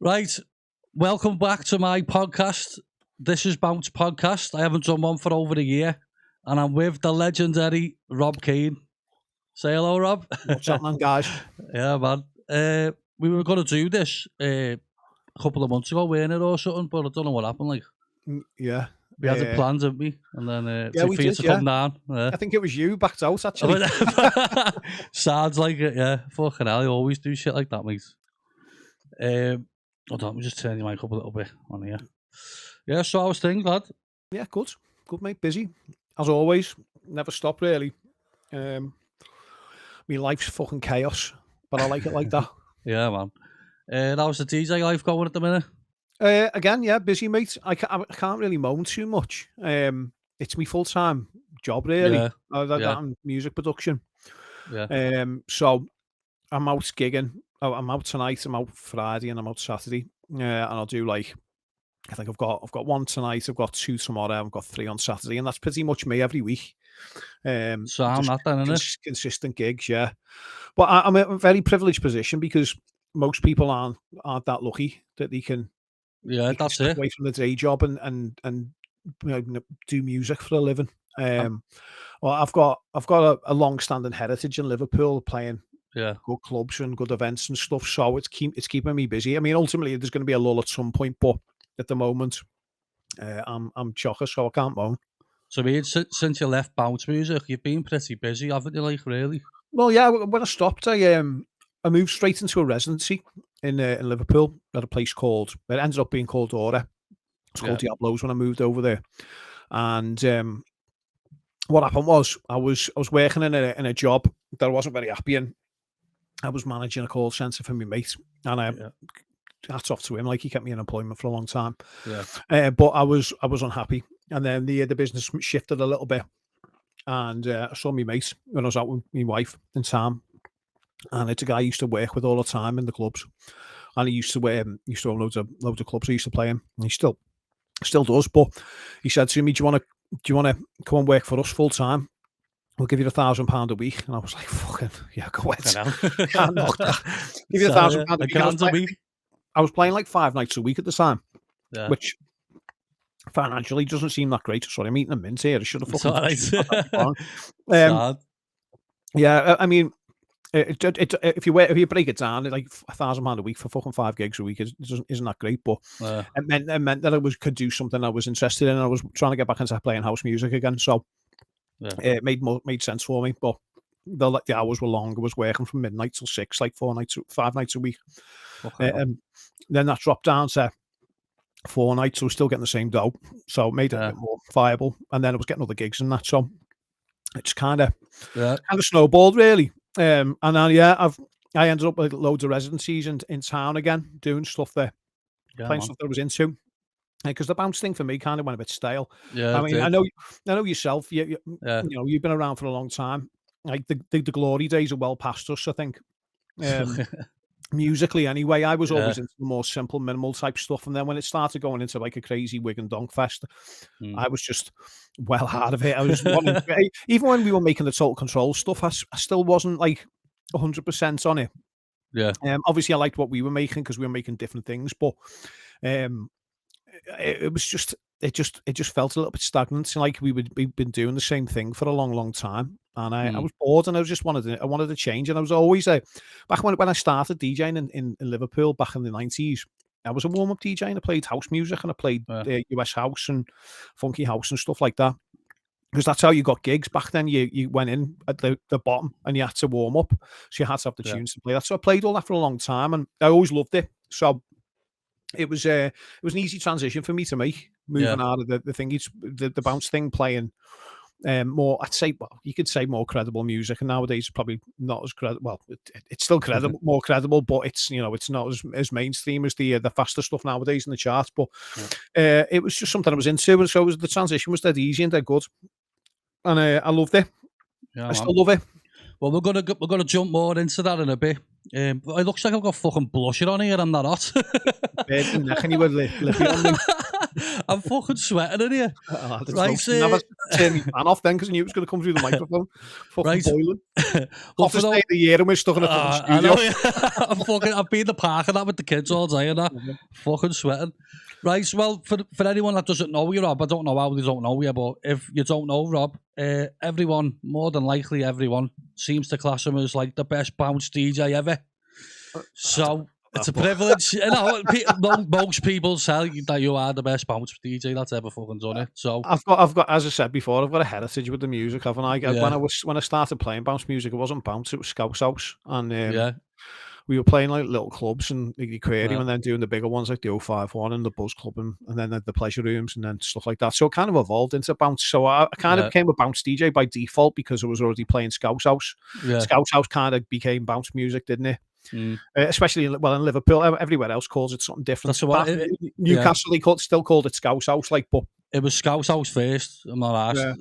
Right, welcome back to my podcast. This is Bounce Podcast. I haven't done one for over a year, and I'm with the legendary Rob Cain. Say hello, Rob. What's happening, guys? Yeah, man. We were going to do this a couple of months ago, weren't it, or something, but I don't know what happened. Like, Yeah. we had the plans, didn't we? And then Yeah, we for you did, to yeah. come down. Yeah. I think it was you backed out, actually. Sounds like it, yeah. Fucking hell, you always do shit like that, mate. Hold on, let me just turn your mic up a little bit on here. Yeah, so I was thinking, lad. Yeah, good. Good, mate. Busy. As always. Never stop, really. My life's fucking chaos, but I like it like that. Yeah, man. How's the DJ life going at the minute? Again, yeah, busy, mate. I can't really moan too much. It's my full-time job, really. Yeah. That and music production. Yeah. So I'm out gigging. Oh, I'm out tonight. I'm out Friday, and I'm out Saturday. And I'll do like, I think I've got one tonight. I've got 2 tomorrow. I've got 3 on Saturday, and that's pretty much me every week. So I'm not then, isn't it? Consistent gigs, yeah. But I'm in a very privileged position because most people aren't that lucky that they can. Yeah, that's step it. away from the day job and do music for a living. Well, I've got a long-standing heritage in Liverpool, playing good clubs and good events and stuff. So it's keeping me busy. I mean, ultimately, there's going to be a lull at some point, but at the moment, I'm chocker, so I can't moan. So, I mean, since you left Bounce Music, you've been pretty busy, haven't you? Like, really? Well, yeah. When I stopped, I moved straight into a residency in Liverpool at a place called. It ended up being called Aura. It's called Diablo's when I moved over there, and what happened was I was working in a job that I wasn't very happy in. I was managing a call centre for my mate, and hats off to him. Like, he kept me in employment for a long time. Yeah. But I was unhappy, and then the business shifted a little bit, and I saw my mate when I was out with my wife in town, and it's a guy I used to work with all the time in the clubs, and he used to have loads of clubs I used to play in, and he still does. But he said to me, "Do you want to come and work for us full time? We'll give you £1,000 a week." And I was like, "Fucking yeah, go ahead." Can't knock that. Give you £1,000 a week. I was playing like 5 nights a week at the time, which financially doesn't seem that great. Sorry, I'm eating a mint here. I should have fucking. Yeah, I mean, if you break it down, like £1,000 a week for fucking 5 gigs a week isn't that great. But it meant that I could do something I was interested in. I was trying to get back into playing house music again, so it made sense for me. But the hours were long. I was working from midnight till 6, like 5 nights a week. Then that dropped down to 4 nights. So I was still getting the same dough, so it made it a bit more viable. And then I was getting other gigs and that, so it's kind of snowballed, really. And then I ended up with loads of residencies in town again, doing stuff there, playing stuff that I was into. Because the bounce thing for me kind of went a bit stale. Yeah, I mean, I know yourself. You know, you've been around for a long time. Like the glory days are well past us, I think. Musically, anyway, I was always into the more simple, minimal type stuff, and then when it started going into like a crazy wig and donk fest, I was just well out of it. I was even when we were making the Total Control stuff, I still wasn't like 100% on it. Yeah. Obviously, I liked what we were making because we were making different things, but it just felt a little bit stagnant. Like we've been doing the same thing for a long, long time, and I was bored, and I wanted to change. And I was always back when I started DJing in Liverpool back in the 90s. I was a warm up DJ, and I played house music, and I played US house and funky house and stuff like that. Because that's how you got gigs back then. You went in at the bottom and you had to warm up, so you had to have the tunes to play that. So I played all that for a long time, and I always loved it. So it was an easy transition for me to make, moving out of the thing. It's the bounce thing, playing more. I'd say, well, you could say more credible music, and nowadays it's probably not as credible. Well, it's still credible, more credible, but it's it's not as mainstream as the faster stuff nowadays in the charts. But it was just something I was into, and so the transition was dead easy and dead good, and I loved it. I still love it. Well, we're gonna jump more into that in a bit. It looks like I've got fucking blusher on here. I'm not hot. I'm fucking sweating in here. Right, Never turn me fan off then because I knew it was going to come through the microphone. Fucking right. boiling. Well, Hottest day of the year and we're stuck in a fucking studio. I know, yeah. I've been in the park and that with the kids all day and that. Fucking sweating. Right, so, well, for anyone that doesn't know you, Rob, I don't know how they don't know you, but if you don't know Rob, everyone, more than likely everyone, seems to class him as like the best bounce DJ ever. So it's a privilege. You know, most people say that you are the best bounce DJ that's ever fucking done it. So I've got, as I said before, I've got a heritage with the music, haven't I? When I started playing bounce music, it wasn't bounce, it was Scouse House, and we were playing like little clubs and the aquarium, and then doing the bigger ones like the 051 and the Buzz Club, and then the pleasure rooms and then stuff like that. So it kind of evolved into bounce. So I kind of became a bounce DJ by default because I was already playing Scouse House. Scouse House kind of became bounce music, didn't it? Especially in Liverpool, everywhere else calls it something different. Newcastle, they still called it Scouse House, like, but it was Scouse House first. I'm not asked.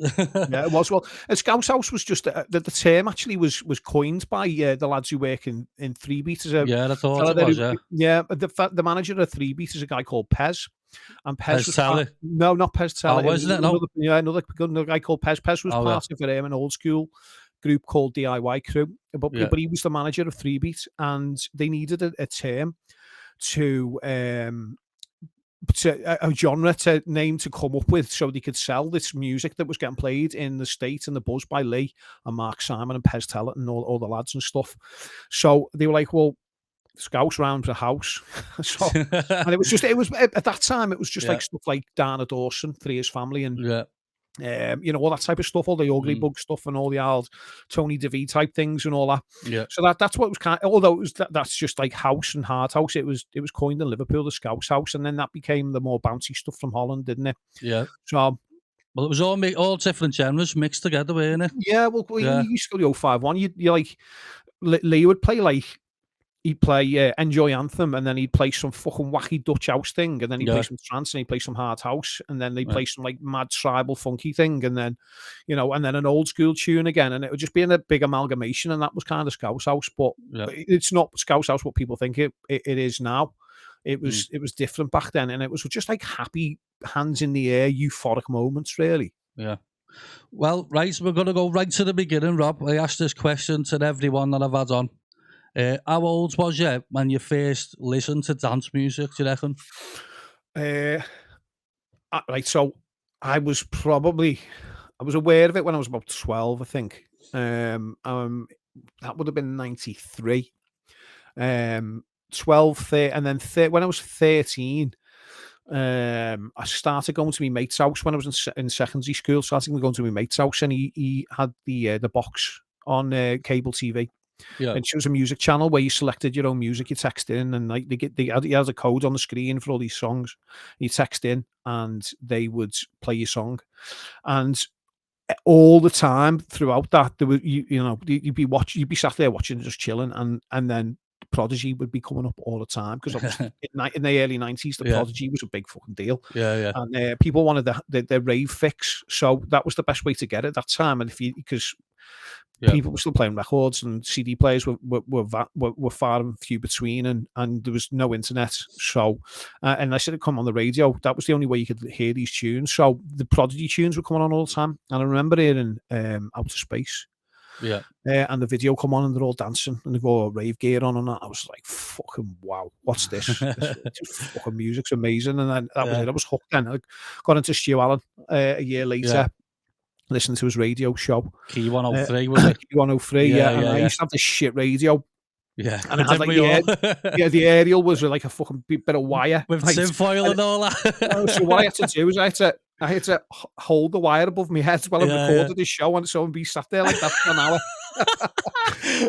Yeah, it was. Well, and Scouse House was just the term actually was coined by the lads who work in 3 Beat. I thought it was. The manager of 3 Beat is a guy called Pez, and Pez was no, not Pez Teller. Oh, wasn't it? No, another guy called Pez. Pez was part of an old school group called DIY Crew, but he was the manager of 3 Beat, and they needed a term to a genre to name to come up with so they could sell this music that was getting played in the State and the Buzz by Lee and Mark Simon and Pez Teller and all the lads and stuff. So they were like, well, Scouse round the house. And it was at that time it was just like stuff like Dana Dawson, Three His Family, and all that type of stuff, all the Ugly Bug stuff and all the old Tony DeVee type things and all that. So that's what it was kind of, although it was that's just like house and hard house, it was coined in Liverpool, the Scouse House, and then that became the more bouncy stuff from Holland, didn't it? So well, it was all different genres mixed together, weren't it? You used to go to 051, you like Lee would play like he'd play Enjoy Anthem, and then he'd play some fucking wacky Dutch house thing, and then he'd play some trance, and he'd play some hard house, and then they'd play some like mad tribal funky thing, and then and then an old school tune again, and it would just be in a big amalgamation, and that was kind of Scouse House, but it's not Scouse House what people think it is now. It was different back then, and it was just like happy, hands in the air, euphoric moments, really. Well, right, so we're going to go right to the beginning, Rob. I asked this question to everyone that I've had on. How old was you when you first listened to dance music, do you reckon? Right, so I was aware of it when I was about 12, I think. That would have been 93. 12, 13, and then when I was 13, I started going to my mate's house when I was in secondary school. Started going to my mate's house, and he had the box on cable TV. And it was a music channel where you selected your own music, you text in, and like he has a code on the screen for all these songs. You text in, and they would play your song. And all the time throughout that, there was you'd be sat there watching, just chilling, and then Prodigy would be coming up all the time, because obviously in the early 90s, the Prodigy was a big fucking deal. And people wanted the rave fix, so that was the best way to get it that time. And because people were still playing records, and CD players were far and few between, and there was no internet. So unless it had come on the radio, that was the only way you could hear these tunes. So the Prodigy tunes were coming on all the time, and I remember hearing Outer Space. And the video come on, and they're all dancing, and they've got rave gear on, and that. I was like, fucking wow, what's this? Fucking music's amazing. And then that was it. I was hooked. Then I got into Stu Allen a year later. Listening to his radio show. Key 103, was it? Key 103, and I used to have this shit radio. And it had like the aerial was like a fucking bit of wire. With tinfoil and all that. So what I had to do is I had to hold the wire above my head while I recorded the show, and so I'd be sat there like that for an hour.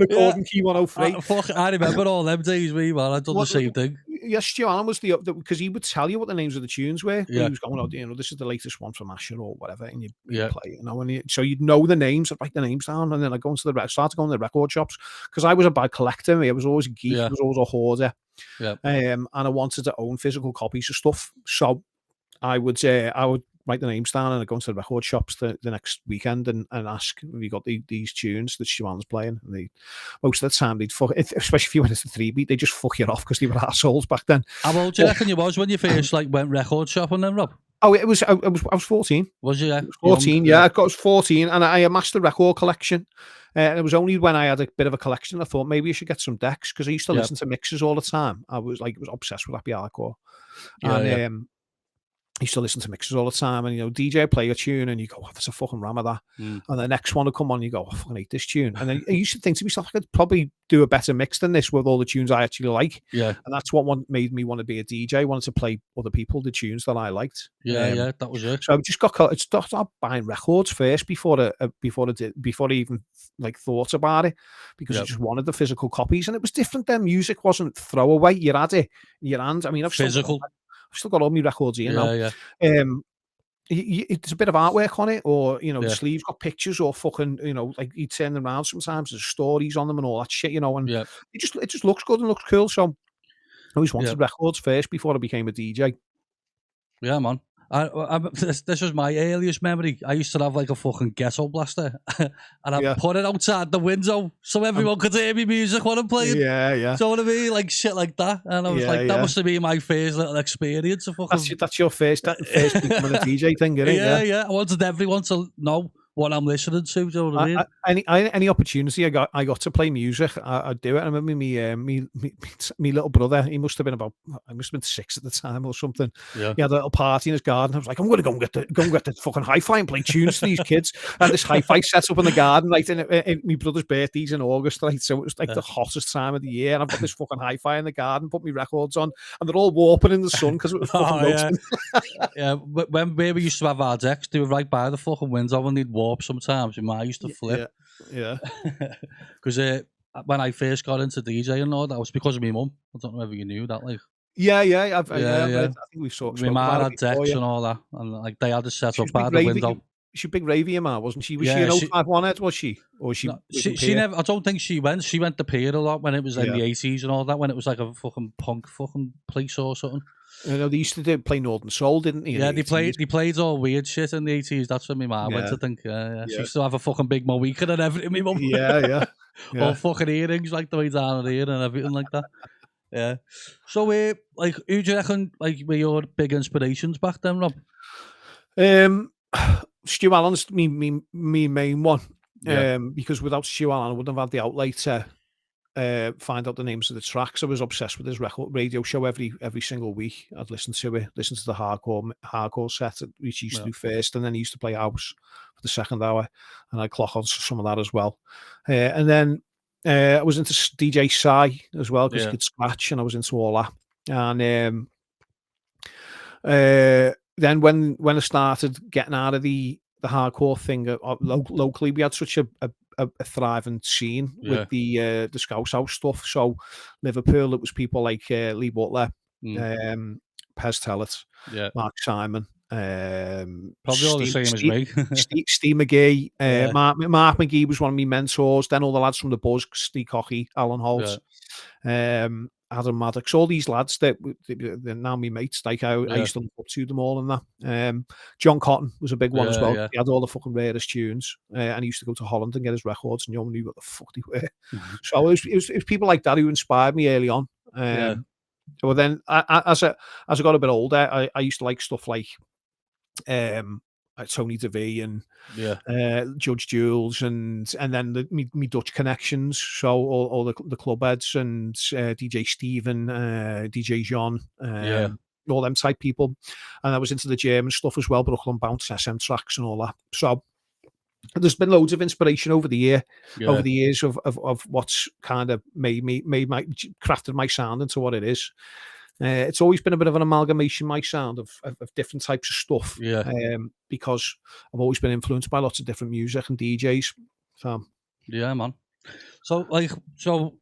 Recording Key 103. I remember all them days, man. I done the same thing. Yes, Stu Allen was because he would tell you what the names of the tunes were. He was going, this is the latest one from Asher or whatever, and you play, so you'd know the names, I'd write the names down, and then I'd start going to the record shops, because I was a bad collector. I was always a geek, I was always a hoarder, and I wanted to own physical copies of stuff. So I would write the names down, and I go into the record shops the next weekend and ask, have you got these tunes that Siobhan's playing? And most of the time they'd fuck, especially if you went into 3-beat, they just fuck you off because they were assholes back then. How old do you reckon you was when you first like went record shopping then, Rob? Oh, I was 14. Was you? Yeah? 14, yeah. I was 14, and I amassed a record collection. And it was only when I had a bit of a collection I thought maybe you should get some decks, because I used to listen to mixes all the time. I was obsessed with happy hardcore, and I used to listen to mixes all the time, and DJ play a tune, and you go, "Oh, there's a fucking ram of that," and the next one will come on, and you go, "I fucking hate this tune," and then I used to think to myself, I could probably do a better mix than this with all the tunes I actually like. Yeah, and that's what made me want to be a DJ. I wanted to play other people the tunes that I liked. Yeah, that was it. So I just started buying records first before I even like thought about it, because I just wanted the physical copies, and it was different then. Music wasn't throwaway; you had it in your hand. I mean, I've still got all my records here now. Yeah. It's a bit of artwork on it, or the sleeve's got pictures, or fucking like you turn them around sometimes. There's stories on them and all that shit, and it just looks good and looks cool. So I always wanted records first before I became a DJ. Yeah, man. This was my earliest memory. I used to have like a fucking ghetto blaster, and I put it outside the window so everyone could hear me music when I'm playing. Yeah. So what I mean, like shit like that, and I was like, that must have been my first little experience of fucking. That's your first becoming a DJ thing, isn't it? Yeah. I wanted everyone to know what I'm listening to. Do you know what I mean? Any opportunity I got to play music, I'd do it. I remember me little brother. He must have been 6 at the time or something. Yeah. He had a little party in his garden. I was like, I'm going to go and get the fucking hi-fi and play tunes to these kids. And this hi-fi set up in the garden, right? And my brother's birthday's in August, right? So it was like the hottest time of the year. And I've got this fucking hi-fi in the garden, put my records on, and they're all warping in the sun because it was fucking roasting. Yeah. When we used to have our decks, they were right by the fucking window, and they'd warp sometimes, and I used to flip. Yeah. Because when I first got into DJing and all that was because of my mum. I don't know if you knew that, like. Yeah. I think we've sort of. My mum had decks and all that, and like they had to set up by the window. She was a big ravey, your ma, wasn't she? Was she an 051 head, was she? Or she never, I don't think she went. She went to Pier a lot when it was in the 80s and all that, when it was like a fucking punk fucking place or something. They used to play Northern Soul, didn't they? Yeah, they played all weird shit in the 80s. That's when my mum went, I think. Yeah. She used to have a fucking big Mohican and everything, my mum. Yeah. All fucking earrings like the way down her ear and everything like that. Yeah. So, like, who do you reckon like were your big inspirations back then, Rob? Stu Allen's me main one. Because without Stu Allen, I wouldn't have had the outlet to find out the names of the tracks. I was obsessed with his radio show every single week. I'd listen to the hardcore set which he used to do first, and then he used to play house for the second hour, and I'd clock on some of that as well. And then I was into DJ Psy as well, because he could scratch, and I was into all that. And then when I started getting out of the hardcore thing locally, we had such a thriving scene with the Scouse House stuff. So Liverpool, it was people like Lee Butler, Pez Tellett, Mark Simon, probably all the same as me. Steve McGee, Mark McGee was one of my mentors. Then all the lads from the Buzz, Steve Cocky, Alan Holt, Adam Maddox, all these lads that they're now my mates. Like I used to look up to them all and that. John Cotton was a big one as well. He had all the fucking rarest tunes, and he used to go to Holland and get his records, and you knew what the fuck they were. So it was people like that who inspired me early on. Well, then as I got a bit older, I used to like stuff like Tony DeVee and Judge Jules, and then me Dutch connections, so all the club heads and DJ Steven, DJ John, all them type people. And I was into the German stuff as well, Brooklyn Bounce, SM Tracks and all that. So there's been loads of inspiration over the years of what's kind of crafted my sound into what it is. It's always been a bit of an amalgamation, my sound, of different types of stuff. Because I've always been influenced by lots of different music and DJs. So yeah, man. So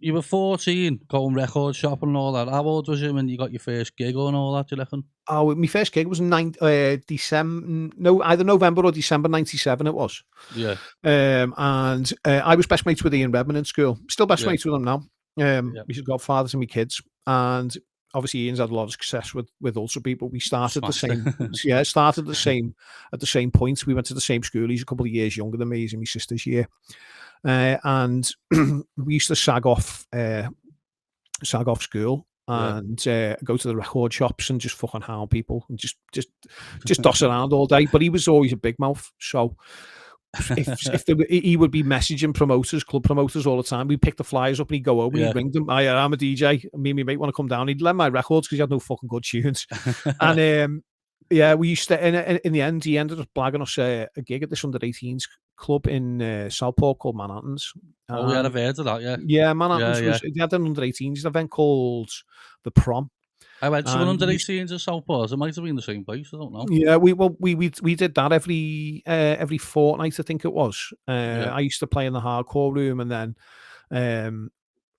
you were 14, going record shopping and all that. How old was you when you got your first gig and all that, do you reckon? Oh, my first gig was either November or December 97 it was. Yeah. And I was best mates with Ian Redman in school. Still best mates with him now. He's godfathers and my kids. And obviously Ian's had a lot of success with Ultra Beat, but we started the Smashed same. Yeah, started the same at the same point. We went to the same school. He's a couple of years younger than me. He's in my sister's year, and we used to sag off school and go to the record shops and just fucking hound people and just doss around all day. But he was always a big mouth, so. He would be messaging club promoters all the time. We'd pick the flyers up and he'd go over and he'd ring them. I'm a DJ. Me and my mate want to come down. He'd lend my records because he had no fucking good tunes. And we used to. In the end, he ended up blagging us a gig at this under-18s club in Southport called Manhattan's. We had a heard of that, yeah. Yeah, Manhattan's. They had an under-18s event called the Prom. I went to an under-18s at Southport. It might have been the same place. I don't know. Yeah, we did that every fortnight. I think it was. I used to play in the hardcore room, and then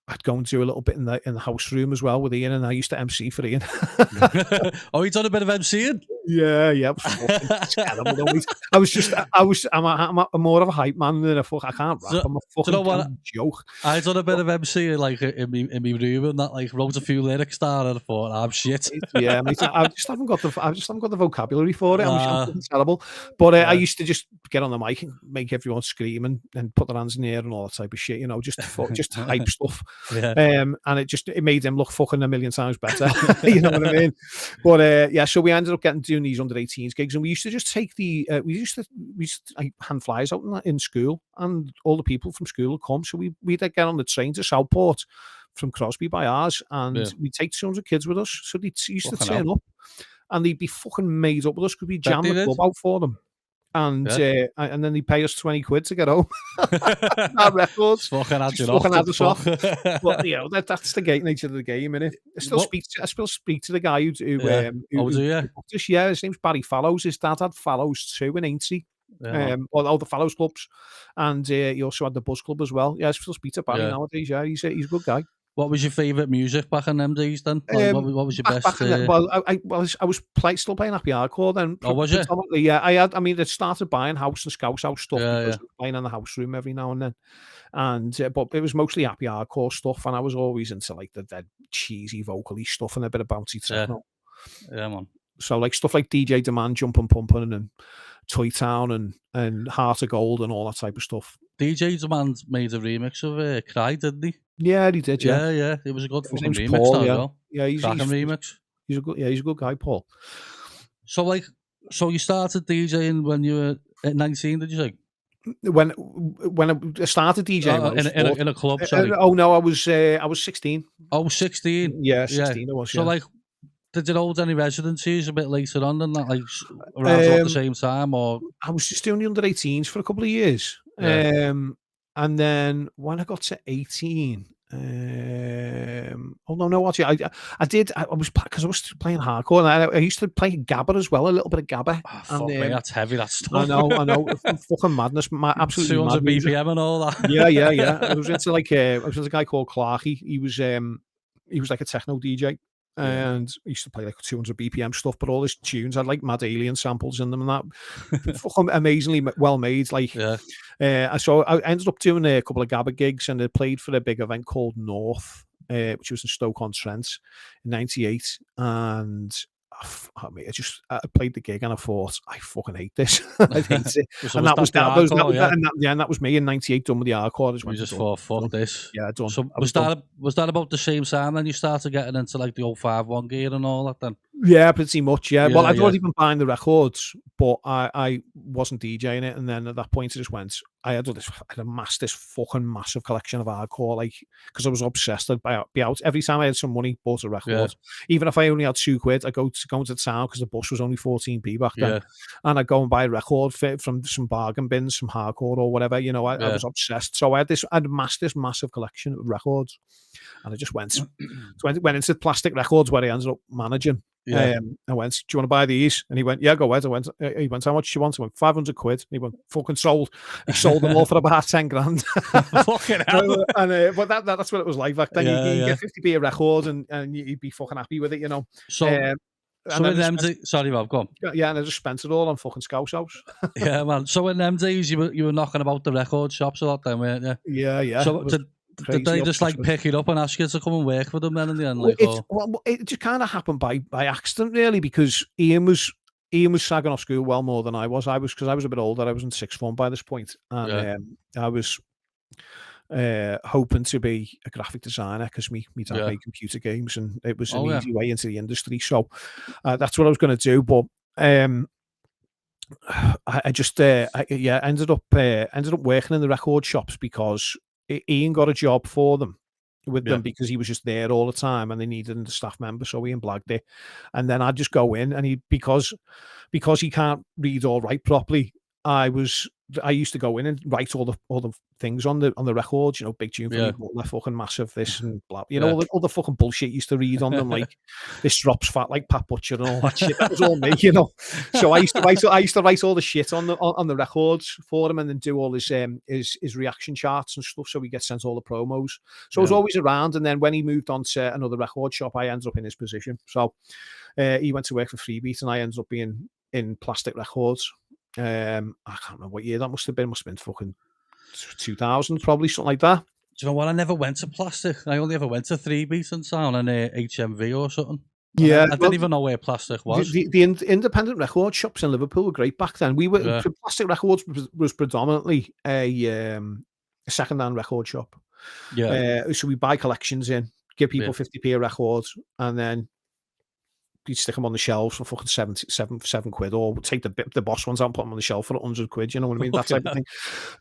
I'd go and do a little bit in the house room as well with Ian, and I used to MC for Ian. Oh, you done a bit of MCing? Yeah. It was terrible. I'm more of a hype man than I can't rap. I'm a fucking joke. I done a bit of MCing like in my room and that, like wrote a few lyrics down and I thought, I'm shit. Yeah, mate, I just haven't got the vocabulary for it. I'm terrible. But I used to just get on the mic and make everyone scream and put their hands in the air and all that type of shit, just hype stuff. Yeah. And it made them look fucking a million times better. You know what I mean? But so we ended up doing these under-18s gigs, and we used to just take we used to hand flyers out in school, and all the people from school would come. So we'd get on the train to Southport from Crosby by ours, and we'd take 200 kids with us. So they used to turn up, and they'd be fucking made up with us because we jammed the club out for them. And then they pay us 20 quid to get home. Our records. Fucking had us off. But that's the nature of the game, innit? I still speak to the guy who do you? Yeah, his name's Barry Fallows. His dad had Fallows too in Aintree. All the Fallows clubs, and he also had the Buzz Club as well. Yeah, I still speak to Barry nowadays. Yeah, he's a good guy. What was your favourite music back in them days then? What was your best? I was still playing Happy Hardcore then. Oh, was you? Yeah, I started buying House and Scouse House stuff because I was playing in the house room every now and then. And but it was mostly Happy Hardcore stuff, and I was always into like the dead cheesy vocally stuff and a bit of bouncy techno. Yeah, man. So like stuff like DJ Demand, Jumpin' Pumpin' and Toy Town and Heart of Gold and all that type of stuff. DJ Demand made a remix of Cry, didn't he? Yeah, he did. Yeah. It was a good fucking remix. Paul, as well. Yeah, he's remix. He's a good guy, Paul. So you started DJing when you were at 19, did you say? When I started DJing, in a club. Sorry. Oh no, I was 16. Oh, 16. Yeah, 16. I was. So did you hold any residencies a bit later on than that, like around about the same time, or? I was just doing the under-18s for a couple of years. Yeah. And then when I got to 18, actually, I did. I was because I was playing hardcore, and I used to play gabba as well, a little bit of gabba. Oh, fuck me, that's heavy. That stuff. I know, fucking madness, absolutely 200 BPM and all that. Yeah. I was into a guy called Clarky. He was like a techno DJ. And I used to play like 200 BPM stuff, but all his tunes had like mad alien samples in them and that. Fucking amazingly well made. Like, so I ended up doing a couple of gabba gigs, and I played for a big event called North, which was in Stoke-on-Trent in '98. And I played the gig and I thought, I fucking hate this. I hate it. And that was me in '98, done with the hardcore. You just thought, fuck this. Yeah, done. So was that about the same time then you started getting into like the 051 gear and all that then? Yeah, pretty much. Yeah. Well, I'd already been buying the records, but I wasn't DJing it. And then at that point, I just went. I had amassed this fucking massive collection of hardcore, like, because I was obsessed. I'd be out every time I had some money, bought a record. Yeah. Even if I only had £2, I'd go into town because the bus was only 14p back then, and I'd go and buy a record from some bargain bins, some hardcore or whatever. I was obsessed. So I'd amassed this massive collection of records, and I just went into plastic records where I ended up managing. I went, do you want to buy these? And he went, yeah, go ahead. He went, how much do you want? I went, 500 quid. And he went, fucking sold. He sold them all for about 10 grand. Fucking hell. But that's what it was like back then. You get 50p a record and you'd be fucking happy with it, So in them days, sorry, Rob, go on. Yeah, and I just spent it all on fucking Scouse House. Yeah, man. So in them days, you were knocking about the record shops a lot then, weren't you? Yeah. So Did they just like pick it up and ask you to come and work for them then in the end? Well, Like, it just kind of happened by accident, really, because Ian was sagging off school well more than I was. Because I was a bit older. I was in sixth form by this point, and I was hoping to be a graphic designer because me dad made computer games, and it was an easy way into the industry. So that's what I was going to do. But I just ended up working in the record shops because Ian got a job for them with them because he was just there all the time and they needed a staff member, so Ian blagged it. And then I'd just go in, and because he can't read or write properly, I used to go in and write all the things on the records, big tune for me, they're fucking massive, this and blah, all the fucking bullshit used to read on them, like this drops fat like Pat Butcher and all that shit. That was all me, So I used to write all the shit on the records for him, and then do all his reaction charts and stuff, so we get sent all the promos. So I was always around, and then when he moved on to another record shop, I ended up in his position. So he went to work for Freebeat, and I ended up being in Plastic Records. I can't remember what year that must have been fucking 2000, probably, something like that. Do you know what? I never went to Plastic. I only ever went to 3-Beat in town and HMV or something. I didn't even know where Plastic was. The independent record shops in Liverpool were great back then. Plastic Records was predominantly a second-hand record shop. So we buy collections in, give people 50p a record, and then you'd stick them on the shelves for fucking 7 quid, or take the boss ones out and put them on the shelf for 100 quid. You know what I mean? That type of thing.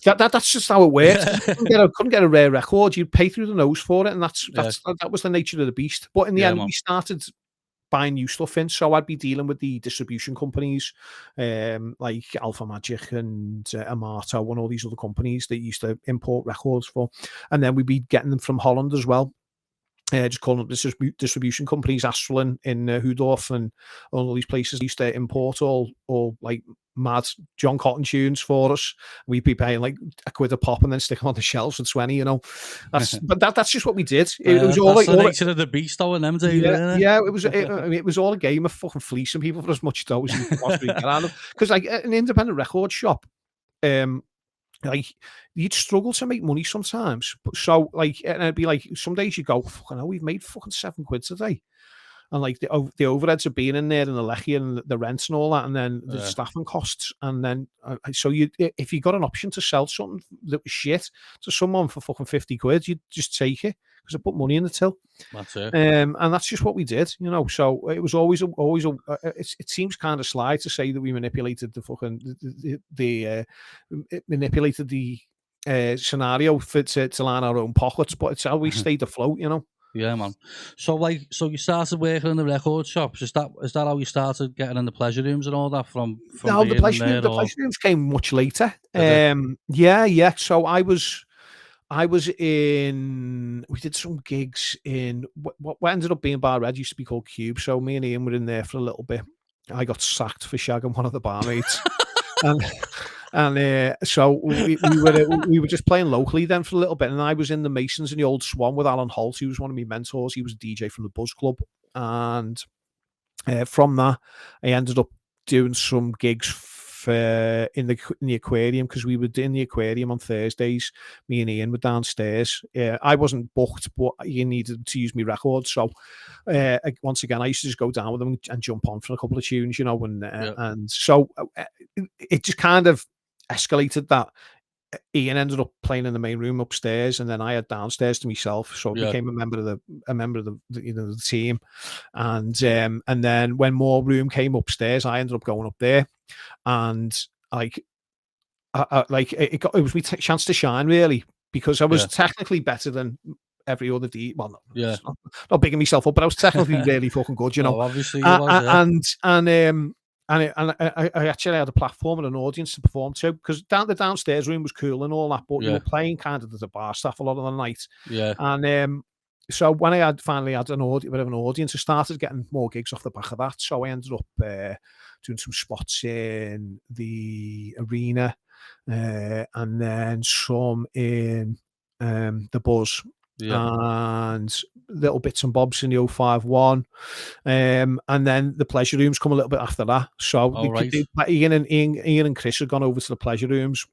That's just how it works. Couldn't get a rare record. You'd pay through the nose for it, and that was the nature of the beast. But in the end, we started buying new stuff in. So I'd be dealing with the distribution companies, like Alpha Magic and Amato and all these other companies that used to import records for, and then we'd be getting them from Holland as well. Just calling up distribution companies, Astral in Hoodorf and all these places used to import all like mad John Cotton tunes for us. We'd be paying like £1 a pop and then stick them on the shelves for 20. But that's just what we did. It was all like the nature of the beast, though, in them days. It was all a game of fucking fleecing people for as much dough as you could possibly get out of them. Because like an independent record shop, like you'd struggle to make money sometimes, but so like, and it'd be like some days you go, fucking hell, we've made fucking 7 quid today, and like the overheads of being in there and the lecky and the rents and all that, and then the staffing costs, and then so if you got an option to sell something that was shit to someone for fucking 50 quid, you'd just take it because I put money in the till. That's it. And that's just what we did, So it was always it seems kind of sly to say that we manipulated the fucking manipulated the scenario to line our own pockets, but it's how we stayed afloat, Yeah, man. So you started working in the record shops. Is that how you started getting in the pleasure rooms and all that from no, the pleasure rooms came much later. So we did some gigs in what ended up being Bar Red, used to be called Cube. So me and Ian were in there for a little bit. I got sacked for shagging one of the barmaids. So we were just playing locally then for a little bit, and I was in the Masons in the Old Swan with Alan Holt, who was one of my mentors. He was a DJ from the Buzz Club, and from that I ended up doing some gigs in the aquarium, because we were in the aquarium on Thursdays. Me and Ian were downstairs. I wasn't booked, but Ian needed to use my records, so once again I used to just go down with them and jump on for a couple of tunes, and so it just kind of escalated that. Ian ended up playing in the main room upstairs, and then I had downstairs to myself. So I became a member of the team, and then when more room came upstairs, I ended up going up there, and it was my chance to shine, really, because I was technically better than every other not bigging myself up, but I was technically really fucking good, Oh, obviously, you was, and I actually had a platform and an audience to perform to, because the downstairs room was cool and all that, but you were playing kind of as a bar staff a lot of the night. And so when I finally had bit of an audience, I started getting more gigs off the back of that. So I ended up doing some spots in the Arena, and then some in the Buzz. And little bits and bobs in the 051, and then the pleasure rooms come a little bit after that. So Ian and Chris had gone over to the pleasure rooms,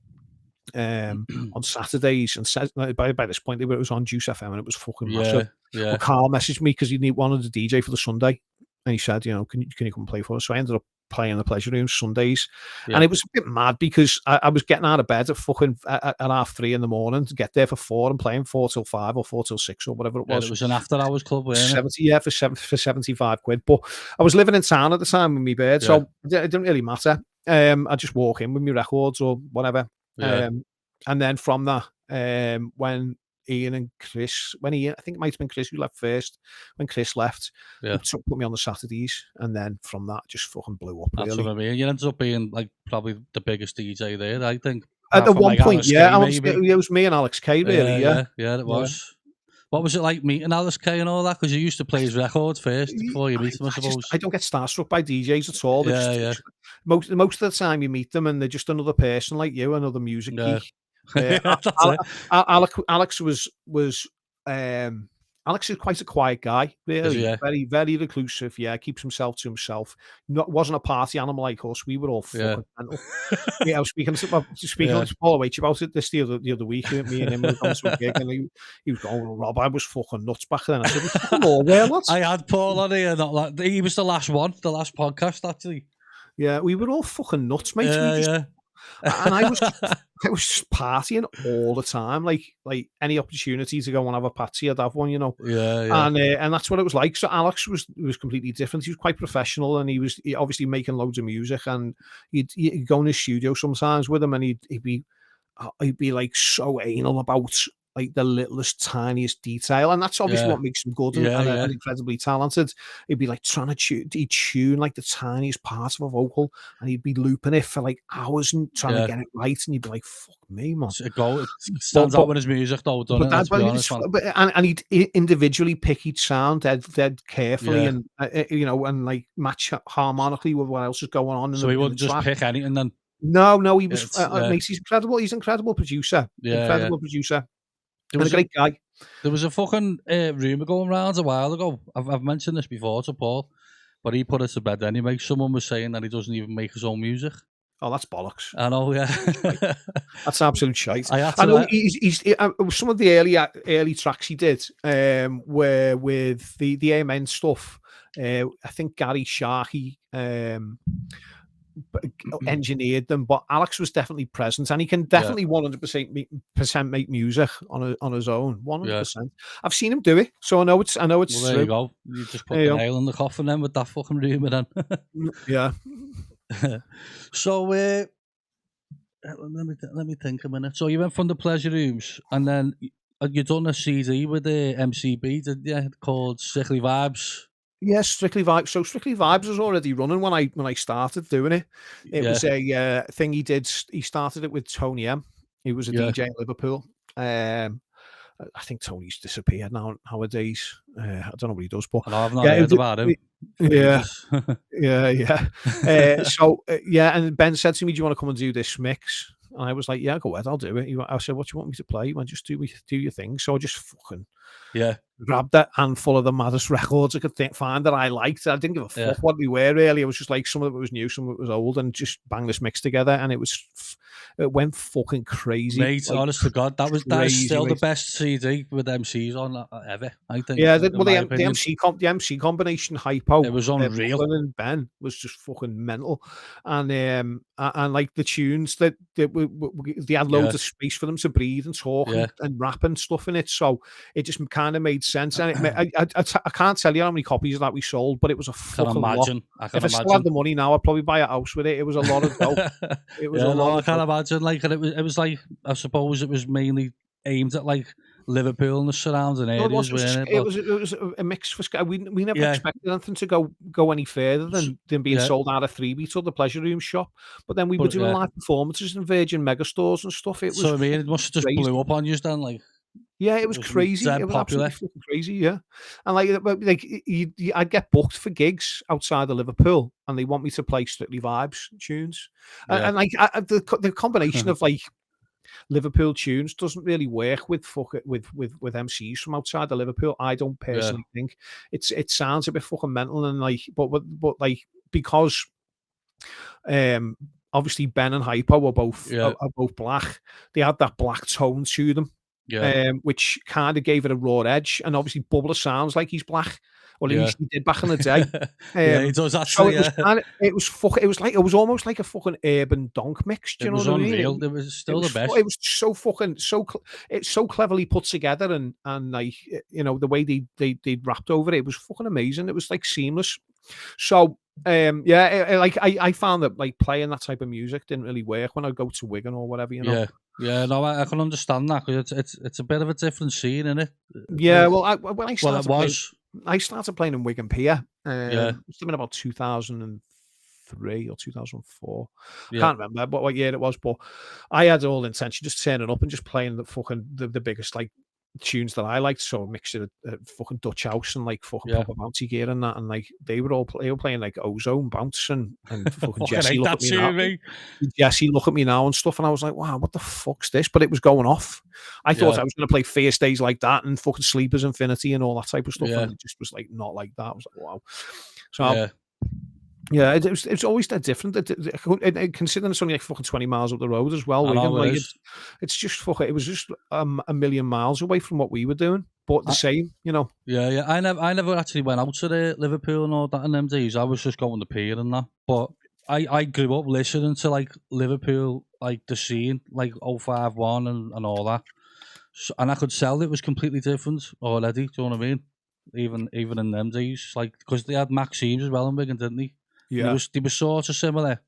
on Saturdays, and by this point it was on Juice FM and it was fucking massive. Yeah. But Carl messaged me because he wanted a DJ for the Sunday, and he said, can you come play for us? So I ended up playing the Pleasure Room Sundays, and it was a bit mad because I was getting out of bed at fucking at 3:30 in the morning to get there for 4 and playing 4 till 5 or 4 till 6 or whatever it was. It was an after hours club, wasn't it? For 75 quid. But I was living in town at the time with my bird, so it didn't really matter. I just walk in with my records or whatever. And then from that, when Ian and Chris, I think it might have been Chris who left first. When Chris left, he put me on the Saturdays, and then from that, just fucking blew up. That's what I mean. You ended up being like probably the biggest DJ there, I think. At the one point, it was me and Alex K. Really, yeah, it was. What was it like meeting Alex K and all that? Because you used to play his records first before you meet him, I suppose. I don't get starstruck by DJs at all. Most of the time you meet them and they're just another person like you, another music geek. Alex Alex is quite a quiet guy, really. Very, very reclusive. Yeah, keeps himself to himself. Wasn't a party animal like us. We were all fucking mental. I was speaking to Paul H about it the other week. Me and him were going to a gig, and he was going, "Rob, I was fucking nuts back then." I said, "We fucking all were nuts." I had Paul on here. He was the last podcast actually. Yeah, we were all fucking nuts, mate. And I was just partying all the time, like any opportunity to go and have a party, I'd have one, And that's what it was like. So Alex was completely different. He was quite professional, and he obviously making loads of music. And you'd go in his studio sometimes with him, and he'd be like so anal about like the littlest, tiniest detail, and that's obviously what makes him good and incredibly talented. He'd be like trying to tune like the tiniest part of a vocal, and he'd be looping it for like hours and trying to get it right, and you'd be like, "Fuck me, man!" It stands out with his music, though, doesn't it? And he'd individually pick each sound dead carefully, and and like match harmonically with what else is going on. So he wouldn't just pick anything then. No, he was. He's incredible. He's an incredible producer. Incredible producer. There was a great guy. There was a fucking rumour going around a while ago. I've mentioned this before to Paul, but he put it to bed anyway. Someone was saying that he doesn't even make his own music. Oh, that's bollocks. I know, yeah. That's absolute shite. I know he's some of the early tracks he did were with the Amen stuff. I think Gary Sharkey engineered them, but Alex was definitely present, and he can definitely 100% make music on his own. 100%. I've seen him do it, so I know it's well, true. There you go. You just put the nail in the coffin then with that fucking rumour then. Yeah. So let me think a minute. So you went from the Pleasure Rooms, and then you done a CD with the MCB, did you? Called Strictly Vibes. Yes, Strictly Vibes. So Strictly Vibes was already running when I started doing it. It was a thing he did. He started it with Tony M. He was a DJ in Liverpool. I think Tony's disappeared nowadays. I don't know what he does, but I've not heard about him. And Ben said to me, "Do you want to come and do this mix?" And I was like, "Yeah, go ahead, I'll do it." I said, "What do you want me to play?" He went, "Just do your thing." So I just fucking grabbed that handful of the maddest records I could find that I liked. I didn't give a fuck what they were really. It was just like some of it was new, some of it was old, and just bang this mix together, and it went fucking crazy. Mate, honest to God, that's still the best CD with MCs on ever, I think. Yeah, the MC combination hypo. It was unreal. And Ben was just fucking mental, and like the tunes that they had loads of space for them to breathe and talk and rap and stuff in it. So it just kind of made sense. And I can't tell you how many copies of that we sold, but it was a fucking lot. If I still had the money now, I'd probably buy a house with it. It was a lot of dope. It was a lot. I can't imagine. Like, and it was like, I suppose it was mainly aimed at like Liverpool and the surrounding areas. It was a mix for. We never expected anything to go any further than being sold out of 3-beat or the Pleasure Room shop. But then we were doing live performances in Virgin Megastores and stuff. It was. So I mean, it must have just blew up on you then, like. Yeah, it was crazy. It was absolutely fucking crazy. Yeah, and like I'd get booked for gigs outside of Liverpool, and they want me to play Strictly Vibes tunes, and like the combination of like Liverpool tunes doesn't really work with MCs from outside of Liverpool. I don't personally think it sounds a bit fucking mental, and like but like because obviously Ben and Hypo were both are both black. They had that black tone to them, which kind of gave it a raw edge. And obviously, Bubbler sounds like he's black, or at least he did back in the day. He does actually. So it was almost like a fucking urban donk mix. Do you know what I mean? It was still the best. It was so fucking it's so cleverly put together, and like, you know, the way they rapped over it was fucking amazing. It was like seamless. So I found that like playing that type of music didn't really work when I go to Wigan or whatever, you know. No, I can understand that, because it's a bit of a different scene, isn't it? Yeah, I started playing in Wigan Pier. It's been about 2003 or 2004. I can't remember what year it was, but I had all intention just turning up and just playing the biggest like tunes that I liked. So a mixture of fucking Dutch house and like fucking proper bouncy gear and that, and like they were playing like Ozone, Bounce, and fucking Jesse look at me now. Jesse look at me now and stuff, and I was like, wow, what the fuck's this? But it was going off. I thought I was going to play Fierce Days like that and fucking Sleepers Infinity and all that type of stuff, and it just was like not like that. I was like, wow. So it's always that different. Considering it's only like fucking 20 miles up the road as well. It's just fucking. It was just a million miles away from what we were doing, but the same, you know. Yeah. I never actually went out to the Liverpool and all that in them days. I was just going to pier and that. But I grew up listening to like Liverpool, like the scene, like 051 and all that. So, and I could tell it was completely different already. Do you know what I mean? Even in them days, like, because they had Maximes as well in Wigan, didn't they? Yeah, they were sort of similar,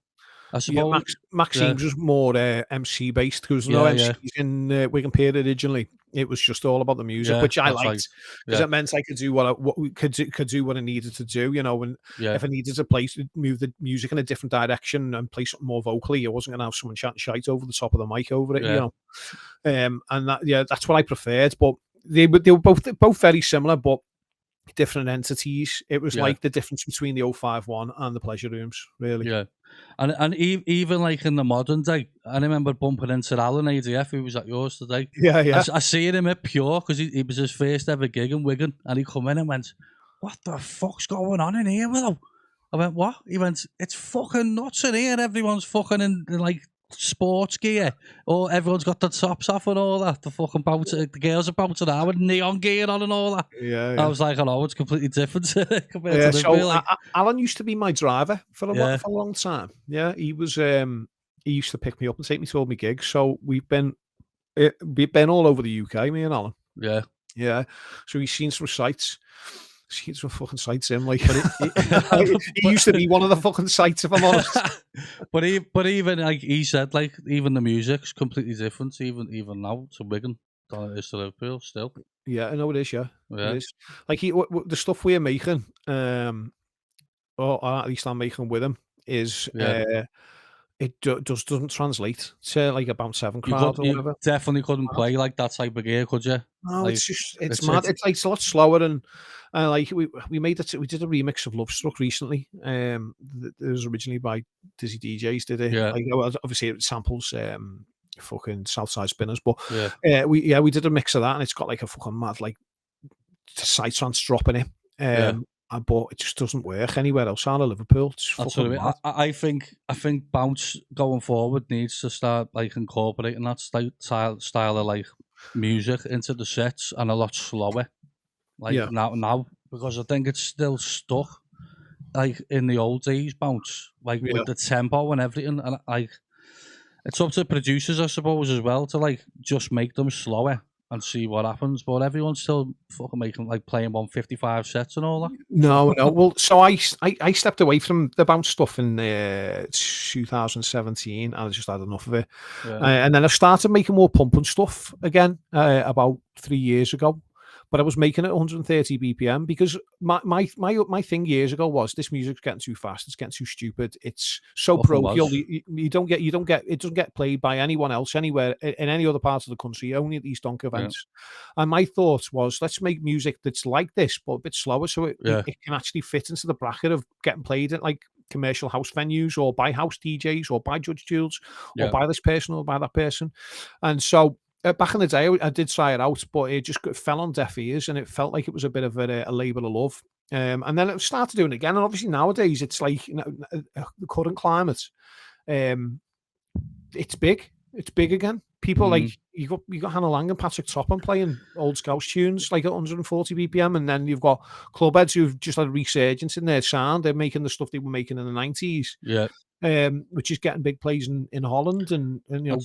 I suppose. Yeah, Maximes was more MC based, because there was no MCs in Wigan Pier originally. It was just all about the music, which I liked, because it meant I could do could do what I needed to do, you know. And if I needed to move the music in a different direction and play something more vocally, I wasn't going to have someone chatting shite over the top of the mic over it, you know. And that's what I preferred. But they were both very similar, but different entities. It was like the difference between the 051 and the Pleasure Rooms, really. Yeah. And even like in the modern day, I remember bumping into Alan ADF, who was at yours today. Yeah. I seen him at Pure, because he was his first ever gig in Wigan, and he come in and went, "What the fuck's going on in here, Willo?" I went, "What?" He went, "It's fucking nuts in here. Everyone's fucking in like sports gear, or everyone's got the tops off and all that. The fucking the girls are bouncing out with neon gear on and all that." Yeah. I was like, "Oh, it's completely different compared to so Alan used to be my driver for a long time. Yeah, he was. He used to pick me up and take me to all my gigs. So we've been all over the UK, me and Alan. Yeah. So he's seen some sights. Seen some fucking sights in, like. He used to be one of the fucking sights, if I'm honest. but even like he said, like, even the music's completely different, even now to Wigan than it is to Liverpool still. Yeah, I know it is. Yeah. It is. Like the stuff we're making, or at least I'm making with him, is it doesn't translate to like a Bounce 7 crowd or whatever. Definitely couldn't play like that type of gear, could you? No, like, it's mad. It's a lot slower, and like we did a remix of Love Struck recently. It was originally by Dizzy DJs, did it? Yeah. Like, obviously it samples fucking Southside Spinners, but we did a mix of that, and it's got like a fucking mad like sidetrance drop in it. But it just doesn't work anywhere else out of Liverpool. That's what I think Bounce going forward needs to start like incorporating that style of like music into the sets, and a lot slower. Like now, because I think it's still stuck like in the old days Bounce, like with the tempo and everything, and like it's up to producers, I suppose, as well, to like just make them slower and see what happens. But everyone's still fucking making like playing 155 sets and all that. No. Well, so I stepped away from the Bounce stuff in 2017, and I just had enough of it. And then I started making more pumping stuff again about 3 years ago. But I was making it 130 BPM because my thing years ago was this music's getting too fast, it's getting too stupid, it's so parochial. You don't get it doesn't get played by anyone else anywhere in any other part of the country, only at these donk events. And my thought was, let's make music that's like this but a bit slower, so it can actually fit into the bracket of getting played at like commercial house venues, or by house DJs, or by Judge Jules, or by this person, or by that person. And so back in the day, I did try it out, but it just fell on deaf ears, and it felt like it was a bit of a labour of love. And then it started doing it again. And obviously nowadays, it's like, you know, the current climate, it's big. It's big again. People like you got Hannah Lang and Patrick Topham playing old Scouse tunes like at 140 BPM, and then you've got clubheads who've just had a resurgence in their sound. They're making the stuff they were making in the 90s. Yeah. Which is getting big plays in Holland and you know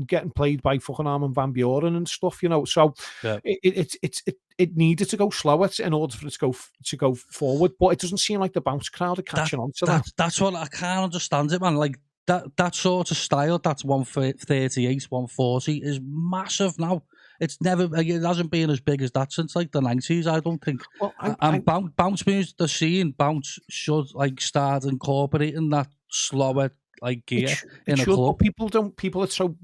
getting played by fucking Armin van Buuren and stuff, you know. So it needed to go slower in order for it to go forward, but it doesn't seem like the bounce crowd are catching on to that. That's what I can't understand it, man. Like that sort of style, that's 138, 140 is massive now. It's never, it hasn't been as big as that since like the 90s, I don't think. Well, bounce music, the scene, bounce should like start incorporating that slower like gear in a club. People are so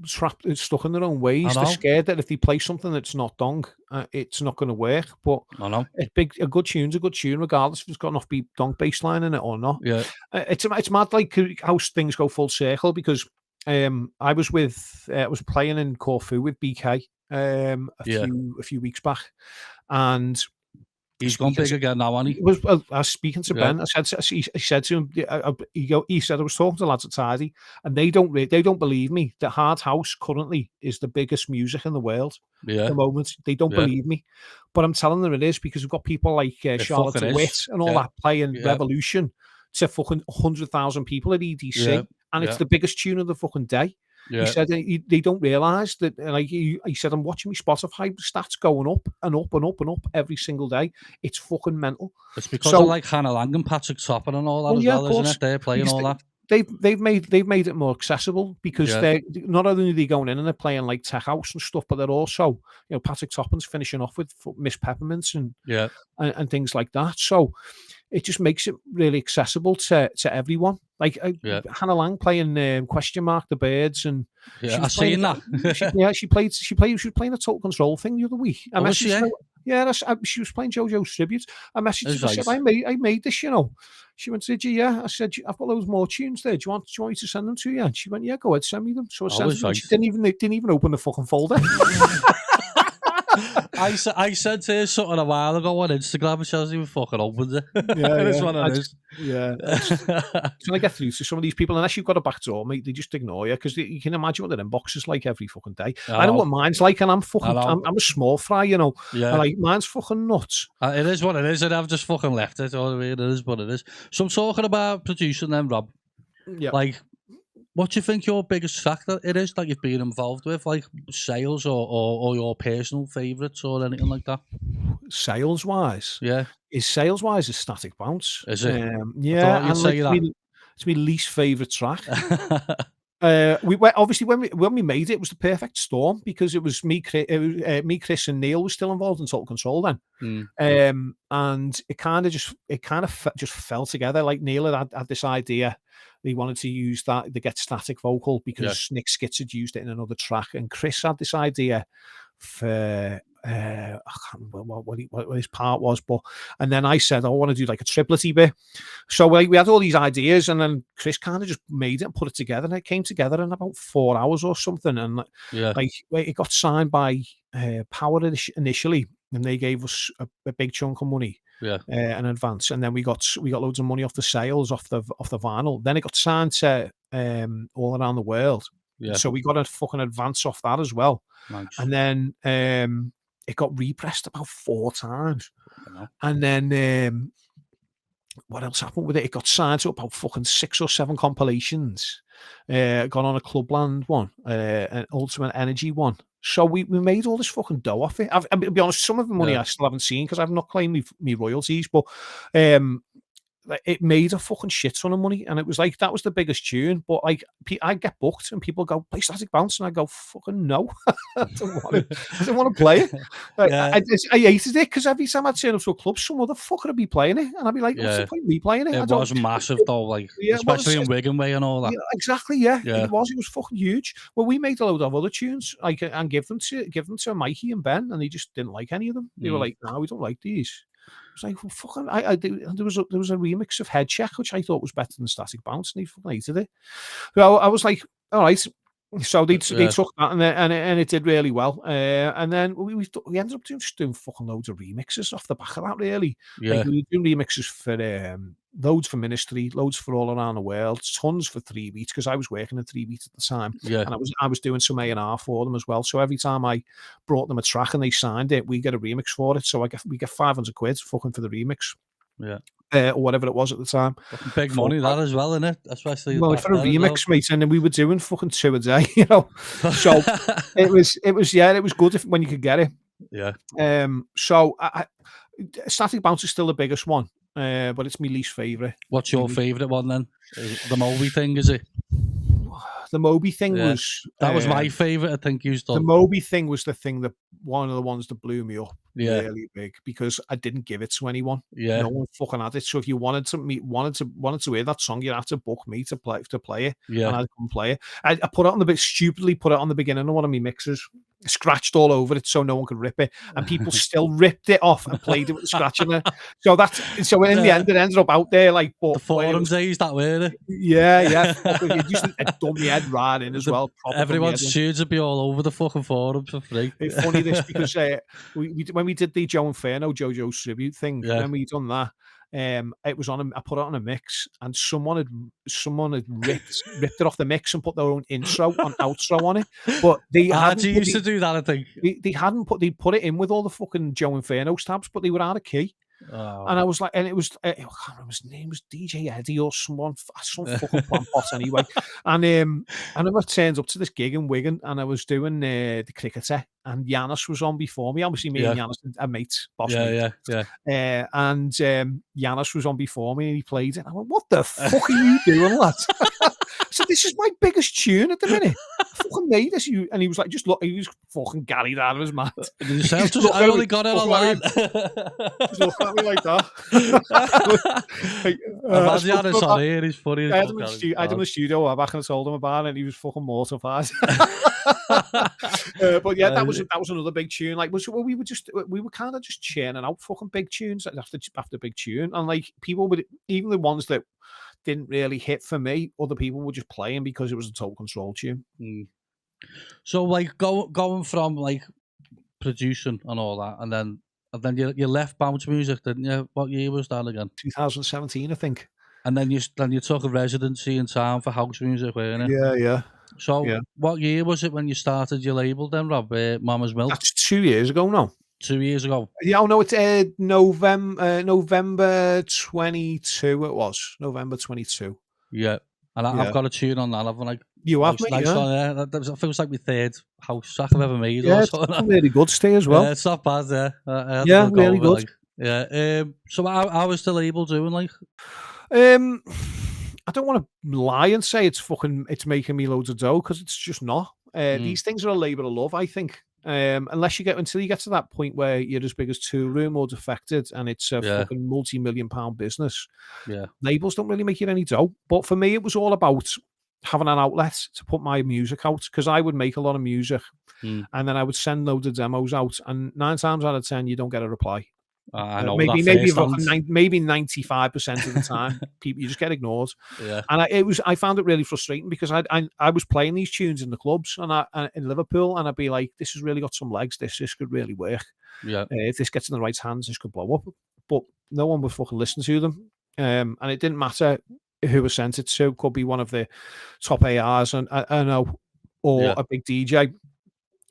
stuck in their own ways. They're scared that if they play something that's not donk, it's not going to work. But a good tune's a good tune, regardless if it's got enough donk bass line in it or not. Yeah, it's mad like how things go full circle, because I was playing in Corfu with BK a few weeks back, and he's gone big again now, hasn't he? I was speaking to Ben. He said to him, he said, I was talking to lads at Tidy, and they don't believe me that hard house currently is the biggest music in the world at the moment. They don't believe me, but I'm telling them it is, because we've got people like Charlotte DeWitt and all that playing Revolution to fucking 100,000 people at EDC, and it's the biggest tune of the fucking day. Yeah. He said they don't realise that. Like he said, I'm watching my Spotify stats going up and up and up and up every single day. It's fucking mental. It's because of like Hannah Lang and Patrick Topham and all that as well, isn't it? They're playing all that. They've made it more accessible, because they're not only are they going in and they're playing like tech house and stuff, but they're also, you know, Patrick Topham's finishing off with Miss Peppermints and things like that. So it just makes it really accessible to everyone. Like Hannah Lang playing Question Mark, The Birds, and I've seen that. She was playing a Total Control thing the other week. She was playing JoJo's tribute. I messaged her, I said, I made this, you know. She went, did you? Yeah. I said, I've got loads more tunes there. Do you want me to send them to you? And she went, yeah, go ahead, send me them. So I sent them. She didn't even open the fucking folder. I sent her something a while ago on Instagram, and she hasn't even fucking opened it. That's what it is. Yeah. When I get through to some of these people, unless you've got a back door, mate, they just ignore you, because you can imagine what their inbox is like every fucking day. I know what mine's like, and I'm a small fry, you know. Yeah. Like, mine's fucking nuts. It is what it is, and I've just fucking left it. I mean, it is what it is. So I'm talking about producing then, Rob. Yeah. Like, what do you think your biggest factor it is that you've been involved with, like sales or your personal favourites or anything like that? Sales wise, is Static Bounce. Is it? Yeah, and it's my least favourite track. We went, obviously when we made it, it was the perfect storm, because it was me, Chris, and Neil was still involved in Total Control then, and it kind of just fell together. Like Neil had this idea. He wanted to use that, the Get Static vocal, because Nick Skitz had used it in another track, and Chris had this idea for I can't remember what his part was, and then I said I want to do like a triplety bit. So we had all these ideas, and then Chris kind of just made it and put it together, and it came together in about 4 hours or something. And like it got signed by Power initially, and they gave us a big chunk of money. In advance, and then we got loads of money off the sales off the vinyl. Then it got signed to All Around the World, so we got a fucking advance off that as well. Nice. And then it got repressed about 4 times, and then what else happened with it? It got signed to about fucking 6 or 7 compilations. Got on a Clubland one, an Ultimate Energy one. So we made all this fucking dough off it. I'll be honest, some of the money I still haven't seen, because I've not claimed me royalties, but it made a fucking shit ton of money, and it was like, that was the biggest tune. But like, I get booked and people go, play Static Bounce, and I go, fucking no. I don't want to play it. Like, I hated it, because every time I'd turn up to a club, some other fucker would be playing it, and I'd be like, what's the point of me playing it? It was massive though, like especially in Wigan way and all that. Exactly, it was fucking huge. Well, we made a load of other tunes, like, and give them to Mikey and Ben, and they just didn't like any of them. They were like, no, we don't like these. I was like, well, fucking, there was a remix of Head Check, which I thought was better than Static Bounce, and he fucking hated it. So I was like, all right. So they took that, and it did really well. And then we ended up doing fucking loads of remixes off the back of that, really. Like, we were doing remixes for loads for ministry, loads for all around the world, tons for 3 beats because I was working in 3 beats at the time, Yeah. and I was doing some A&R for them as well. So every time I brought them a track and they signed it, we get a remix for it. So we get 500 quid fucking for the remix. Yeah. Or whatever it was at the time. Fucking big money that as well, innit? Especially well, back for a then as remix, well. mate, and then we were doing fucking 2 a day, you know. So it was good when you could get it. Yeah. So Static Bounce is still the biggest one, but it's my least favourite. What's your favourite one then? The Moby thing, is it? The Moby thing was that was my favourite. I think you done. The Moby thing was the thing that one of the ones that blew me up really big because I didn't give it to anyone. Yeah, no one fucking had it. So if you wanted to hear that song, you'd have to book me to play it. Yeah, and I'd come play it. I put it on stupidly put it on the beginning of one of my mixes. Scratched all over it so no one could rip it, and people still ripped it off and played it with the scratch in it. So in the end it ended up out there like. But the forum days that were. Yeah. You just dumb your head right in as well. Everyone's tunes would be all over the fucking forum for free. It's funny this because when we did the Joe Inferno JoJo's tribute thing, when we done that. It was on. I put it on a mix, and someone had ripped it off the mix and put their own intro and outro on it. But they used to do that. I think they put it in with all the fucking Joe Inferno stabs, but they were out of key. Oh. And I was like, and it was I can't remember his name, was DJ Eddie or some fucking plant pot anyway. And I never turned up to this gig in Wigan, and I was doing the cricketer, and Yanis was on before me. Obviously, me and Yanis are mates, boss mates. And Yanis was on before me, and he played it. And I went, "What the fuck are you doing, lad?" I said, "This is my biggest tune at the minute. I fucking made this." And he was like, "Just look," he was fucking galleyed out of his mat. I only got it online. Just looking at me like that. I've had Yanis on here. He's funny. I had him in the studio. I back and I told him about it, and he was fucking mortified. But yeah, that was another big tune. Like, we were kind of just churning out fucking big tunes after big tune, and like people would, even the ones that didn't really hit for me, other people were just playing because it was a Total Control tune. So like going from like producing and all that, and then you left bounce music, didn't you? What year was that again? 2017, I think. And then you took a residency in town for house music, weren't you? Yeah. So what year was it when you started your label then, Rob? Mama's Milk? That's 2 years ago now. 2 years ago? Yeah, oh no, it's November 22 it was. November 22. Yeah. And I've got a tune on that. I've like you have, nice yeah. One, yeah. That feels like my third house track I've ever made. Yeah, or it's really good stay as well. Yeah, it's not bad, yeah. Yeah, really good. Like, yeah. So how was the label doing, like? I don't want to lie and say it's making me loads of dough, because it's just not. These things are a labour of love, I think. Until you get to that point where you're as big as Tool Room or Defected, and it's a fucking multi-million-pound business. Yeah, labels don't really make you any dough. But for me, it was all about having an outlet to put my music out, because I would make a lot of music, and then I would send loads of demos out, and 9 times out of 10 you don't get a reply. I know maybe 95% of the time, you just get ignored. Yeah, and I found it really frustrating, because I was playing these tunes in the clubs and in Liverpool, and I'd be like, this has really got some legs. This could really work. Yeah, if this gets in the right hands, this could blow up. But no one would fucking listen to them. And it didn't matter who was sent it to. Could be one of the top ARs, and I know, or a big DJ.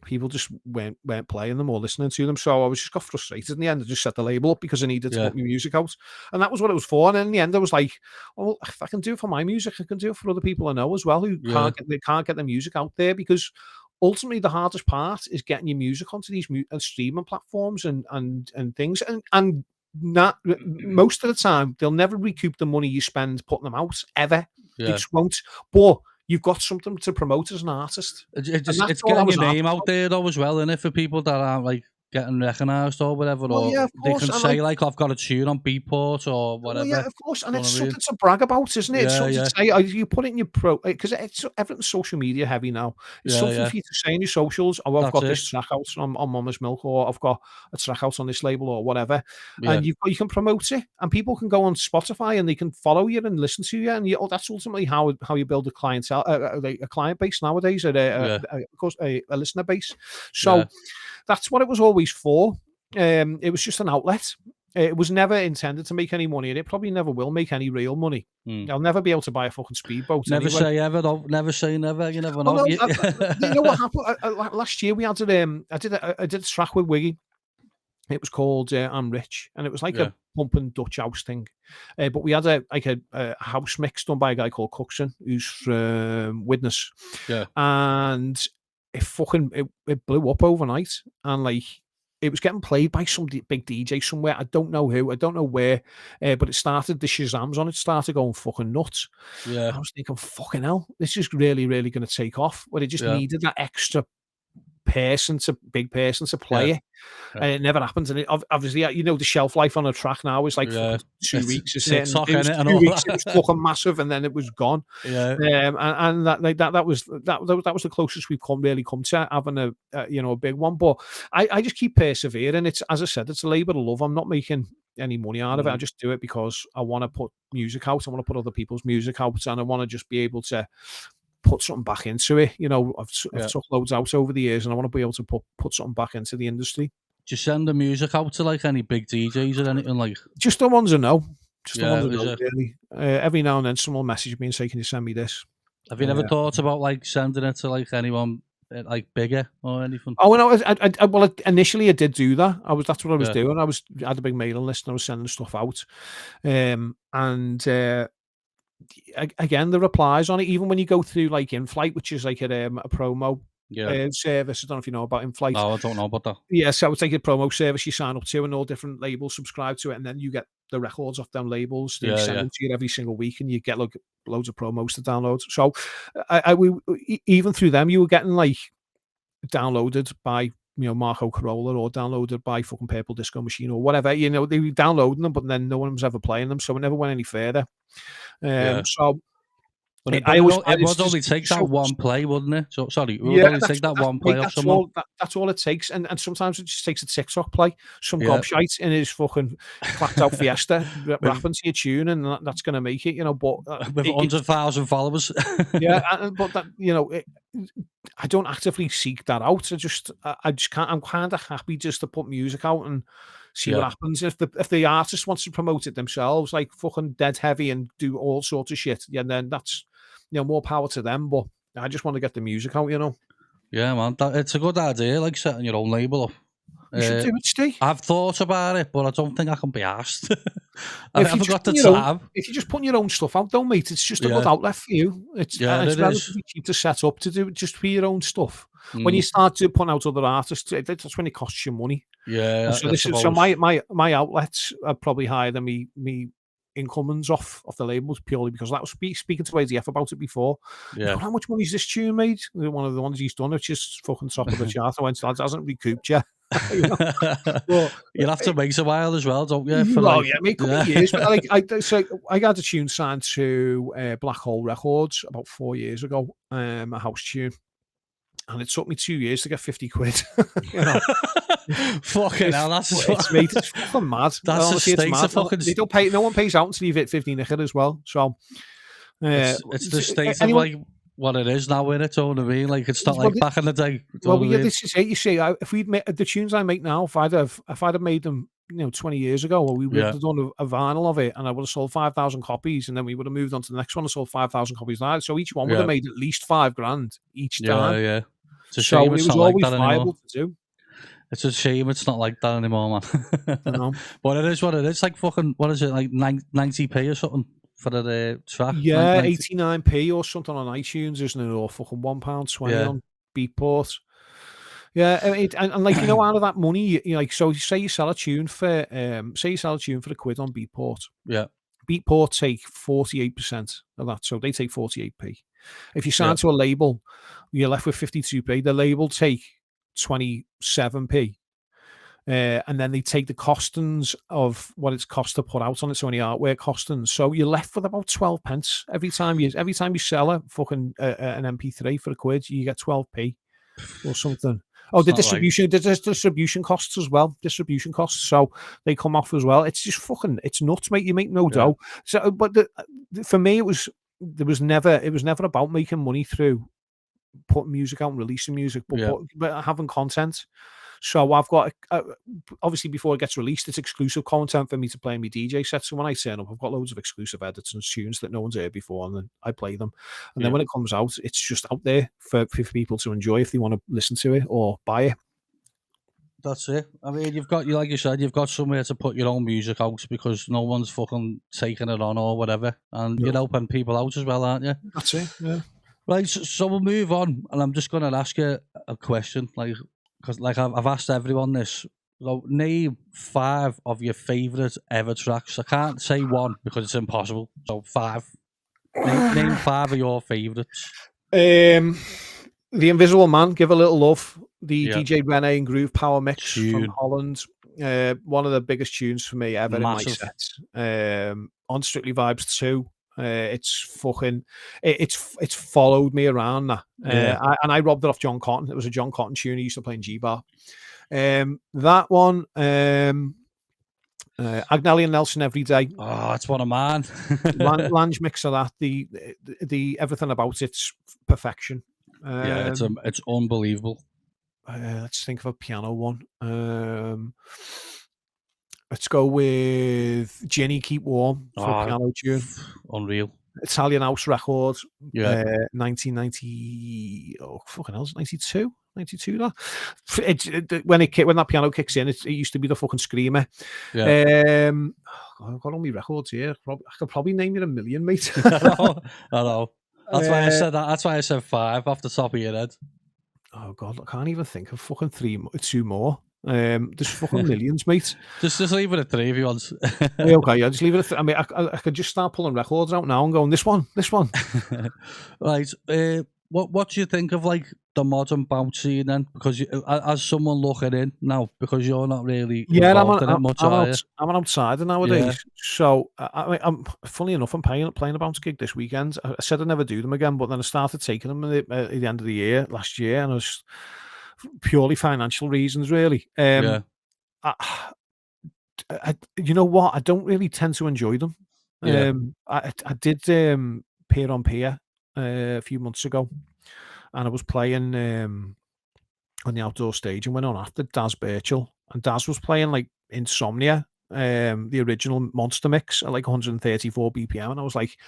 People just weren't playing them or listening to them. So I got frustrated in the end. I just set the label up because I needed to put my music out. And that was what it was for. And in the end, I was like, well, if I can do it for my music, I can do it for other people I know as well who can't get their music out there. Because ultimately, the hardest part is getting your music onto these streaming platforms and things. And not most of the time, they'll never recoup the money you spend putting them out, ever. They just won't. But you've got something to promote as an artist. It's getting your name out there though as well, isn't it, for people that aren't like getting recognised or whatever, or they can say like, I've got a tune on Beatport or whatever. Yeah, of course, and it's something to brag about, isn't it? It's something to say. You put it in your because everything's social media heavy now. It's something for you to say in your socials. Oh, I've got this track out on Mama's Milk, or I've got a track out on this label, or whatever. And you can promote it, and people can go on Spotify and they can follow you and listen to you, and that's ultimately how you build a clientele, a client base nowadays, of course, a listener base. So that's what it was always for. It was just an outlet. It was never intended to make any money, and it probably never will make any real money. I'll never be able to buy a fucking speedboat. Never anyway. say ever, though. Never say never. You never know. No, you know what happened last year? We had I did a track with Wiggy. It was called "I'm Rich," and it was like a pumping Dutch house thing. But we had a house mix done by a guy called Cookson, who's from Widnes. Yeah, and it blew up overnight, and like it was getting played by some big DJ somewhere. I don't know who, I don't know where, but it started. The Shazams on it started going fucking nuts. yeah. I was thinking, fucking hell, this is really, really going to take off. But it just needed that extra big person to play it. And it never happens. And it, obviously, you know, the shelf life on a track now is like 2 weeks. It was 2 weeks. It was fucking massive, and then it was gone. And that was the closest we've come to having a big one. But I just keep persevering. It's, as I said, it's a labour of love. I'm not making any money out of it. I just do it because I want to put music out. I want to put other people's music out, and I want to just be able to put something back into it. You know, I've took loads out over the years, and I want to be able to put something back into the industry. Do you send the music out to like any big DJs or anything like? Just the ones I know. Just the ones I know, really. Every now and then someone message me and say, "Can you send me this?" Have you never thought about like sending it to like anyone like bigger or anything? Oh no, well, initially I did do that. That's what I was doing. I had a big mailing list and I was sending stuff out. Again, the replies on it, even when you go through like InFlight, which is like a promo service. I don't know if you know about InFlight. No, I don't know about that. Yeah, so it's like a promo service you sign up to, and all different labels subscribe to it, and then you get the records off them labels. They send them to you every single week, and you get like loads of promos to download. So, even through them, you were getting like downloaded by Marco Carola, or downloaded by fucking Purple Disco Machine or whatever. You know, they were downloading them, but then no one was ever playing them, so it never went any further. So it would only take that one play, wouldn't it? So sorry, it would only take that one play off someone. That's all it takes, and sometimes it just takes a TikTok play, some gobshite in his fucking clapped out Fiesta rapping to your tune, and that's going to make it, But with 100,000 followers, but that I don't actively seek that out. I just can't. I'm kind of happy just to put music out and see what happens. If the artist wants to promote it themselves, like fucking dead heavy and do all sorts of shit, then that's more power to them. But I just want to get the music out, Yeah, man, it's a good idea, like setting your own label up. You should do it, Steve. I've thought about it, but I don't think I can be asked. I haven't got the time. If you're just putting your own stuff out, though, mate, it's just a good outlet for you. It's relatively cheap to set up to do it just for your own stuff. When you start to put out other artists, that's when it costs you money. Yeah. So my outlets are probably higher than me incomings off the labels, purely because that was speaking to ADF about it before. Yeah. How much money is this tune made? One of the ones he's done, which is fucking top of the chart. I went, that hasn't recouped yet. But you'll have to wait a while as well, don't you? Mate, a couple of years. But I got a tune signed to Black Hole Records about 4 years ago, a house tune, and it took me 2 years to get 50 quid. Fucking hell, that's mate, it's fucking mad. That's the stakes of fucking. They don't pay. No one pays out until you hit 50 nicker as well. So it's the stakes of like what it is now, in it. You know what I mean? Like it's not like back in the day. This is it. You see, if we'd made the tunes I make now, if I'd have made them, 20 years ago, or we would have done a vinyl of it, and I would have sold 5,000 copies, and then we would have moved on to the next one and sold 5,000 copies. So each one would have made at least $5,000 each time. Yeah. It's a shame it's not like that anymore. To do. It's a shame it's not like that anymore, man. But it is what it is. Like fucking, what is it, like 90p or something for the track? Yeah, 89p or something on iTunes, isn't it? Or fucking £1.20 on Beatport. Yeah, and like out of that money, like, so say you sell a tune for a quid on Beatport. Yeah. Beatport take 48% of that, so they take 48p. If you sign to a label, you're left with 52p. The label take 27p, and then they take the costings of what it's cost to put out on it, so any artwork costings. So you're left with about 12 pence every time you sell an MP3 for a quid. You get 12p or something. Oh, the distribution costs as well. Distribution costs, so they come off as well. It's just fucking, it's nuts, mate. You make no dough. So, but for me, it was never about making money through putting music out and releasing music, but having content. So I've got obviously before it gets released, it's exclusive content for me to play in my DJ set. So when I turn up, I've got loads of exclusive edits and tunes that no one's heard before, and then I play them. And then when it comes out, it's just out there for people to enjoy if they want to listen to it or buy it. That's it. I mean, you've got, like you said, you've got somewhere to put your own music out because no one's fucking taking it on or whatever, and you're helping people out as well, aren't you? That's it. Yeah. Right. So we'll move on, and I'm just going to ask you a question, because I've asked everyone this. So name 5 of your favourite ever tracks. I can't say 1 because it's impossible. So 5. Name 5 of your favourites. The Invisible Man, Give a Little Love, the DJ Rene and Groove Power Mix from Holland. One of the biggest tunes for me ever in my sets. On Strictly Vibes 2. It's fucking it's followed me around that. And I robbed it off John Cotton. It was a John Cotton tune he used to play in G-Bar. That one, Agnelli and Nelson Every Day. Oh, that's one of mine. Lange mix of that. The everything about it's perfection. It's unbelievable. Let's think of a piano one. Let's go with Jenny Keep Warm for a piano tune. Unreal. Italian House Records. 1990. Oh, fucking hell, 92? 92 that. When that piano kicks in, it used to be the fucking screamer. I've got all my records here. I could probably name you a million, mate. I know. That's why I said that. That's why I said 5 off the top of your head. Oh God, I can't even think of fucking 2 more. There's fucking millions, mate. Just leave it at 3 if you want. Okay, yeah, just leave it at I mean, I could just start pulling records out now and going, this one. Right. What do you think of like the modern bounce scene then? Because as someone looking in now, because you're not really involved in it much, are you? I'm an outsider nowadays. So I'm funny enough, I'm playing a bounce gig this weekend. I said I'd never do them again, but then I started taking them at the end of the year last year, and it was purely financial reasons, really. You know what? I don't really tend to enjoy them. I did Peer on Peer a few months ago, and I was playing on the outdoor stage and went on after Daz Birchall, and Daz was playing like Insomnia, the original monster mix at like 134 BPM, and I was like,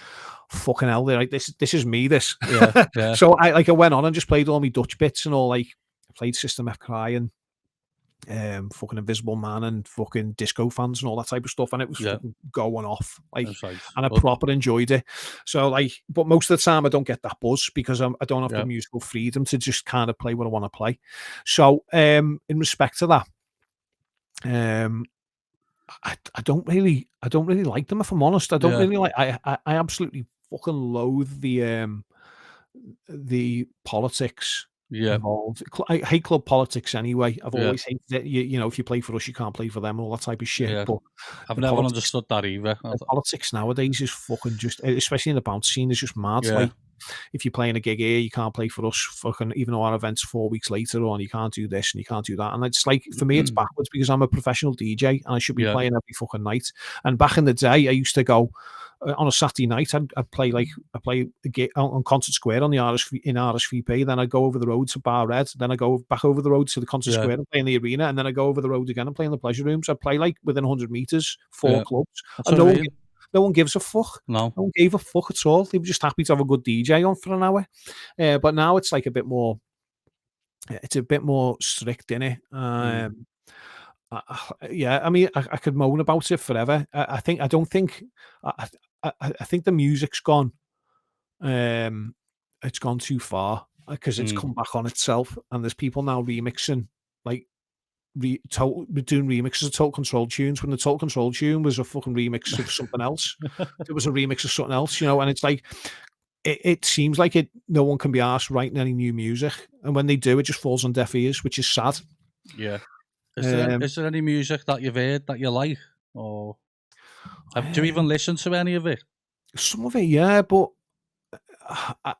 fucking hell, they're like, this is me, this. So I went on and just played all my Dutch bits and all, like I played System F Cry and fucking Invisible Man and fucking Disco Fans and all that type of stuff, and it was fucking going off, like, and I proper enjoyed it. So like, but most of the time I don't get that buzz because I don't have the musical freedom to just kind of play what I want to play. So in respect to that, I don't really like them, if I'm honest. I don't really like. I absolutely fucking loathe the politics involved. I hate club politics anyway. I've always hated it. You know, if you play for us, you can't play for them, and all that type of shit. But I've never understood that either. The politics nowadays is fucking just, especially in the bounce scene, is just mad. Like, if you're playing a gig here, you can't play for us, fucking, even though our event's 4 weeks later on, you can't do this and you can't do that. And it's like, for me, it's backwards because I'm a professional DJ and I should be playing every fucking night. And back in the day, I used to go on a Saturday night, I'd play a gig on Concert Square on the RSVP, then I'd go over the road to Bar Red, then I go back over the road to the Concert Square and play in the arena, and then I go over the road again and play in the pleasure rooms. I'd play like within 100 meters, 4 clubs. And no one gives a fuck. No one gave a fuck at all. They were just happy to have a good DJ on for an hour. But now it's like a bit more strict, innit? I mean, I could moan about it forever. I think the music's gone. It's gone too far because it's come back on itself, and there's people now remixing, like doing remixes of Total Control tunes when the Total Control tune was a fucking remix of something else. It was a remix of something else, you know. And it's like, it seems like no one can be asked writing any new music, and when they do, it just falls on deaf ears, which is sad. Yeah. Is there any music that you've heard that you like, or do you even listen to any of it? Some of it, yeah, but I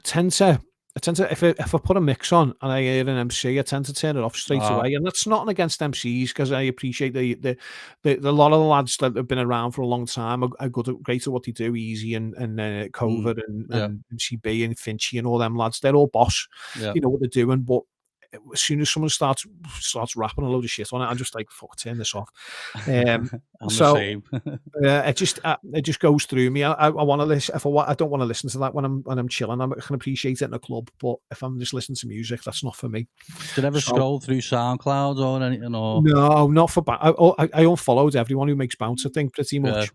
tend to if I put a mix on and I hear an MC, I tend to turn it off straight away. And that's nothing against MCs, because I appreciate the lot of the lads that have been around for a long time are great at what they do. Easy and COVID and MCB and Finchy and all them lads, they're all boss. You know what they're doing, but as soon as someone starts rapping a load of shit on it, I'm just like, fuck, turn this off. I'm So the same. it just goes through me. I want to listen. I don't want to listen to that when I'm chilling. I can appreciate it in a club, but if I'm just listening to music, that's not for me. Did you ever So, scroll through SoundCloud or anything? Or no, not for. I unfollowed everyone who makes bounce. I think pretty yeah, much.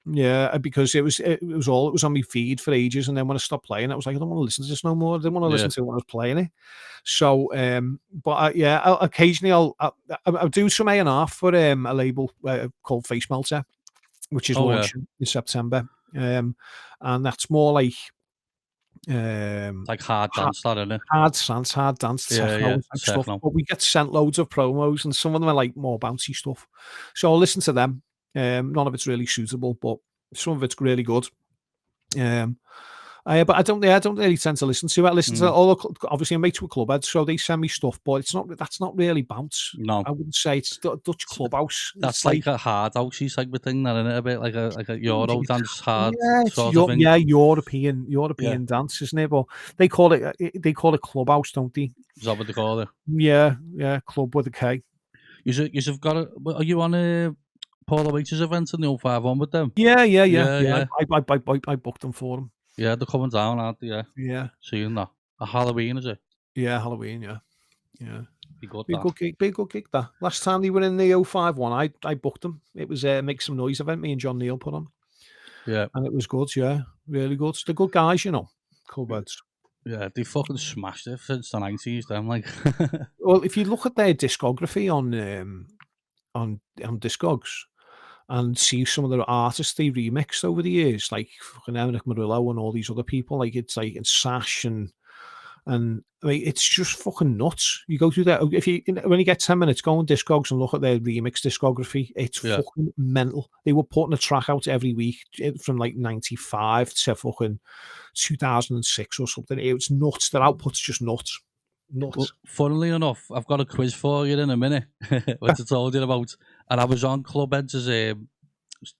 Yeah, because it was on my feed for ages, and then when I stopped playing, I was like, I don't want to listen to this no more. I didn't want to listen yeah. to it when I was playing it. So, but occasionally I'll do some A&R for a label called Face Melter, which is Oh yeah, launching in September, and that's more like it's like hard dance, that isn't it? hard dance, Yeah, techno yeah, and type stuff. techno. But we get sent loads of promos, and some of them are like more bouncy stuff. So I'll listen to them. None of it's really suitable, but some of it's really good. But I don't really tend to listen to it. I listen to all obviously I'm mates with clubheads, so they send me stuff, but that's not really bounce. No, I wouldn't say it's Dutch clubhouse. that's It's like a hard housey type of thing, that isn't it? A bit like a Euro dance hard yeah, sort of thing. yeah, Yeah, European dance, isn't it? But they call it clubhouse, don't they? is that what they call it? Yeah, club with a K. You've got a. Are you on a Paul Waiters event in the 051 with them? Yeah. Yeah. I booked them for them. Yeah, they're coming down, aren't they? Yeah, Yeah, seeing that. A Halloween, is it? yeah, Halloween. Yeah. Be good, Big that. good gig, big good gig. That last time they were in the 051, I booked them. It was a Make Some Noise event. Me and John Neal put on, Yeah, and it was good. Yeah, really good. They're good guys, you know. Clubheads. yeah, they fucking smashed it since the 90s, them, like. Well, if you look at their discography on Discogs and see some of the artists they remixed over the years, like fucking Emmerich Murillo and all these other people, like it's Sash and I mean, it's just fucking nuts. You go through that when you get 10 minutes, go on Discogs and look at their remix discography. It's Yeah. fucking mental. They were putting a track out every week from like 95 to fucking 2006 or something. It was nuts. Their output's just nuts. Well, funnily enough, I've got a quiz for you in a minute, which I told you about. And I was on Clubheads'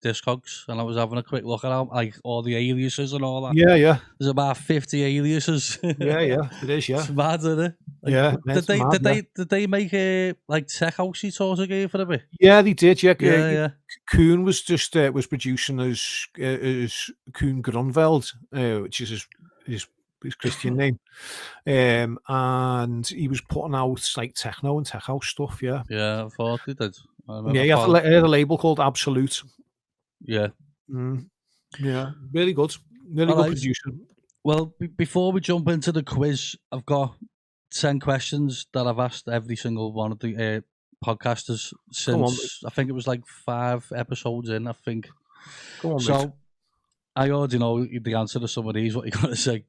Discogs, and I was having a quick look at like all the aliases and all that. Yeah. There's about 50 aliases. Yeah, it is, yeah. It's mad, isn't it? Like, Yeah. Did they make a like tech housey sort of game for a bit? Yeah, they did, yeah. Yeah. Kuhn was just was producing as Kuhn Grunwald, which is his Christian name. And he was putting out like techno and tech house stuff, yeah. Yeah, I thought he did. Yeah, he had a label called Absolute. Yeah. Yeah, really good. Really good producer. Well, before we jump into the quiz, I've got 10 questions that I've asked every single one of the podcasters since, I think it was like 5 episodes in, I think. Go on, so, mate. I already know the answer to some of these, what you're going to say.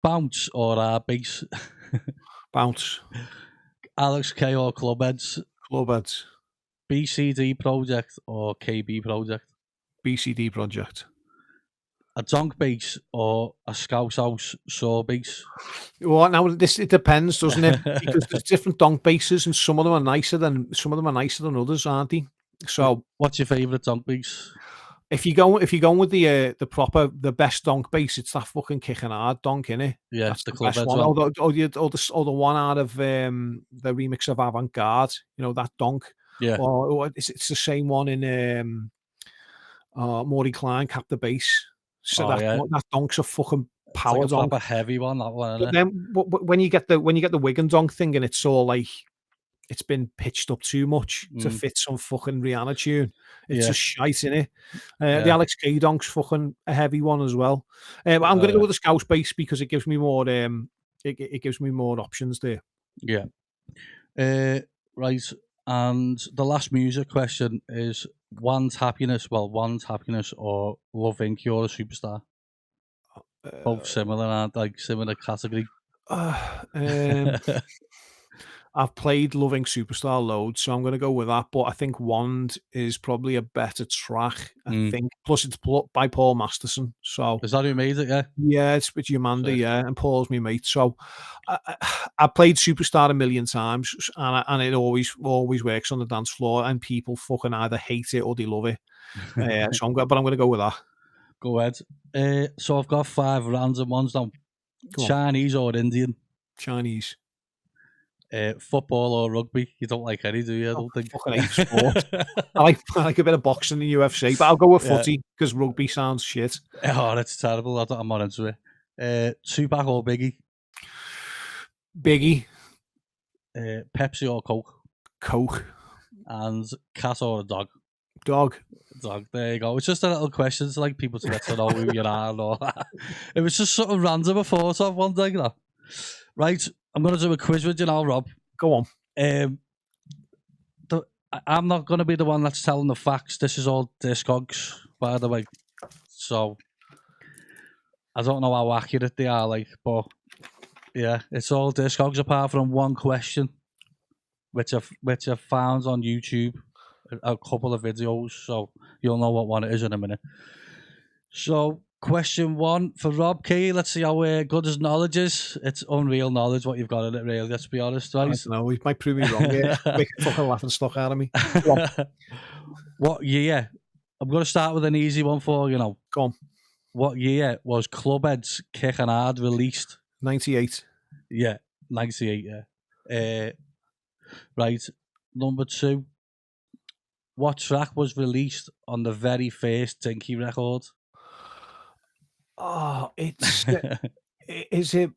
Bounce or bass? Bounce. Alex K or Clubheads? Clubheads. BCD Project or KB Project? BCD Project. A donk bass or a Scouse House saw bass? Well, now it depends, doesn't it? Because there's different donk basses, and some of them are nicer than others, aren't they? So, what's your favourite donk bass? If you go with the best donk bass, it's that fucking kicking hard donk, innit? Yeah, that's the best one. Or the one out of the remix of Avant Garde, you know, that donk. Yeah. Or it's the same one in Maury Klein, Cap the Bass. So that donk's a fucking power donk. It's like a heavy one, that one. But then when you get the Wigan donk thing, and it's all like it's been pitched up too much to fit some fucking Rihanna tune. It's just shite, innit? The Alex K donk's fucking a heavy one as well. I'm going to go with the Scouse bass because it gives me more. It gives me more options there. Yeah. Right. And the last music question is one's happiness or Love Inc. You're a Superstar. Both similar, aren't like similar category. I've played Love Inc. Superstar loads, so I'm going to go with that. But I think Wand is probably a better track. I think. Plus, it's by Paul Masterson. So is that who made it? Yeah. Yeah, it's with Yamanda, yeah, and Paul's my mate. So I played Superstar a million times, and it always works on the dance floor, and people fucking either hate it or they love it. So I'm going to go with that. Go ahead. So I've got 5 random ones now. Chinese or Indian? Chinese. Football or rugby? You don't like any, do you? I don't think. Fucking hate sport. I like a bit of boxing and UFC, but I'll go with footy because rugby sounds shit. Oh, that's terrible. I'm not into it. Tupac or Biggie? Biggie. Pepsi or Coke? Coke. And cat or a dog? Dog. Dog. There you go. It's just a little question to like people to get to know who you are and all that. It was just something random I thought of one day. That. Right, I'm going to do a quiz with you now, Rob. Go on. I'm not going to be the one that's telling the facts. This is all Discogs, by the way. So, I don't know how accurate they are, like, but yeah, it's all Discogs apart from one question, which I've found on YouTube, a couple of videos, so you'll know what one it is in a minute. So, question 1 for Rob Key. Let's see how good his knowledge is. It's unreal knowledge what you've got in it, really. Let's be honest, right? No, he might prove me wrong. Yeah, make a fucking laughing stock out of me. What year? I'm going to start with an easy one for you know. Go on. What year was Clubhead's Kickin' Hard released? 98. Yeah, 98. Yeah. Right. Number 2. What track was released on the very first Dinky record? Oh, it's is it?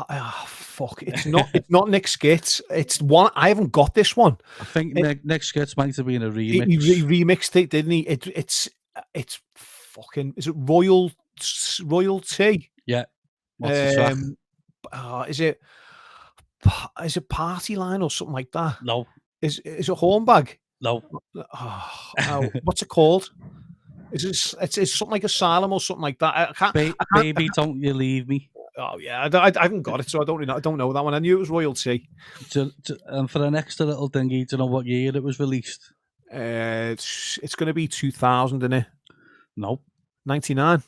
Oh, fuck! It's not Nick Skits. It's one. I haven't got this one. I think Nick Skits might have been a remix. He remixed it, didn't he? It's fucking. Is it Royalty? Yeah. What's the track? Is it Party Line or something like that? No. Is it Hornbag? No. Oh, what's it called? It's something like Asylum or something like that. I can't, Baby, don't you leave me. Oh yeah, I haven't got it, so I don't know that one. I knew it was Royalty. And for an extra little thingy, do you know what year it was released? It's going to be 2000, isn't it? No. 99.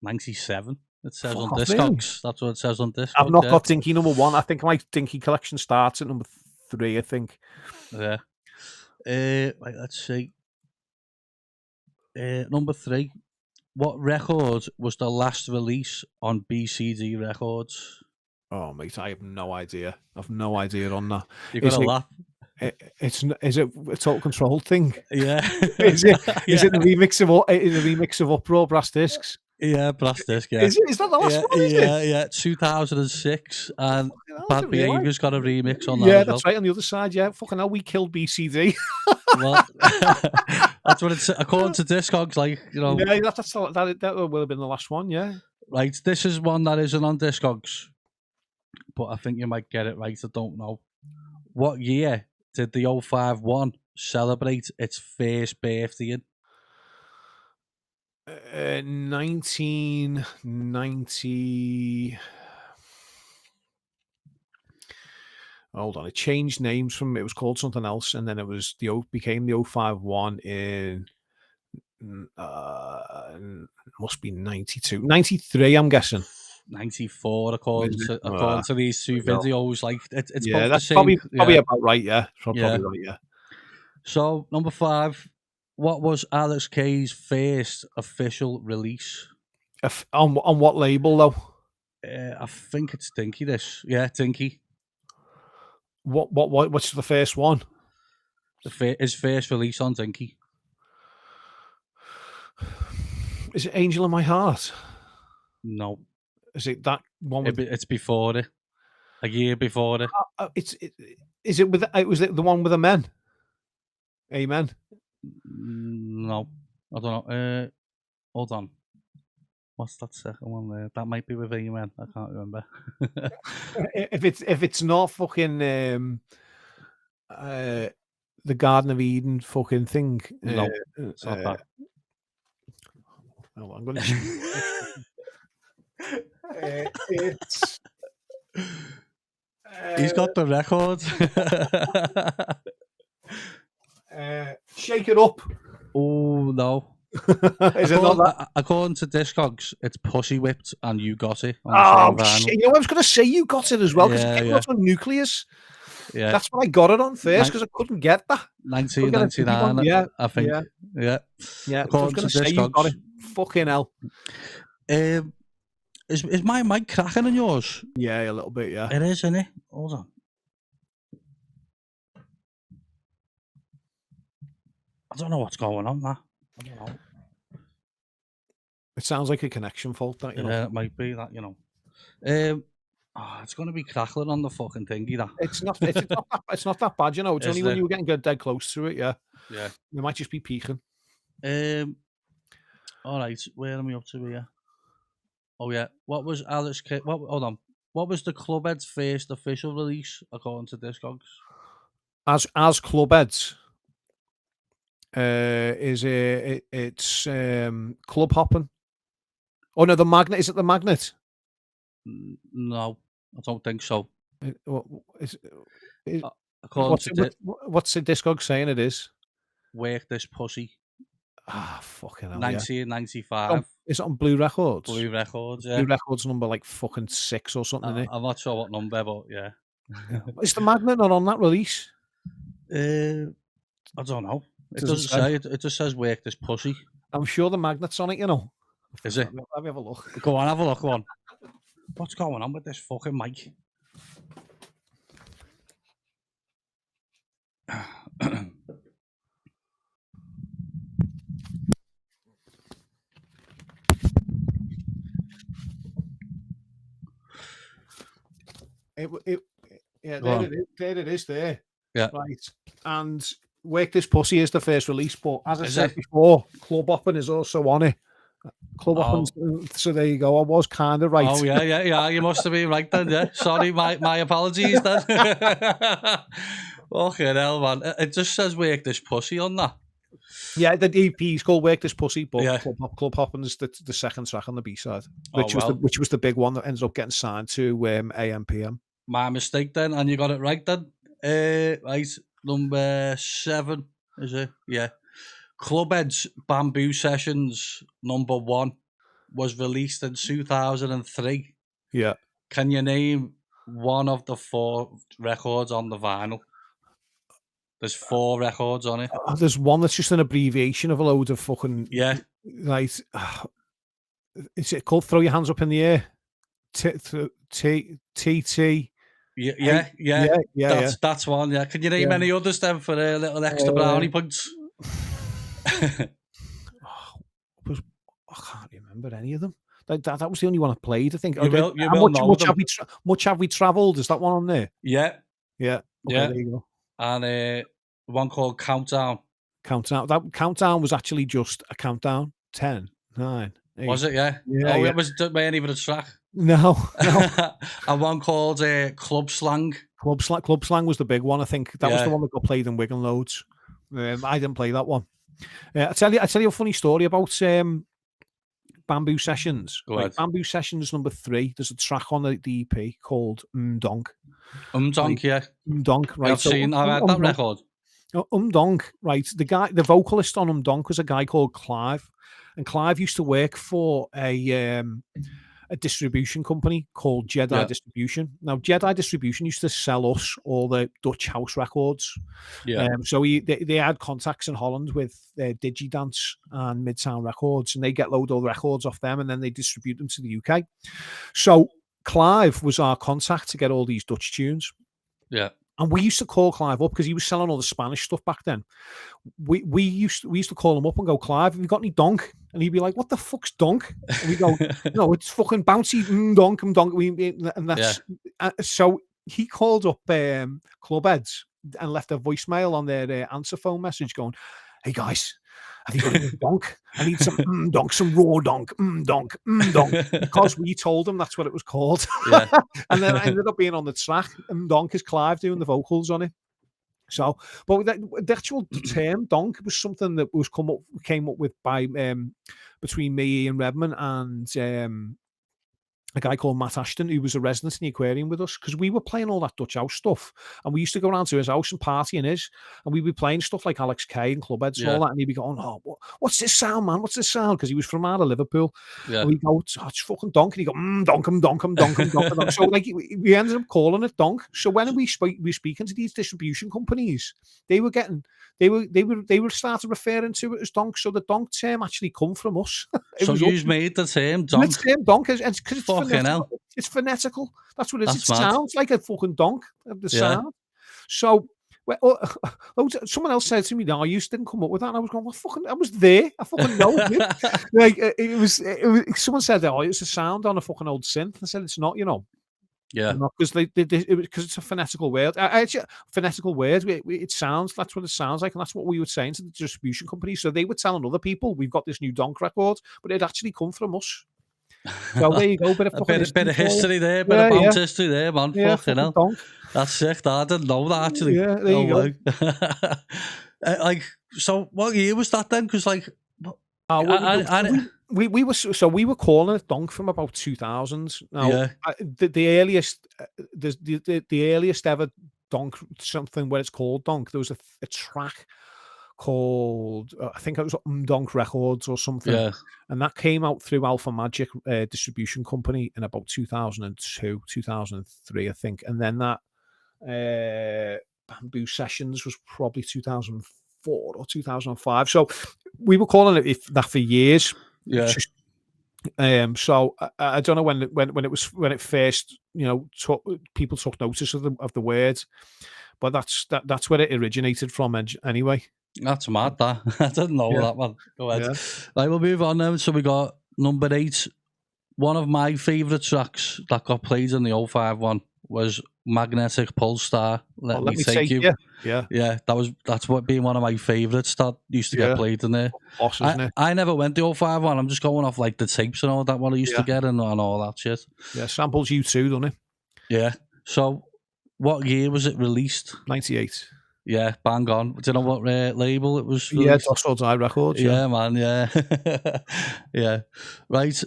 97. It says on Really? Discogs. That's what it says on Discogs. I've not got Dinky number 1. I think my Dinky collection starts at number 3, I think. Yeah. Right, let's see. Number 3. What record was the last release on BCD Records? Oh, mate, I have no idea. I've no idea on that. You're going to laugh. Is it a Total Control thing? Yeah. Is it a remix of Uproar Brass Discs? Yeah, Brass Disc, yeah. Is that the last one? Yeah. 2006, and Bad Behaviour's got a remix on that. Yeah, that's right, on the other side, yeah. Fucking hell, we killed BCD. Well, that's what it's according to Discogs, like, you know. Yeah, that will have been the last one, yeah. Right, this is one that isn't on Discogs, but I think you might get it right, I don't know. What year did the 051 celebrate its first birthday in? 1990. Hold on, it changed names from, it was called something else, and then it was became the 051 in must be 92, 93, I'm guessing. 94, according to these two videos. Like it's both that's the same. Probably about right. Yeah, probably right. Yeah. So number 5, what was Alex K's first official release? On what label though? I think it's Dinky. Dinky. What's the first one? His first release on Dinky. Is it Angel in My Heart? No. Is it that one? It's before it. A year before it. Is it with? Was it the one with the men? Amen. No, I don't know. Hold on. What's that second one there? That might be with Amen. I can't remember. if it's not fucking the Garden of Eden fucking thing. No, it's not that. I'm going to. It's. He's got the record. Shake It Up. Oh no. Is it not that? According to Discogs, it's Pussy Whipped and You Got It. Oh shit! I was going to say You Got It as well because it was on Nucleus. Yeah, that's what I got it on first because I couldn't get that. 1999. Yeah, I think. Yeah. I was going to say You Got It. Fucking hell. Is my mic cracking on yours? Yeah, a little bit. Yeah, it is, isn't it? Hold on. don't know what's going on, that. I don't know. It sounds like a connection fault, that, you know. Yeah, it might be that, you know. It's going to be crackling on the fucking thingy, that. It's not that bad, you know. It's only when you were getting dead close to it, yeah. Yeah. It might just be peaking. All right, where am I up to here? Oh, yeah. What was Alex Kidd? Hold on. What was the Clubhead's first official release, according to Discogs? As Clubheads, it's Club Hopping. Oh no, the Magnet. Is it the Magnet? No, I don't think so. What's the Discog saying it is? Work This Pussy. Ah, fucking hell. 1995. Is it on Blue Records? Blue Records, yeah. Blue Records number like fucking 6 or something, isn't it? I'm not sure what number, but yeah. Is the Magnet not on that release? I don't know. It doesn't say. It just says Work This Pussy. I'm sure the Magnet's on it, you know. Is it? Let me have a look. Go on, have a look, one. What's going on with this fucking mic? Yeah, there it is there. Yeah. Right. And Work This Pussy is the first release, but as I said before, Club Hopping is also on it. Club Hopping, so there you go. I was kind of right. Oh, yeah. You must have been right then, yeah. Sorry, my apologies then. Okay, hell, man. It just says Work This Pussy on that. Yeah, the EP is called Work This Pussy, but yeah. Club Hopping is the second track on the B-side, which was the big one that ended up getting signed to AM/PM. My mistake then, and you got it right then. Right, number 7, is it? Yeah. Clubhead's Bamboo Sessions number 1 was released in 2003. Yeah. Can you name one of the 4 records on the vinyl? There's 4 records on it. There's one that's just an abbreviation of a load of fucking... Yeah. Right. Is it called Throw Your Hands Up in the Air? TT... Yeah. That's one, yeah. Can you name any others then for a little extra brownie points? I can't remember any of them. That was the only one I played, I think. Much have we travelled? Is that one on there? Yeah. Yeah. Okay, there you go. And one called Countdown. That Countdown was actually just a countdown. 10, 9, 8. Was it? Yeah. It wasn't even a track. No. And one called Club Slang. Club Slang was the big one. I think that was the one that got played in Wigan loads. I didn't play that one. I tell you a funny story about Bamboo Sessions. Bamboo Sessions number 3. There's a track on the EP called Donk. Donk, yeah. Donk, right. I've heard that record. Donk, right. The vocalist on Donk was a guy called Clive, and Clive used to work for a distribution company called Jedi Distribution. Now, Jedi Distribution used to sell us all the Dutch house records. Yeah. So they had contacts in Holland with Digidance and Midtown Records, and they get load of records off them, and then they distribute them to the UK. So Clive was our contact to get all these Dutch tunes. Yeah. And we used to call Clive up because he was selling all the Spanish stuff back then. We used to call him up and go, Clive, have you got any donk? And he'd be like, what the fuck's donk? And we go, no, it's fucking bouncy donk. And that's so he called up Clubheads and left a voicemail on their answer phone message going, hey guys, have you got any donk? I need some donk, some raw donk, donk, donk. Because we told them that's what it was called. Yeah. And then I ended up being on the track. Donk is Clive doing the vocals on it. So, but the actual term donk was something that came up with by between me, Ian Redman, and a guy called Matt Ashton, who was a resident in the aquarium with us, because we were playing all that Dutch house stuff, and we used to go around to his house and party in his, and we'd be playing stuff like Alex Cain and Clubheads and all that, and he'd be going, oh, what's this sound, man? What's this sound? Because he was from out of Liverpool. Yeah. And we go, oh, it's fucking donk, and he go, donk, donk. So like we ended up calling it donk. So when we were speaking to these distribution companies, they were started referring to it as donk. So the donk term actually come from us. So you made the term donk. The term donk is because it's phonetical. That's what it is. It sounds like a fucking donk of the sound. So Well, someone else said to me, "No, you didn't come up with that." And I was going, "Well, fucking, I was there. I fucking know it." Like it was. Someone said, "Oh, it's a sound on a fucking old synth." I said, "It's not, you know." Yeah. Because because it's a phonetical word. Actually, phonetical word. It sounds. That's what it sounds like, and that's what we were saying to the distribution company. So they were telling other people, "We've got this new donk record," but it actually come from us. So there you go. Bit of bit of history there, bit Yeah, of bounce yeah. history there, man. Yeah, Fucking hell. donk. That's sick. I didn't know that actually. Yeah, there you go. Like, so what year was that then? Because like, We were calling it donk from about 2000s. Now, yeah, the earliest, the earliest ever donk, something where it's called donk. There was a track called I think it was Donk Records or something, yeah, and that came out through Alpha Magic distribution company in about 2002, 2003, I think, and then that Bamboo Sessions was probably 2004 or 2005. So we were calling it that for years. yeah. So I don't know when it first, you know, people took notice of the word, but that's where it originated from anyway. That's mad. That I didn't know that, man. Go ahead. Yeah. Right, we'll move on now. So we got number 8. One of my favourite tracks that got played in the 051 was Magnetic Pulsar. Let me take you. Yeah. That's what being one of my favourites that used to get played in there. Boss, isn't it? I never went to 051. I'm just going off like the tapes and all that what I used to get and all that shit. Yeah, samples you too, doesn't it? Yeah. So what year was it released? 98. Yeah, bang on. Do you know what label it was Yeah, released? Docile Die Records. Yeah, man, yeah. Yeah. Right.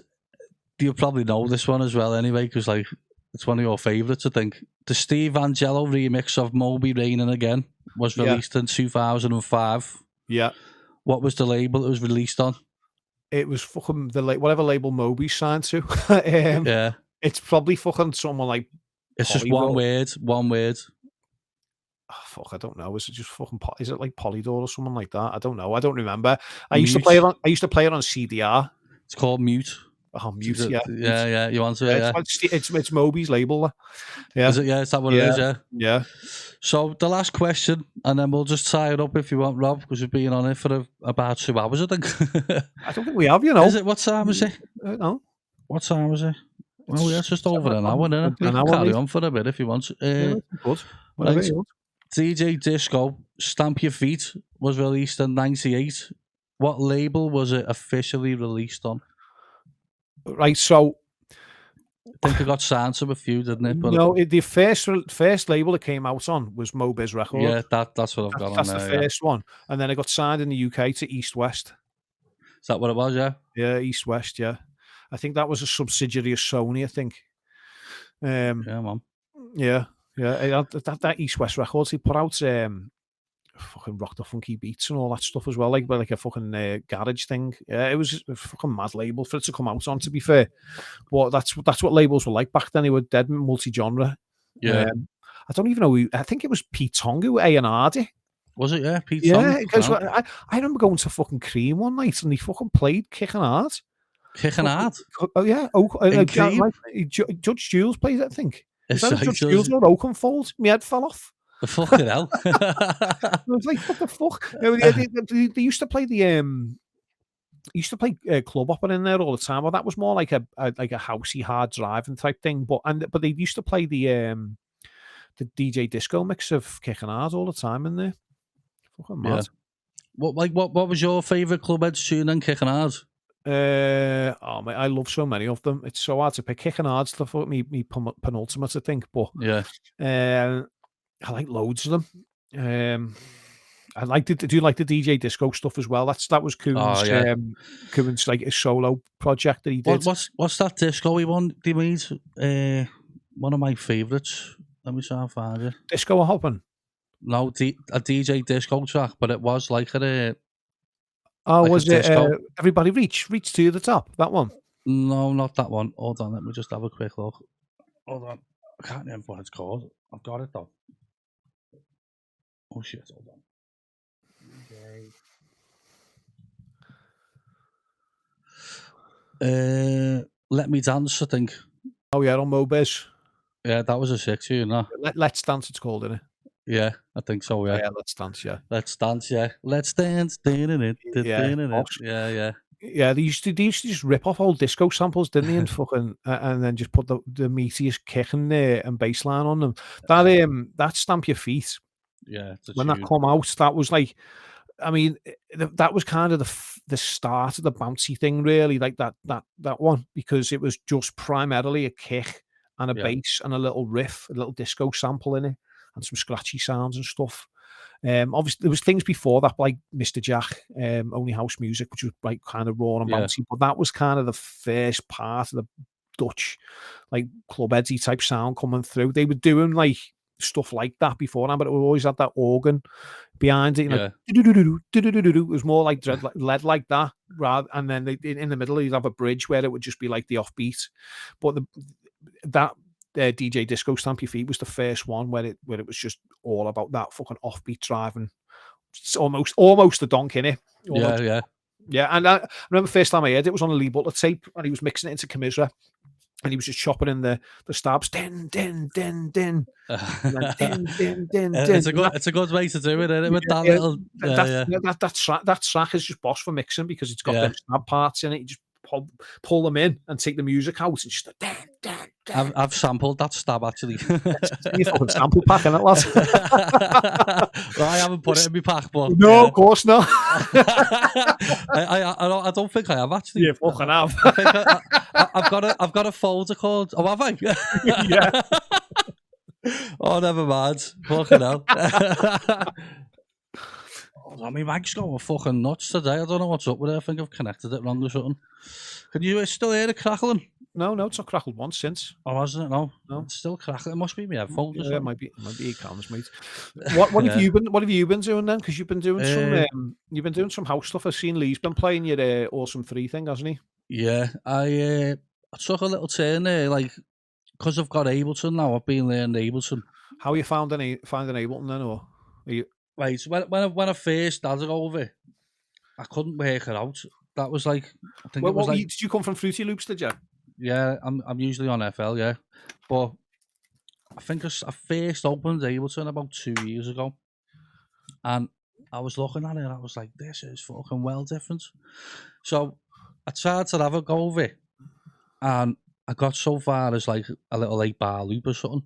You probably know this one as well anyway, because like it's one of your favourites, I think. The Steve Angelo remix of Moby Raining Again was released in 2005. Yeah. What was the label it was released on? It was fucking whatever label Moby signed to. Yeah. It's probably fucking someone like It's just one word. Oh, fuck, I don't know. Is it just fucking? Is it like Polydor or someone like that? I don't know. I don't remember. I used to play it on CDR. It's called Mute. Oh, Mute. Yeah. You answer it. Yeah. It's Moby's label. Yeah. Is it? Yeah. Is that what it is? Yeah. Yeah. So the last question, and then we'll just tie it up if you want, Rob, because we've been on it for about 2 hours, I think. I don't think we have. You know. Is it? What time is it? No. What time is it? Well, yeah, it's just over an hour, isn't it? We can carry on for a bit if you want. Good. Right. DJ Disco, Stamp Your Feet was released in 98. What label was it officially released on? Right, so I think it got signed to a few, didn't it? But no, the first label it came out on was Mobiz Records. Yeah, that's what I've got on there. That's the first one. And then it got signed in the UK to East West. Is that what it was, yeah? Yeah, East West, yeah. I think that was a subsidiary of Sony, I think. Yeah, man. Yeah. That East West Records, he put out fucking Rock the Funky Beats and all that stuff as well, like a fucking garage thing. Yeah, it was a fucking mad label for it to come out on, to be fair. But that's what labels were like back then. They were dead multi-genre. Yeah. I don't even know I think it was Pete Tong who A&R'd it. Was it? Yeah, Pete Tong. Yeah, because I remember going to fucking Cream one night and he fucking played Kicking Hard. Kicking Hard? Oh, yeah. Judge Jules played it, I think. Is that Judge Jules or Oakenfold? My head fell off. The fucking hell. I was like, what the fuck? They used to play Club Hopper in there all the time. Well, that was more like a housey, hard driving type thing. But they used to play the DJ Disco mix of Kicking Hard all the time in there. Fucking mad. Yeah. What was your favourite Clubheads tune in Kicking Hard? Oh mate, I love so many of them. It's so hard to pick. Kicking Hard's me penultimate, I think. But yeah, I like loads of them. I like do you like the DJ Disco stuff as well? That was Coon's Coon's like a solo project that he did. What's that disco he won? Do you mean one of my favourites? Let me try and find it. Disco Hoppin'? No, a DJ Disco track, but it was like a. Was it Everybody Reach to the Top? That one? No, not that one. Hold on, let me just have a quick look. Hold on, I can't remember what it's called. I've got it though. Oh shit! Hold on. Okay. Let Me Dance, I think. Oh yeah, on Mobiz. Yeah, that was a sick tune, no? Let's Dance, it's called, isn't it? Yeah, I think so. Oh, Yeah, yeah, Let's Dance. Yeah, let's dance. Yeah, let's dance. yeah, Yeah, yeah, yeah. They used to just rip off old disco samples, didn't they? And fucking and then just put the meatiest kick in there and bass line on them. That Stamp Your Feet, yeah. It's a when that tune. come out, that was like, I mean, that was kind of the start of the bouncy thing, really, like that one, because it was just primarily a kick and a Yeah, bass and a little riff, a little disco sample in it, and some scratchy sounds and stuff. Obviously, there was things before that, like Mr. Jack, Only House Music, which was like kind of raw and yeah, bouncy, but that was kind of the first part of the Dutch, like club Eddie type sound coming through. They were doing like stuff like that beforehand, but it always had that organ behind it, you know, yeah, do-do-do-do-do, do-do-do-do-do. It was more like led like that, rather. And then in the middle, you'd have a bridge where it would just be like the offbeat. But that DJ Disco Stamp Your Feet was the first one where it was just all about that fucking offbeat driving. It's almost the donk in it. yeah, yeah. Yeah. And I remember the first time I heard it was on a Lee Butler tape, and he was mixing it into Commisera, and he was just chopping in the stabs, din din din din, and then din din din din. It's a good way to do it, isn't it? With that Yeah, little, yeah, yeah. that track is just boss for mixing, because it's got Yeah. them snap parts in it. You just pull them in and take the music out, and just dan, dan, dan. I've sampled that stab actually. You fucking sample pack in it, lad. Well, I haven't put it in my pack, but No, of course not. I don't think I have actually. You fucking have. I think I've got a folder called. Oh, have I? Yeah. Oh, never mind. Fucking hell. Oh, my mic's going fucking nuts today. I don't know what's up with it. I think I've connected it wrong or something. Can you still hear it crackling? No, it's not crackled once since. Oh, hasn't it? No, No. it's still crackling. It must be my headphones or Yeah, something. it might be cans, mate. What have you been doing then? Because you've been doing some house stuff. I've seen Lee's been playing your Awesome 3 thing, hasn't he? Yeah, I took a little turn there, like, because I've got Ableton now. I've been learning Ableton. How are you finding Ableton then, or are you? Right, when I first started over, I couldn't work it out. That was like, I think it was like, did you come from Fruity Loops? Did you? yeah, I'm usually on FL, yeah, but I think I first opened Ableton about 2 years ago, and I was looking at it and I was like, this is fucking well different. So I tried to have a go of it, and I got so far as like a little 8-bar loop or something,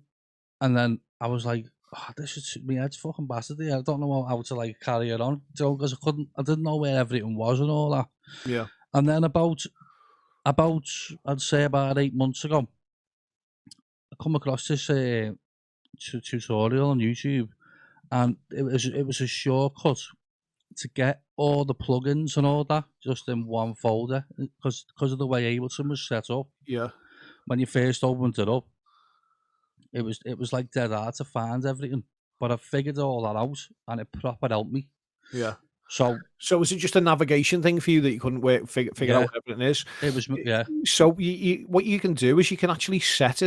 and then I was like, oh, this is me head's fucking bastard here. I don't know how to like carry it on, because I didn't know where everything was and all that. Yeah. And then about I'd say about 8 months ago, I come across this tutorial on YouTube, and it was a shortcut to get all the plugins and all that just in one folder, because of the way Ableton was set up. Yeah. When you first opened it up, it was like dead hard to find everything. But I figured all that out, and it proper helped me. Yeah. So was it just a navigation thing for you that you couldn't figure out what everything is? it was, yeah. So what you can do is you can actually set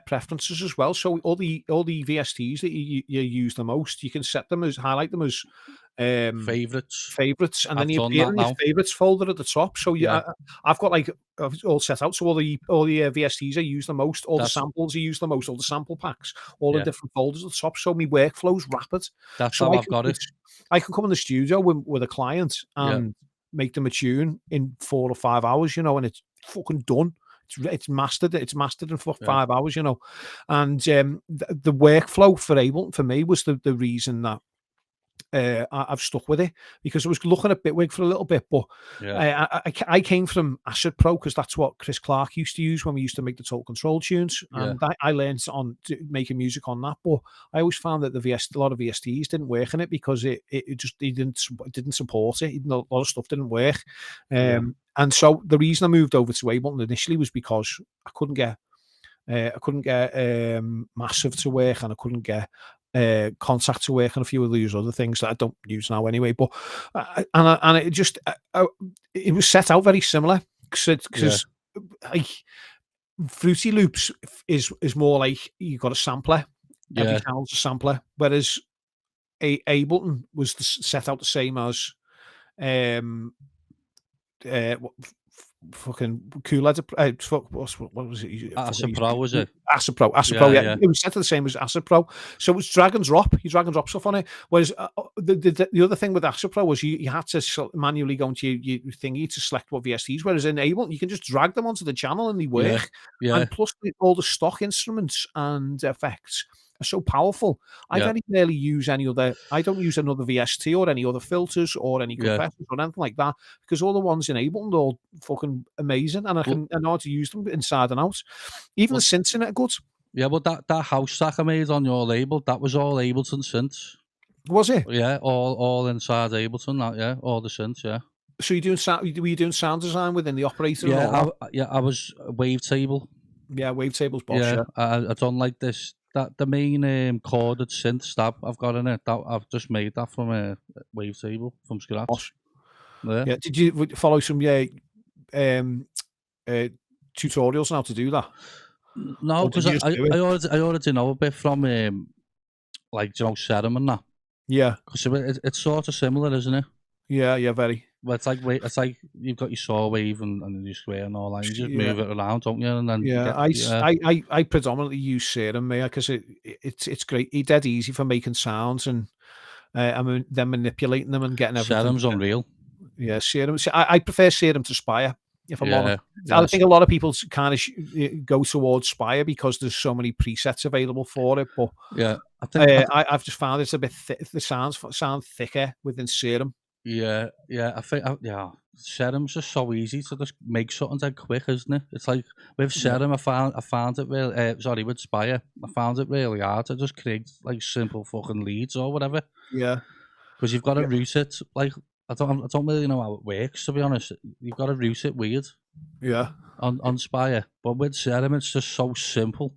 preferences as well. So all the VSTs that you use the most, you can highlight them as Favorites, and I've then you done appear that in your now. favorites folder at the top. So Yeah. I've got like all set out. So all the VSTs I use the most, all the That's- samples I use the most, all the sample packs, all Yeah. in different folders at the top. So my workflow's rapid. That's So how I've got it. I can come in the studio with a client and make them a tune in 4 or 5 hours, and it's fucking done. It's mastered. It's mastered in 5 hours, And the workflow for Ableton for me was the reason that I've stuck with it, because I was looking at Bitwig for a little bit, but I came from Acid Pro, because that's what Chris Clark used to use when we used to make the Total Control tunes, and I learned on making music on that. But I always found that a lot of VSTs didn't work in it, because it didn't support it. A lot of stuff didn't work, and so the reason I moved over to Ableton initially was because I couldn't get Massive to work, and I couldn't get Contact to work, and a few of these other things that I don't use now anyway. But and it just it was set out very similar, because like Fruity Loops is more like you've got a sampler, every channel's a sampler, whereas Ableton was set out the same as fucking cool head. What was it? Acid Pro, was it? Acid Pro. Yeah. It was set to the same as Acid Pro. So it was drag and drop. You drag and drop stuff on it. Whereas the other thing with Acid Pro was you had to manually go into your thingy to select what VSTs. Whereas in Ableton, you can just drag them onto the channel and they work. Yeah. And plus all the stock instruments and effects are so powerful. I very rarely use any other. I don't use another VST or any other filters or any compressors or anything like that, because all the ones in Ableton are all fucking amazing, and I know how to use them inside and out. Even the synths in it are good. Yeah, but that house track I made on your label, that was all Ableton synths. Was it? Yeah, all inside Ableton. All the synths. Yeah. So were you doing sound design within the operator? Yeah, I was wavetable. Yeah, wavetable's boss. Yeah, I don't like this. That the main chorded synth stab I've got in it. That I've just made that from a wavetable from scratch. Boss. Yeah. Did you follow some tutorials on how to do that? No, because I already know a bit from Serum and that. Yeah, because it's sort of similar, isn't it? Yeah, very. Well, it's like you've got your saw wave and your square and all that. You just move it around, don't you? And then I predominantly use Serum, because it's great. It's dead easy for making sounds and then manipulating them and getting everything. Serum's unreal. Yeah, Serum. I prefer Serum to Spire. If I'm honest, I think a lot of people kind of go towards Spire because there's so many presets available for it. But I think I've just found it's a bit the sound thicker within Serum. Yeah, I think Serum's just so easy to just make something dead quick, isn't it? It's like with Serum, I found it really. With Spire, I found it really hard to just create like simple fucking leads or whatever. Yeah, because you've got to route it. Like I don't really know how it works, to be honest. You've got to route it weird. Yeah, on Spire, but with Serum, it's just so simple.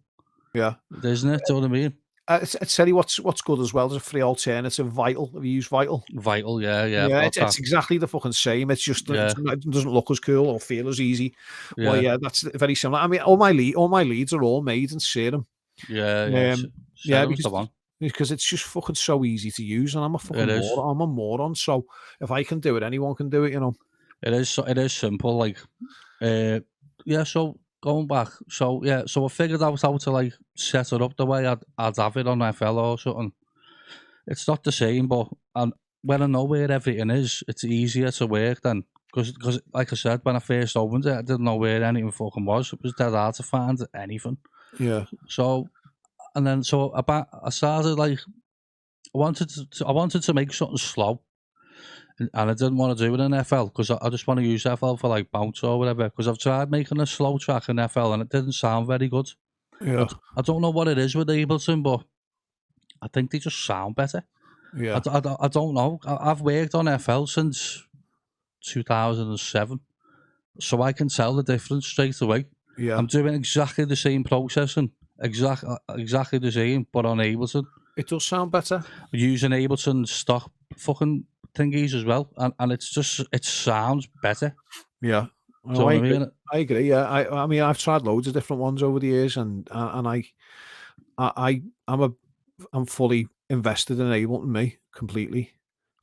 Yeah, isn't it? Do you know what I mean? I tell you what's good as well. There's a free alternative, Vital. Have you used Vital? Vital, yeah. It's exactly the fucking same. It's just it doesn't look as cool or feel as easy. Yeah. Well, that's very similar. I mean, all my leads are all made in Serum. Yeah. Serum's the one. Because it's just fucking so easy to use, and I'm a moron. So if I can do it, anyone can do it. You know. It is simple. Like, So going back, so I figured out how to like set it up the way I'd have it on FL or something. It's not the same, but when I know where everything is, it's easier to work then. Because like I said, when I first opened it, I didn't know where anything fucking was. It was dead hard to find anything. Yeah. So I started like I wanted to make something slow. And I didn't want to do it in FL because I just want to use FL for like bounce or whatever. Because I've tried making a slow track in FL and it didn't sound very good. Yeah. I don't know what it is with Ableton, but I think they just sound better. Yeah. I don't know. I've worked on FL since 2007, so I can tell the difference straight away. Yeah. I'm doing exactly the same processing, exactly the same, but on Ableton. It does sound better. Using Ableton stock fucking thingies as well, and it sounds better. Yeah, I agree. Yeah, I mean, I've tried loads of different ones over the years, and I'm fully invested in Ableton. Me completely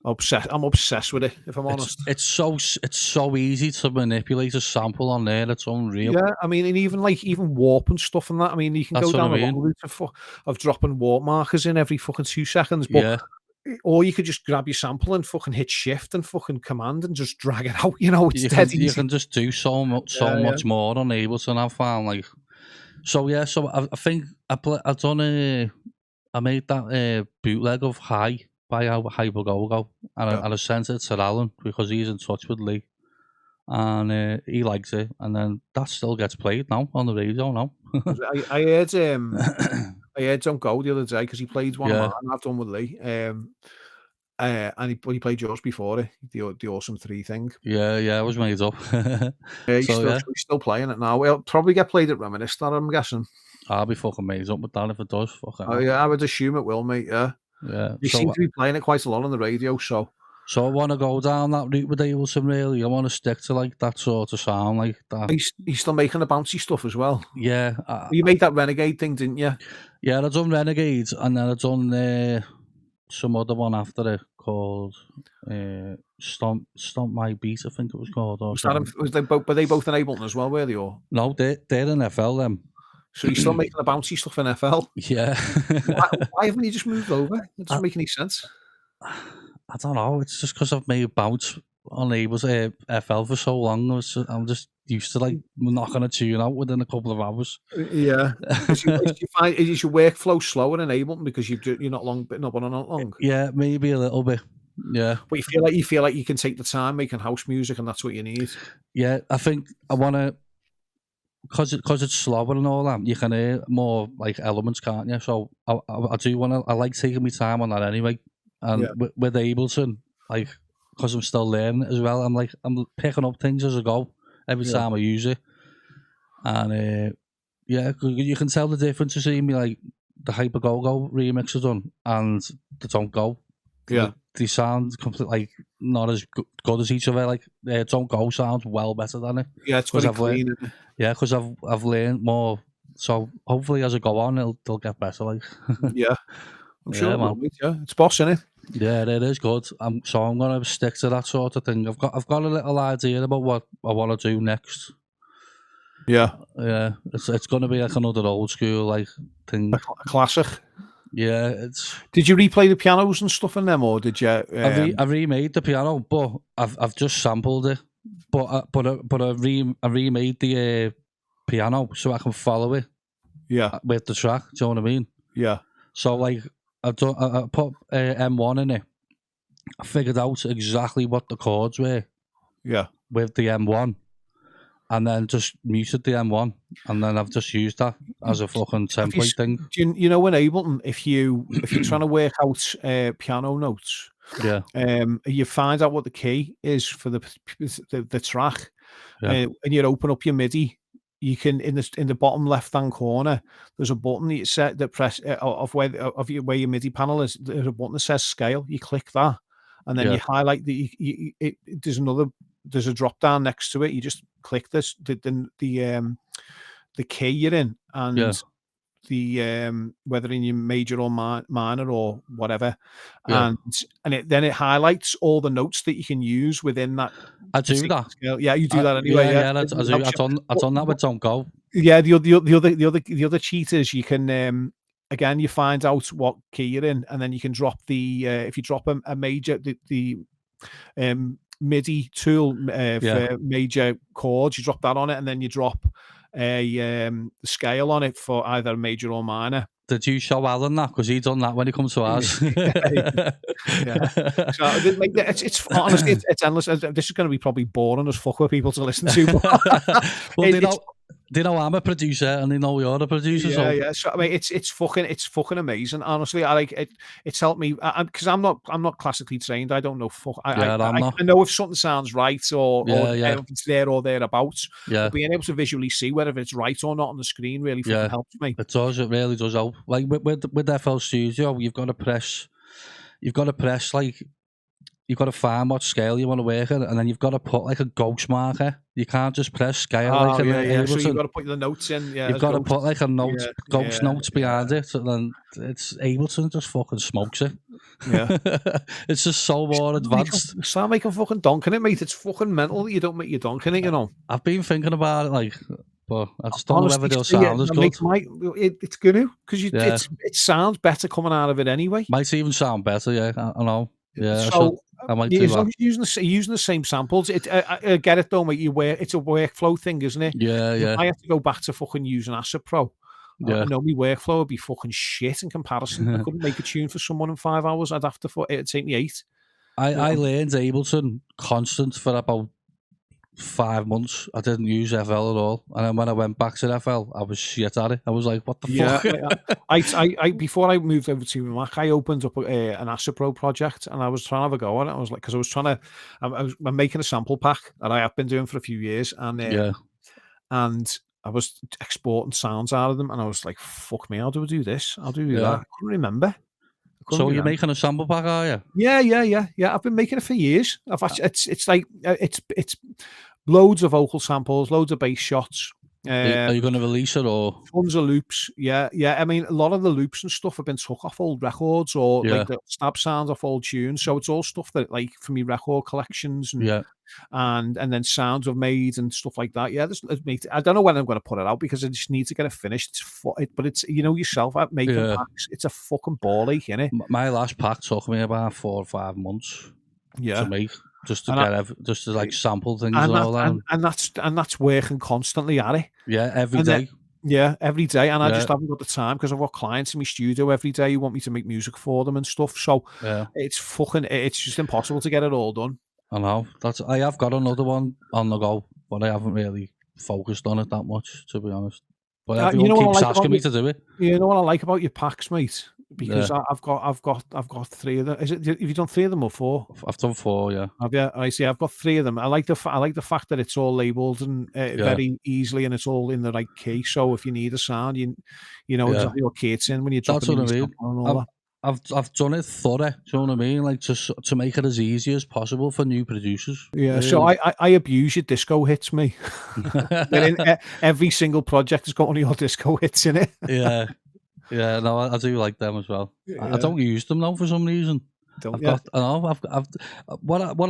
obsessed. I'm obsessed with it. If I'm honest, it's so easy to manipulate a sample on there. It's unreal. Yeah, I mean, and even warp and stuff and that. I mean, you can go down a long route of dropping warp markers in every fucking 2 seconds, but. Or you could just grab your sample and fucking hit shift and fucking command and just drag it out. You know, it's dead easy. You can just do so much more on Ableton. I found like so. I think I made that bootleg of High by Hypergogo and I sent it to Alan because he's in touch with Lee and he likes it. And then that still gets played now on the radio now. I heard I heard Don't Go the other day because he played one of mine I've done with Lee. And he played yours before it, the Awesome 3 thing. Yeah, it was made up. He's still playing it now. It'll probably get played at Reminisce, I'm guessing. I'll be fucking made up with that if it does. I would assume it will, mate. Yeah. You seem to be playing it quite a lot on the radio, so. So I want to go down that route with Ableton, really. I want to stick to like that sort of sound, like that. He's still making the bouncy stuff as well. Yeah. You made that Renegade thing, didn't you? Yeah, I done Renegade, and then I done some other one after it called Stomp My Beat, I think it was called. Or Was that something. was they both? Were they both in Ableton as well? Were they or? No, they're in FL them. So you're still making the bouncy stuff in FL? Yeah. Why haven't you just moved over? It doesn't make any sense. I don't know. It's just because I've made bounce on Ableton FL for so long. I'm just used to like knocking a tune out within a couple of hours. Yeah. You find is your workflow slower in Ableton because you're not long? Yeah, maybe a little bit. Yeah, but you feel like you can take the time making house music, and that's what you need. Yeah, I think I want to, because it's slower and all that. You can hear more like elements, can't you? So I do want to. I like taking my time on that anyway. And with Ableton, like, because I'm still learning as well, I'm picking up things as I go every time I use it. And you can tell the difference between me, like the Hyper Go Go remix I've done and the Don't Go. Yeah, they sound completely like not as good as each other. Like Don't Go sounds well better than it. Yeah, it's very clean. Because I've learned more. So hopefully as I go on, they'll get better. Like yeah. I'm sure it will be, it's boss, isn't it? Yeah, it is good. So I'm gonna stick to that sort of thing. I've got a little idea about what I want to do next. Yeah, it's gonna be like another old school like thing, a classic. Yeah, it's. Did you replay the pianos and stuff in them, or did you? I remade the piano, but I've just sampled it. But I remade the piano so I can follow it. Yeah, with the track. Do you know what I mean? Yeah. So like I put M1 in it. I figured out exactly what the chords were. Yeah. With the M1, and then just muted the M1, and then I've just used that as a fucking template thing. Do you know in Ableton, if you're trying to work out piano notes, you find out what the key is for the track, and you open up your MIDI. You can in the bottom left hand corner. There's a button that you set that press where your MIDI panel is. There's a button that says scale. You click that, and then you highlight there's a drop down next to it. You just click the key you're in, and the whether in your major or minor or whatever, and then it highlights all the notes that you can use within that. I do that. Scale. Yeah, you do that anyway. I do. I've done that with Don't Go. Yeah, the other cheat is you can again you find out what key you're in, and then you can drop the if you drop a major the MIDI tool for major chords, you drop that on it, and then you drop a scale on it for either major or minor. Did you show Alan that? Because he done that when he comes to ours. So it's honestly it's endless. This is going to be probably boring as fuck for people to listen to. Well, they know I'm a producer, and they know you're a producer. Yeah. So I mean, it's fucking amazing. Honestly, I like it. It's helped me because I'm not classically trained. I don't know. I know if something sounds right or if it's there or thereabouts. Yeah. But being able to visually see whether it's right or not on the screen really fucking helps me. It does. It really does help. Like with FL Studio, you've got to press like. You've got to find what scale you want to work at, and then you've got to put like a ghost marker. You can't just press scale So you've got to put the notes in. Yeah, you've got to put like a note, ghost notes behind it, and then it's Ableton just fucking smokes it. Yeah, it's just so more advanced. Start making fucking donking it, mate. It's fucking mental that you don't make your donking it. You know. I've been thinking about it, like, but I just don't know whether it'll sound as good. It's gonna because it sounds better coming out of it anyway. Might even sound better. Yeah, I know. Yeah, so I might do that. Using the same samples. I get it though, mate. It's a workflow thing, isn't it? Yeah. I have to go back to fucking using Acid Pro. I know my workflow would be fucking shit in comparison. I couldn't make a tune for someone in 5 hours. It'd take me 8. I learned Ableton constant for about 5 months. I didn't use FL at all, and then when I went back to FL, I was shit at it. I was like, "What the fuck?" I before I moved over to Mac, I opened up an Acid Pro project, and I was trying to have a go at it. I was like, because I was trying to, I'm making a sample pack that I have been doing for a few years, and and I was exporting sounds out of them, and I was like, "Fuck me, how do I do this? How do I do that?" I couldn't remember. So you're making a sample pack, are you? Yeah. I've been making it for years. I've actually, it's loads of vocal samples, loads of bass shots, Are you going to release it or? Tons of loops, yeah. I mean, a lot of the loops and stuff have been took off old records or like the stab sounds off old tunes. So it's all stuff that like from my record collections and then sounds I've made and stuff like that. Yeah, I don't know when I'm going to put it out because I just need to get it finished. But it's yourself making packs. It's a fucking ball ache, innit? My last pack took me about 4 or 5 months to make. Just to like sample things and all that. And that's working constantly at it. Yeah, every day. Every day. And I just haven't got the time because I've got clients in my studio every day who want me to make music for them and stuff. So it's just impossible to get it all done. I know. I have got another one on the go, but I haven't really focused on it that much, to be honest. But everyone keeps asking me to do it. You know what I like about your packs, mate? Because I've got 3 of them. Have you done 3 of them or 4? I've done 4, yeah. Have you? I see. I've got 3 of them. I like the fact that it's all labelled and very easily, and it's all in the right key. So if you need a sound, you know exactly what key it's in when you're dropping. That's what I mean. I've done it thorough. Do you know what I mean? Like to make it as easy as possible for new producers. Yeah. Really. So I abuse your disco hits, me. Every single project has got one of your disco hits in it. Yeah. Yeah, no, I do like them as well. Yeah. I don't use them now for some reason. What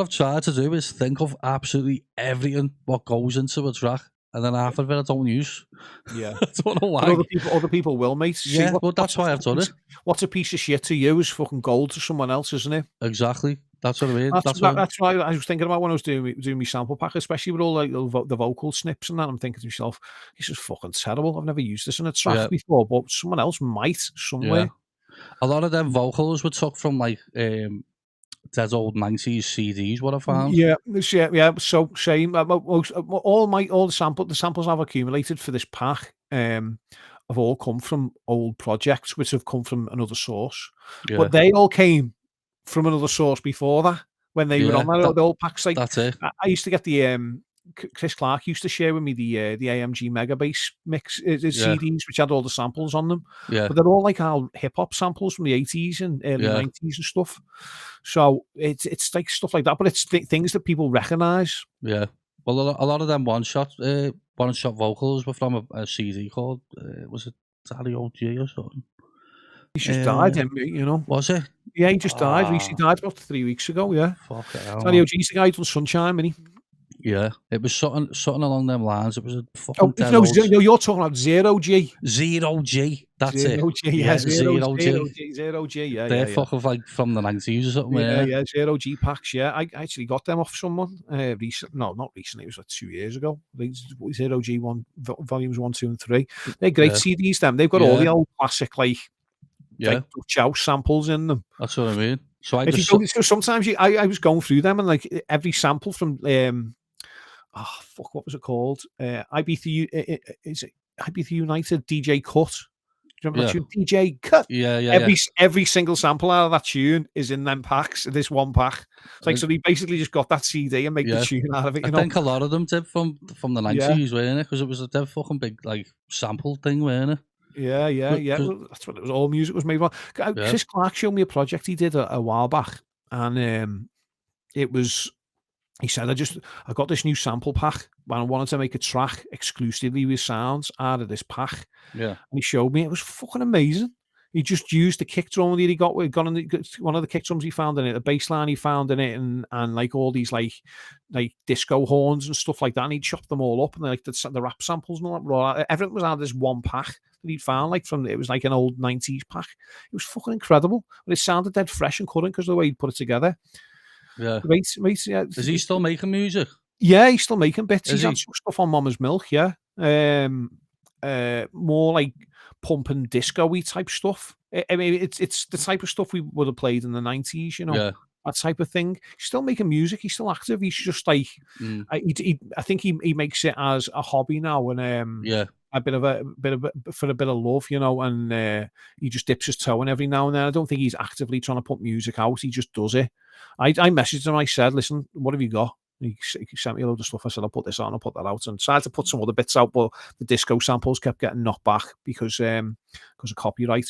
I've tried to do is think of absolutely everything what goes into a track, and then half of it I don't use. Yeah, I don't know why. Other people will, mate. Yeah, but that's why I've done it. What's a piece of shit to you is fucking gold to someone else, isn't it? Exactly. That's what I mean. That's why I was thinking about when I was doing my sample pack, especially with all like the vocal snips and that. I'm thinking to myself, this is fucking terrible. I've never used this in a track before, but someone else might somewhere. Yeah. A lot of them vocals were took from like dead old 90s CDs. What I found. Yeah. So same. All the samples I've accumulated for this pack have all come from old projects, which have come from another source, but they all came from another source before that when they were on the old packs. Like that's it. I used to get the Chris Clark used to share with me the AMG Mega Bass mix CDs, which had all the samples on them. Yeah, but they're all like our hip hop samples from the 80s and early 90s and stuff. So it's like stuff like that, but it's things that people recognize. Yeah, well, a lot of them one shot vocals were from a CD called was it Daddy OG or something? He just died, you know. Was it? Yeah, he just died. He died about 3 weeks ago, yeah. Fuck it. Daddy OG's the guy who done Sunshine, isn't he? Yeah, it was something along them lines. It was a fucking no, you're talking about Zero G. Zero G, that's Zero it. G, yeah, Zero G, yeah. They're fucking like from the 90s or something. Yeah, Zero G packs, yeah. I actually got them off someone recently. No, not recently, it was like 2 years ago. Zero G volumes 1, 2, and 3. They're great CDs, them. They've got all the old classic, like Dutch house samples in them. That's what I mean. So sometimes I was going through them and like every sample from what was it called? Ibiza United DJ Cut. Do you remember that tune? DJ Cut. Yeah. Every single sample out of that tune is in them packs. This one pack. It's like so he basically just got that CD and make the tune out of it. I think a lot of them did from the 90s, weren't it? Because it was a dead fucking big like sample thing, weren't it? Yeah. Well, that's what it was. All music was made from. Chris Clark showed me a project he did a while back, and it was. He said, I got this new sample pack, and I wanted to make a track exclusively with sounds out of this pack. Yeah, and he showed me. It was fucking amazing. He just used the kick drum that he got on one of the kick drums he found in it, the bass line he found in it, and like all these like disco horns and stuff like that. And he'd chopped them all up, and like the rap samples and all that. Everything was out of this one pack that he'd found, like it was like an old 90s pack. It was fucking incredible, but it sounded dead fresh and current because of the way he'd put it together. Yeah. Yeah. Is he still making music? Yeah, he's still making bits. He's had some stuff on Mama's Milk, yeah. More like pump and disco-y type stuff. I mean, it's the type of stuff we would have played in the 90s, you know. Yeah. That type of thing. He's still making music. He's still active. He's just like, I think he makes it as a hobby now, and a bit of love, you know, and he just dips his toe in every now and then. I don't think he's actively trying to put music out. He just does it. I messaged him. I said, "Listen, what have you got?" He sent me a load of stuff. I said, "I'll put this on. I'll put that out." And tried to put some other bits out, but the disco samples kept getting knocked back because of copyright.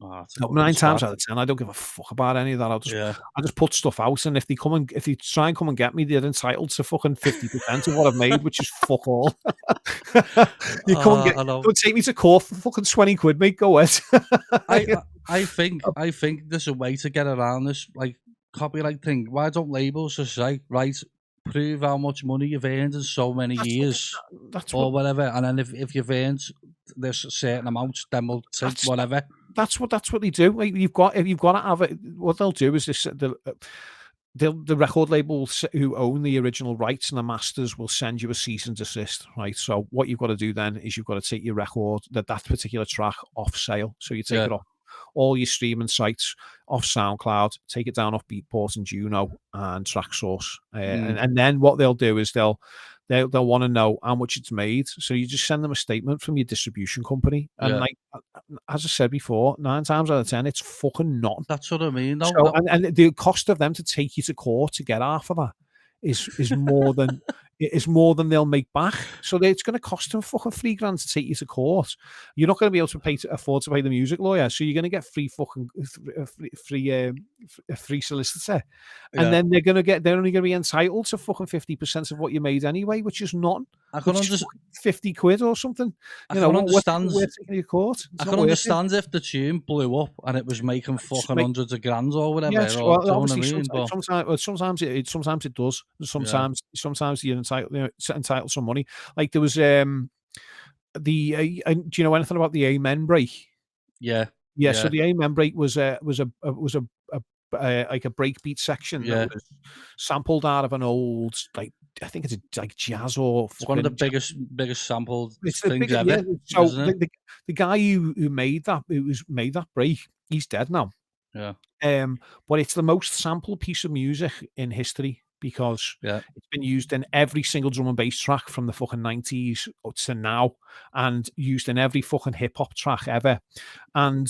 Oh, it's a No, good 9 times spot. out of 10, I don't give a fuck about any of that. Yeah. I just put stuff out, and if they try and come and get me, they're entitled to fucking 50% of what I've made, which is fuck all. You I know. come and take me to court for fucking 20 quid, mate. Go ahead. I think there's a way to get around this like copyright thing. Why don't labels just say, right, prove how much money you've earned in so many That's years that's or what whatever, and then if you've earned this certain amount, then we'll take that's whatever. that's what they do. Like, you've got to have it. What they'll do is this: the record labels who own the original rights and the masters will send you a cease and desist, right? So what you've got to do then is you've got to take your record, that particular track, off sale. So you take Yeah. it off all your streaming sites, off SoundCloud, take it down off Beatport and Juno and TrackSource, and then what they'll do is they'll want to know how much it's made. So you just send them a statement from your distribution company, and Yeah. like as I said before, 9 times out of 10, it's fucking nothing. That's what I mean. No, So, and the cost of them to take you to court to get half of that is more than they'll make back. So it's going to cost them fucking $3,000 to take you to court. You're not going to be able to afford to pay the music lawyer, so you're going to get free solicitor, and then they're only going to be entitled to fucking 50% of what you made anyway, which is not. I can understand 50 quid or something. I can understand. We're taking you to court. I can understand if the tune blew up and it was making fucking hundreds of grand or whatever. Yes, or, well, obviously, I mean? sometimes it does. Sometimes you're entitled to some money. Like there was do you know anything about the Amen break? Yeah. So the Amen break was a like a breakbeat section that was sampled out of an old, like, I think it's like jazz or it's one of the biggest sampled things ever. Yeah. So the guy who made that break, he's dead now. Yeah. But it's the most sampled piece of music in history because it's been used in every single drum and bass track from the fucking 90s to now, and used in every fucking hip hop track ever. And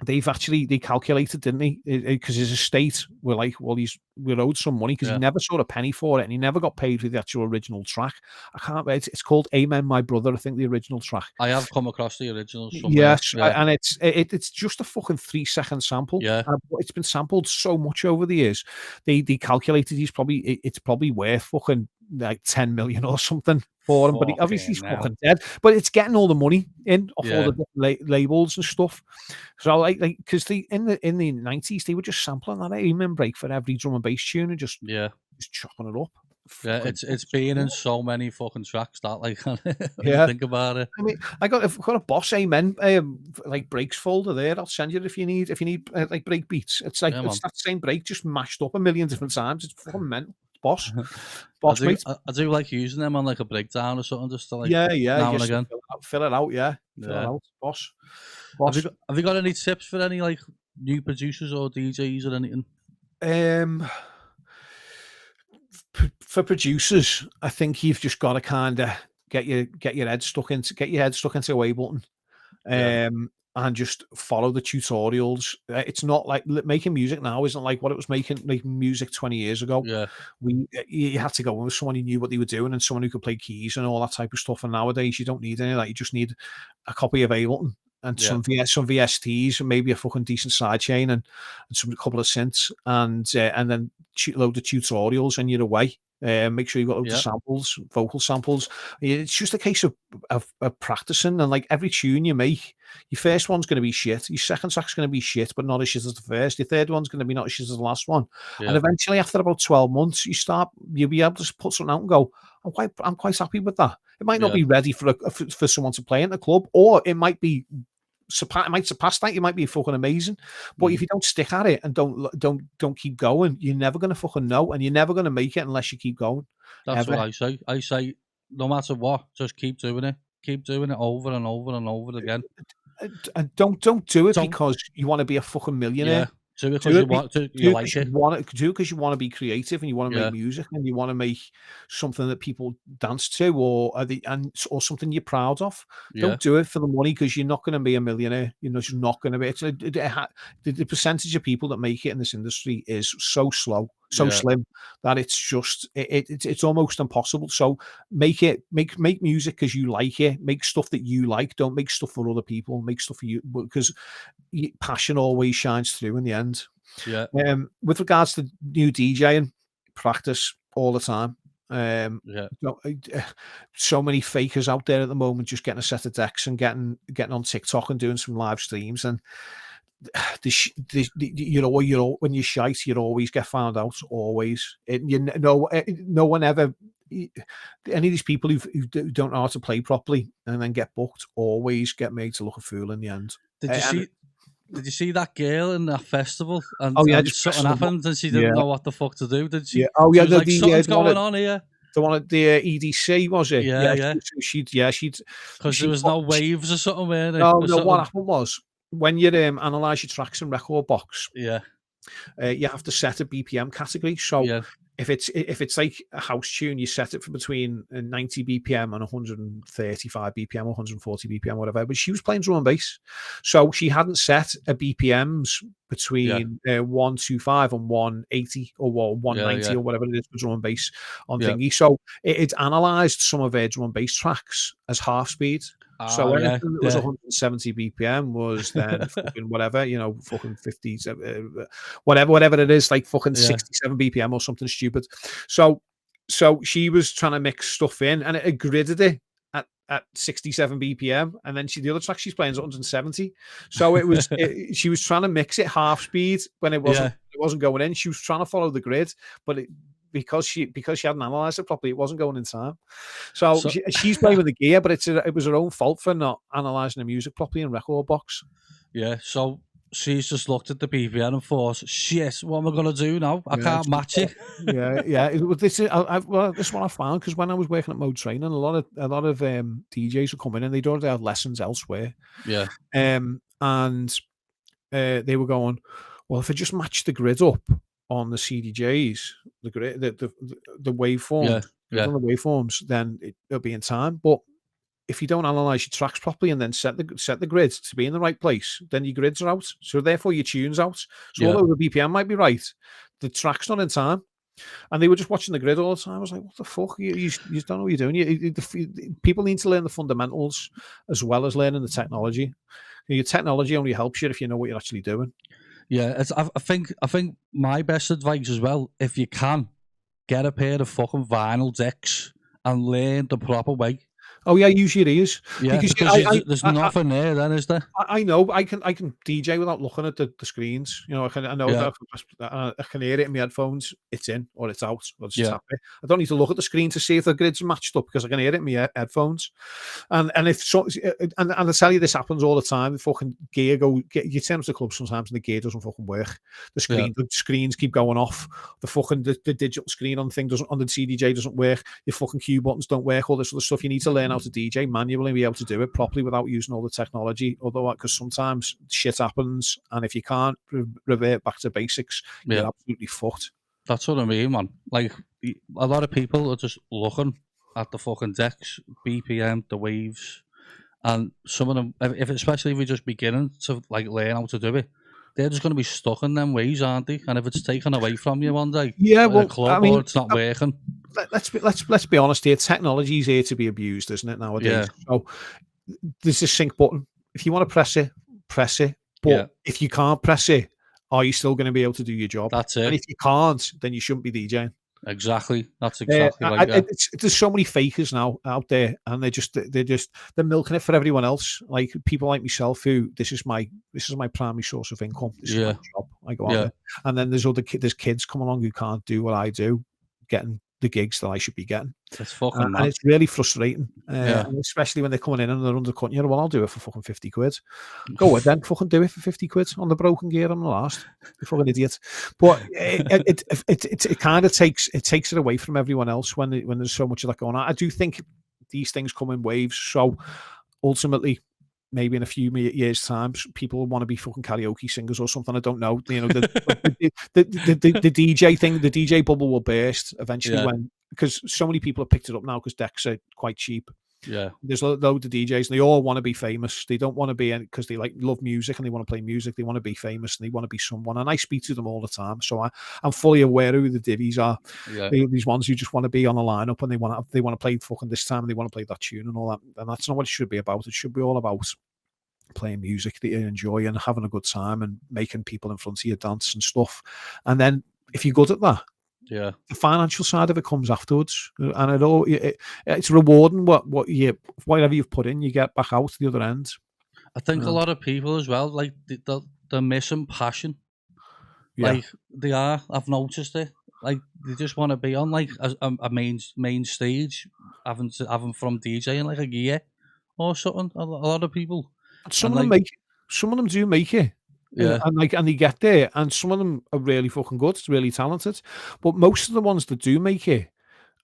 they calculated, didn't they? Because his estate were like, well, we're owed some money because he never saw a penny for it, and he never got paid for the actual original track. I can't. It's called "Amen, My Brother." I think the original track. I have come across the original somewhere. Yes, and it's just a fucking 3-second sample. Yeah, it's been sampled so much over the years. They calculated it's probably worth fucking like 10 million or something for him, but obviously he's fucking dead. But it's getting all the money in off all the different labels and stuff. So like because in the 90s they were just sampling that Amen break for every drum and bass tune and just chopping it up. Yeah, it's been in so many fucking tracks that like think about it. I mean, I've got a Boss Amen like breaks folder there. I'll send you if you need like break beats. It's like it's that same break just mashed up a million different times. It's fucking mental. Boss, mate. I do like using them on like a breakdown or something, just to like now and again. Fill it out, fill it out. Boss. Have you got any tips for any like new producers or DJs or anything? For producers, I think you've just got to kind of get your head stuck into Ableton, and just follow the tutorials. It's not like making music now isn't like what it was making music 20 years ago. Yeah, you had to go with someone who knew what they were doing and someone who could play keys and all that type of stuff. And nowadays you don't need any of that. You just need a copy of Ableton and some VSTs and maybe a fucking decent sidechain and a couple of synths and then load the tutorials and you're away. Make sure you've got loads of samples, vocal samples. It's just a case of practicing, and like every tune you make, your first one's going to be shit, your second track's going to be shit, but not as shit as the first. Your third one's going to be not as shit as the last one, and eventually, after about 12 months, you'll be able to put something out and go, I'm quite happy with that. It might not be ready for someone to play in the club, or it might be. It might surpass that. You might be fucking amazing, but if you don't stick at it and don't keep going, you're never gonna fucking know, and you're never gonna make it unless you keep going. That's what I say. I say, no matter what, just keep doing it. Keep doing it over and over and over again. And don't do it because you want to be a fucking millionaire. Yeah. Do it because you want to. You like it. Do it because you want to be creative and you want to make music and you want to make something that people dance to or something you're proud of. Don't do it for the money because you're not going to be a millionaire. You're just not going to be. The percentage of people that make it in this industry is so slow. so slim that it's just it's almost impossible. So make music because you like it. Make stuff that you like. Don't make stuff for other people. Make stuff for you, because passion always shines through in the end. Yeah. With regards to new DJing, practice all the time. So many fakers out there at the moment, just getting a set of decks and getting on TikTok and doing some live streams, and when you're shite, you always get found out. Always, no one ever. Any of these people who don't know how to play properly and then get booked always get made to look a fool in the end. Did you see that girl in that festival? And, something happened and she didn't know what the fuck to do, did she? Yeah. Oh, yeah. She was like, something's going on here. The one at the EDC, was it? Yeah. She'd because there was no waves or something, were there? No, what happened was, when you analyze your tracks in Record Box, you have to set a BPM category. So if it's like a house tune, you set it for between 90 BPM and 135 BPM or 140 BPM, whatever. But she was playing drum and bass, so she hadn't set a BPMs between 125 and 180 or 190 or whatever it is for drum and bass on thingy. So it analysed some of her drum and bass tracks as half speed. So anything that was 170 BPM was then fucking whatever, fucking 50, whatever it is, like fucking 67 BPM or something stupid. So she was trying to mix stuff in, and it gridded it at 67 BPM, and then the other track she's playing is 170. So it was she was trying to mix it half speed when it wasn't going in. She was trying to follow the grid, but because she hadn't analysed it properly, it wasn't going in time. So she's blaming the gear, but it was her own fault for not analysing the music properly in Record Box. Yeah, so she's just looked at the BPM and thought, shit, what am I going to do now? I can't match it. This is what I found, because when I was working at Mode Training, a lot of DJs were coming in, they'd already had lessons elsewhere. And they were going, well, if I just match the grid up on the CDJs, the waveforms, the waveforms, then it'll be in time. But if you don't analyze your tracks properly and then set the grid to be in the right place, then your grids are out. So therefore your tune's out. So although the BPM might be right, the track's not in time. And they were just watching the grid all the time. I was like, what the fuck? You don't know what you're doing. People need to learn the fundamentals as well as learning the technology. Your technology only helps you if you know what you're actually doing. Yeah, I think my best advice as well, if you can, get a pair of fucking vinyl decks and learn the proper way. Oh yeah, use your ears. Yeah, because there's nothing there then, is there? I know. I can DJ without looking at the screens. I know that I can hear it in my headphones. It's in or it's out. Or just tap it. I don't need to look at the screen to see if the grid's matched up, because I can hear it in my headphones. And if so, and I tell you, this happens all the time. The fucking gear you turn to the club sometimes and the gear doesn't fucking work. The screens keep going off. The fucking the digital screen on the CDJ doesn't work. Your fucking cue buttons don't work. All this other stuff. You need to learn how to DJ manually and be able to do it properly without using all the technology. Although, because sometimes shit happens, and if you can't revert back to basics, you're absolutely fucked. That's what I mean, man. Like, a lot of people are just looking at the fucking decks, BPM, the waves, and some of them, especially if you're just beginning to like learn how to do it, they're just going to be stuck in them ways, aren't they? And if it's taken away from you one day, or it's not working. Let's be honest here. Technology is here to be abused, isn't it, nowadays? Yeah. So there's this sync button. If you want to press it. But if you can't press it, are you still going to be able to do your job? That's it. And if you can't, then you shouldn't be DJing. Exactly. That's exactly like that. There's so many fakers now out there, and they're milking it for everyone else. Like people like myself, who this is my primary source of income. This is my job. I go out there, and then there's kids come along who can't do what I do, getting the gigs that I should be getting. That's fucking and it's really frustrating, especially when they're coming in and they're undercutting you. Well, I'll do it for fucking 50 quid. Go with then, fucking do it for 50 quid on the broken gear on the last. You fucking idiot. But it kind of takes it away from everyone else when there's so much of that going on. I do think these things come in waves. So ultimately, maybe in a few years' time, people will want to be fucking karaoke singers or something. I don't know. The DJ thing, the DJ bubble will burst eventually because so many people have picked it up now because decks are quite cheap. Yeah. There's loads of DJs, and they all want to be famous. They don't want to be because they love music and they want to play music. They want to be famous and they want to be someone. And I speak to them all the time, so I'm fully aware who the divvies are. Yeah. These ones who just want to be on the lineup and they want to play fucking this time and they want to play that tune and all that. And that's not what it should be about. It should be all about playing music that you enjoy and having a good time and making people in front of you dance and stuff. And then if you're good at that, yeah, the financial side of it comes afterwards, and it's rewarding whatever you've put in, you get back out the other end. I think a lot of people as well, like they're missing passion. Yeah. Like they are. I've noticed it. Like they just want to be on like a main stage, having from DJing like a year or something. A lot of people. Some of them make it. Some of them do make it. Yeah. And they get there, and some of them are really fucking good, really talented. But most of the ones that do make it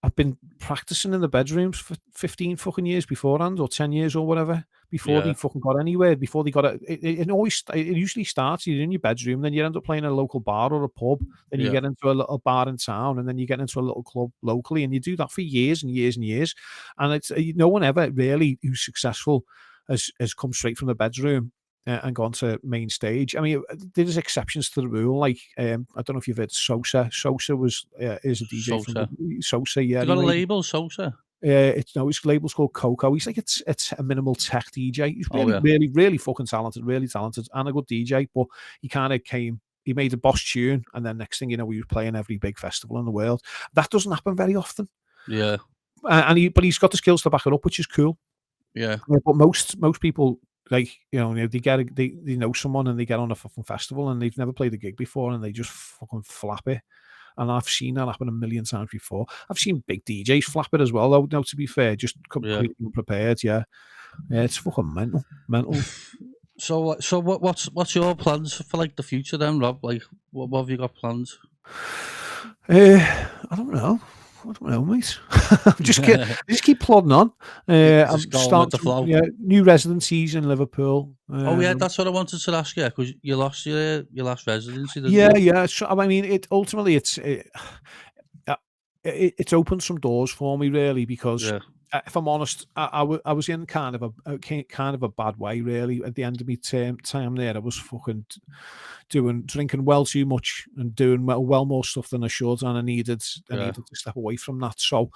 have been practicing in the bedrooms for 15 fucking years beforehand, or 10 years or whatever, before they fucking got anywhere, before they got it. It usually starts, you're in your bedroom, then you end up playing in a local bar or a pub, then you get into a little bar in town, and then you get into a little club locally, and you do that for years and years and years. And it's no one ever really who's successful has come straight from the bedroom and gone to main stage. I mean, there's exceptions to the rule. Like, I don't know if you've heard Sosa. Sosa is a DJ Sosa. from Sosa. Yeah, you got a label, Sosa. His label's called Coco. He's like it's a minimal tech DJ. He's really fucking talented, really talented, and a good DJ. But he kind of came. He made a boss tune, and then next thing you know, he was playing every big festival in the world. That doesn't happen very often. Yeah, but he's got the skills to back it up, which is cool. Yeah, but most people. Like, they know someone and they get on a fucking festival and they've never played a gig before and they just fucking flap it. And I've seen that happen a million times before. I've seen big DJs flap it as well, though, no, to be fair, just completely unprepared, yeah. It's fucking mental. So what's your plans for like the future then, Rob? Like, what have you got plans? I don't know, mate. just keep plodding on. I'm starting new residencies in Liverpool. That's what I wanted to ask you, because you lost your last residency. Yeah. So, I mean, it's opened some doors for me, really, because if I'm honest, I was in kind of a bad way, really. At the end of my time there, I was fucking drinking well too much and doing well more stuff than I should, and I needed to step away from that. So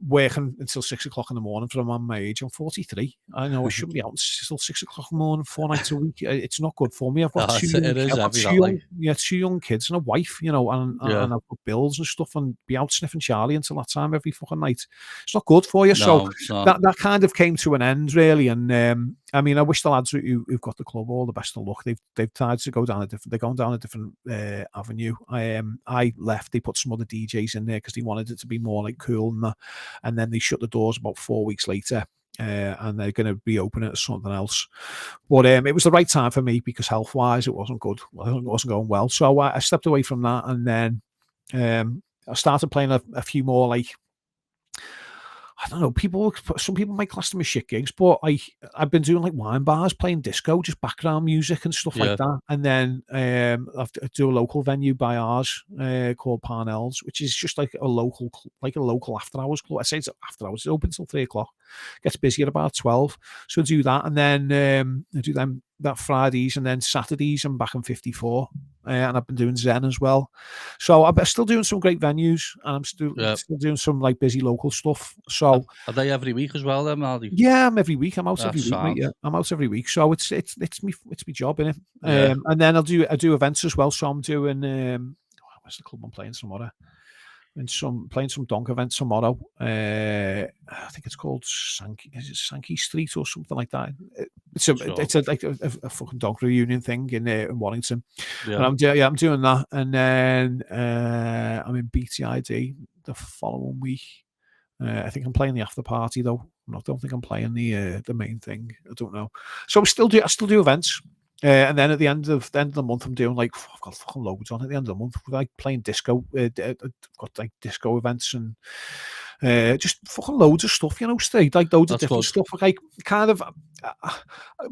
working until 6 o'clock in the morning for a man my age. I'm 43. I know I shouldn't be out until 6 o'clock in the morning, 4 nights a week. It's not good for me. I've got two young kids and a wife, and I've got bills and stuff, and be out sniffing Charlie until that time every fucking night. It's not good for you. So that kind of came to an end, really. And I mean, I wish the lads who've got the club all the best of luck. They've tried to go down they're going down a different avenue. I left. They put some other DJs in there because they wanted it to be more like cool and that. And then they shut the doors about 4 weeks later. And they're going to reopen it as something else. But it was the right time for me because health-wise, it wasn't good. It wasn't going well. So I stepped away from that, and then I started playing a few more, like, I don't know, some people might class them as shit gigs, but I've been doing like wine bars, playing disco, just background music and stuff like that. And then I do a local venue by ours called Parnell's, which is just like a local after hours club. I say it's after hours, it's open till 3 o'clock. Gets busy at about 12. So I do that, and then I do them that Fridays, and then Saturdays I'm back in 54. And I've been doing Zen as well. So I'm still doing some great venues, and I'm still doing some like busy local stuff. So are they every week as well, then, Marty? Yeah, I'm every week. I'm out every week, mate. Yeah, I'm out every week. So it's my job, innit? And then I do events as well. So I'm doing where's the club I'm playing tomorrow? Playing some donk event tomorrow. I think it's called Sankey Street or something like that. It's like a fucking donk reunion thing in Warrington. And I'm doing that, and then I'm in BTID the following week. I think I'm playing the after party though. I don't think I'm playing the main thing. I don't know. So I still do events. And then at the end of the month, I'm doing like, I've got fucking loads on at the end of the month. Like playing disco, I've got like disco events and just fucking loads of stuff, straight like loads of different stuff. Like kind of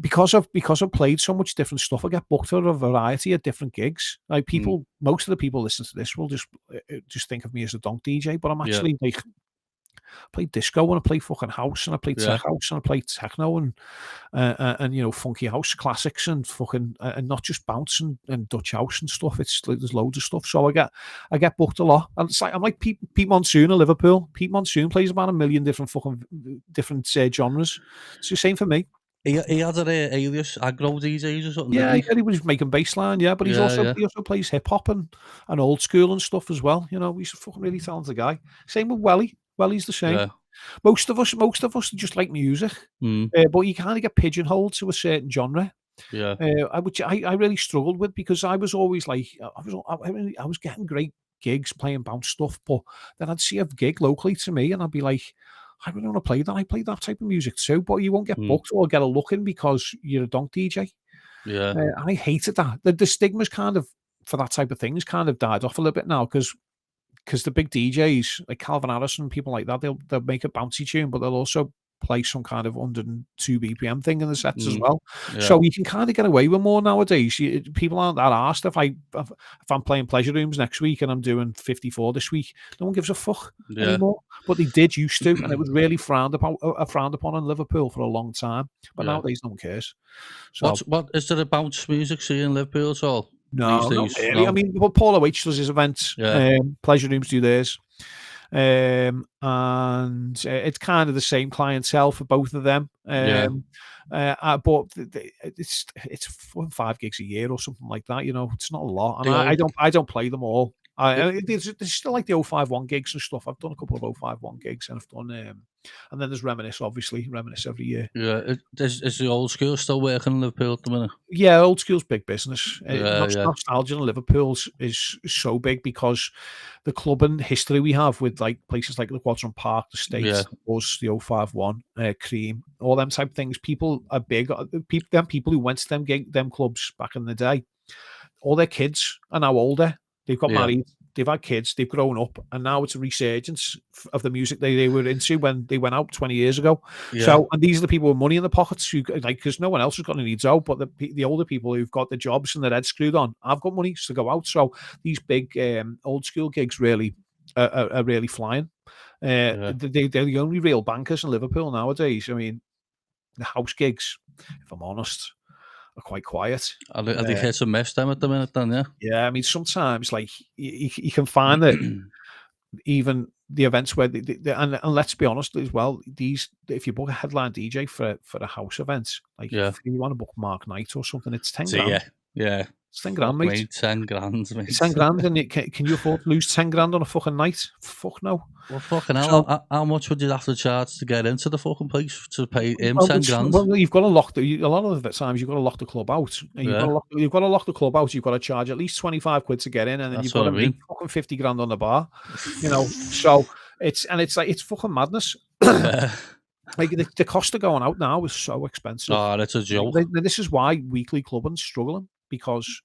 because I've played so much different stuff, I get booked for a variety of different gigs. Like most of the people listening to this will just think of me as a donk DJ, but I'm actually like play disco and I play fucking house and I play tech house and I play techno and you know, funky house classics and fucking and not just bounce and Dutch house and stuff. It's like there's loads of stuff. So I get booked a lot. And it's like I'm like Pete Monsoon of Liverpool. Pete Monsoon plays about 1 million different genres. It's the same for me. He had an alias, aggro DJs or something. Yeah, he was making bassline, yeah, but he also plays hip hop and old school and stuff as well. You know, he's a fucking really talented guy. Same with Welly. Welly's the same. Yeah. Most of us just like music, but you kind of get pigeonholed to a certain genre. Yeah. Which I really struggled with because I was always like I was getting great gigs playing bounce stuff, but then I'd see a gig locally to me and I'd be like, I really want to play that. I play that type of music too, but you won't get booked or get a look in because you're a donk DJ. Yeah. And I hated that. The stigma's kind of for that type of thing has kind of died off a little bit now because the big DJs like Calvin Harris and people like that, they'll make a bouncy tune, but they'll also play some kind of 102 BPM thing in the sets as well. Yeah. So you can kind of get away with more nowadays. People aren't that arsed if I'm playing pleasure rooms next week and I'm doing 54 this week. No one gives a fuck anymore. But they did used to, and it was really frowned upon in Liverpool for a long time. But nowadays no one cares. So what is there a bounce music scene in Liverpool at all? No, not really. No. I mean, Paul H does his events. Pleasure rooms do theirs. And it's kind of the same clientele for both of them. But it's 4 or 5 gigs a year or something like that. You know, it's not a lot, and I don't play them all. There's still like the 051 gigs and stuff. I've done a couple of 051 gigs, and I've done and then there's Reminisce, obviously. Reminisce every year. Yeah, is the old school still working in Liverpool at the minute? Yeah, old school's big business. Nostalgia in Liverpool is so big because the clubbing history we have with like places like the Quadrant Park, the States, the 051, Cream, all them type of things. People are big. People who went to them clubs back in the day, all their kids are now older. They've got married, they've had kids, they've grown up, and now it's a resurgence of the music they were into when they went out 20 years ago. Yeah. So, and these are the people with money in the pockets who, like, because no one else has got any needs out, but the older people who've got the jobs and their heads screwed on, I've got money to go out. So these big old school gigs really are really flying. They're the only real bankers in Liverpool nowadays. I mean, the house gigs, if I'm honest, are quite quiet. Are they hit and miss them at the minute then, yeah? Yeah, I mean, sometimes, like, you can find that even the events where, and let's be honest as well, if you book a headline DJ for a house event, like, if you want to book Mark Knight or something, it's 10 grand. Yeah. It's 10 grand, mate. Mate, 10 grand, mate. 10 grand, and can you afford to lose 10 grand on a fucking night? Fuck no. Well, fucking hell, how much would you have to charge to get into the fucking place to pay him 10 grand? Well, you've got to lock a lot of the times you've got to lock the club out. And you've got to lock the club out. You've got to charge at least 25 quid to get in, and then you've got to make fucking 50 grand on the bar. You know, so it's fucking madness. Like the cost of going out now is so expensive. Oh, that's a joke. This is why weekly clubbing's struggling, because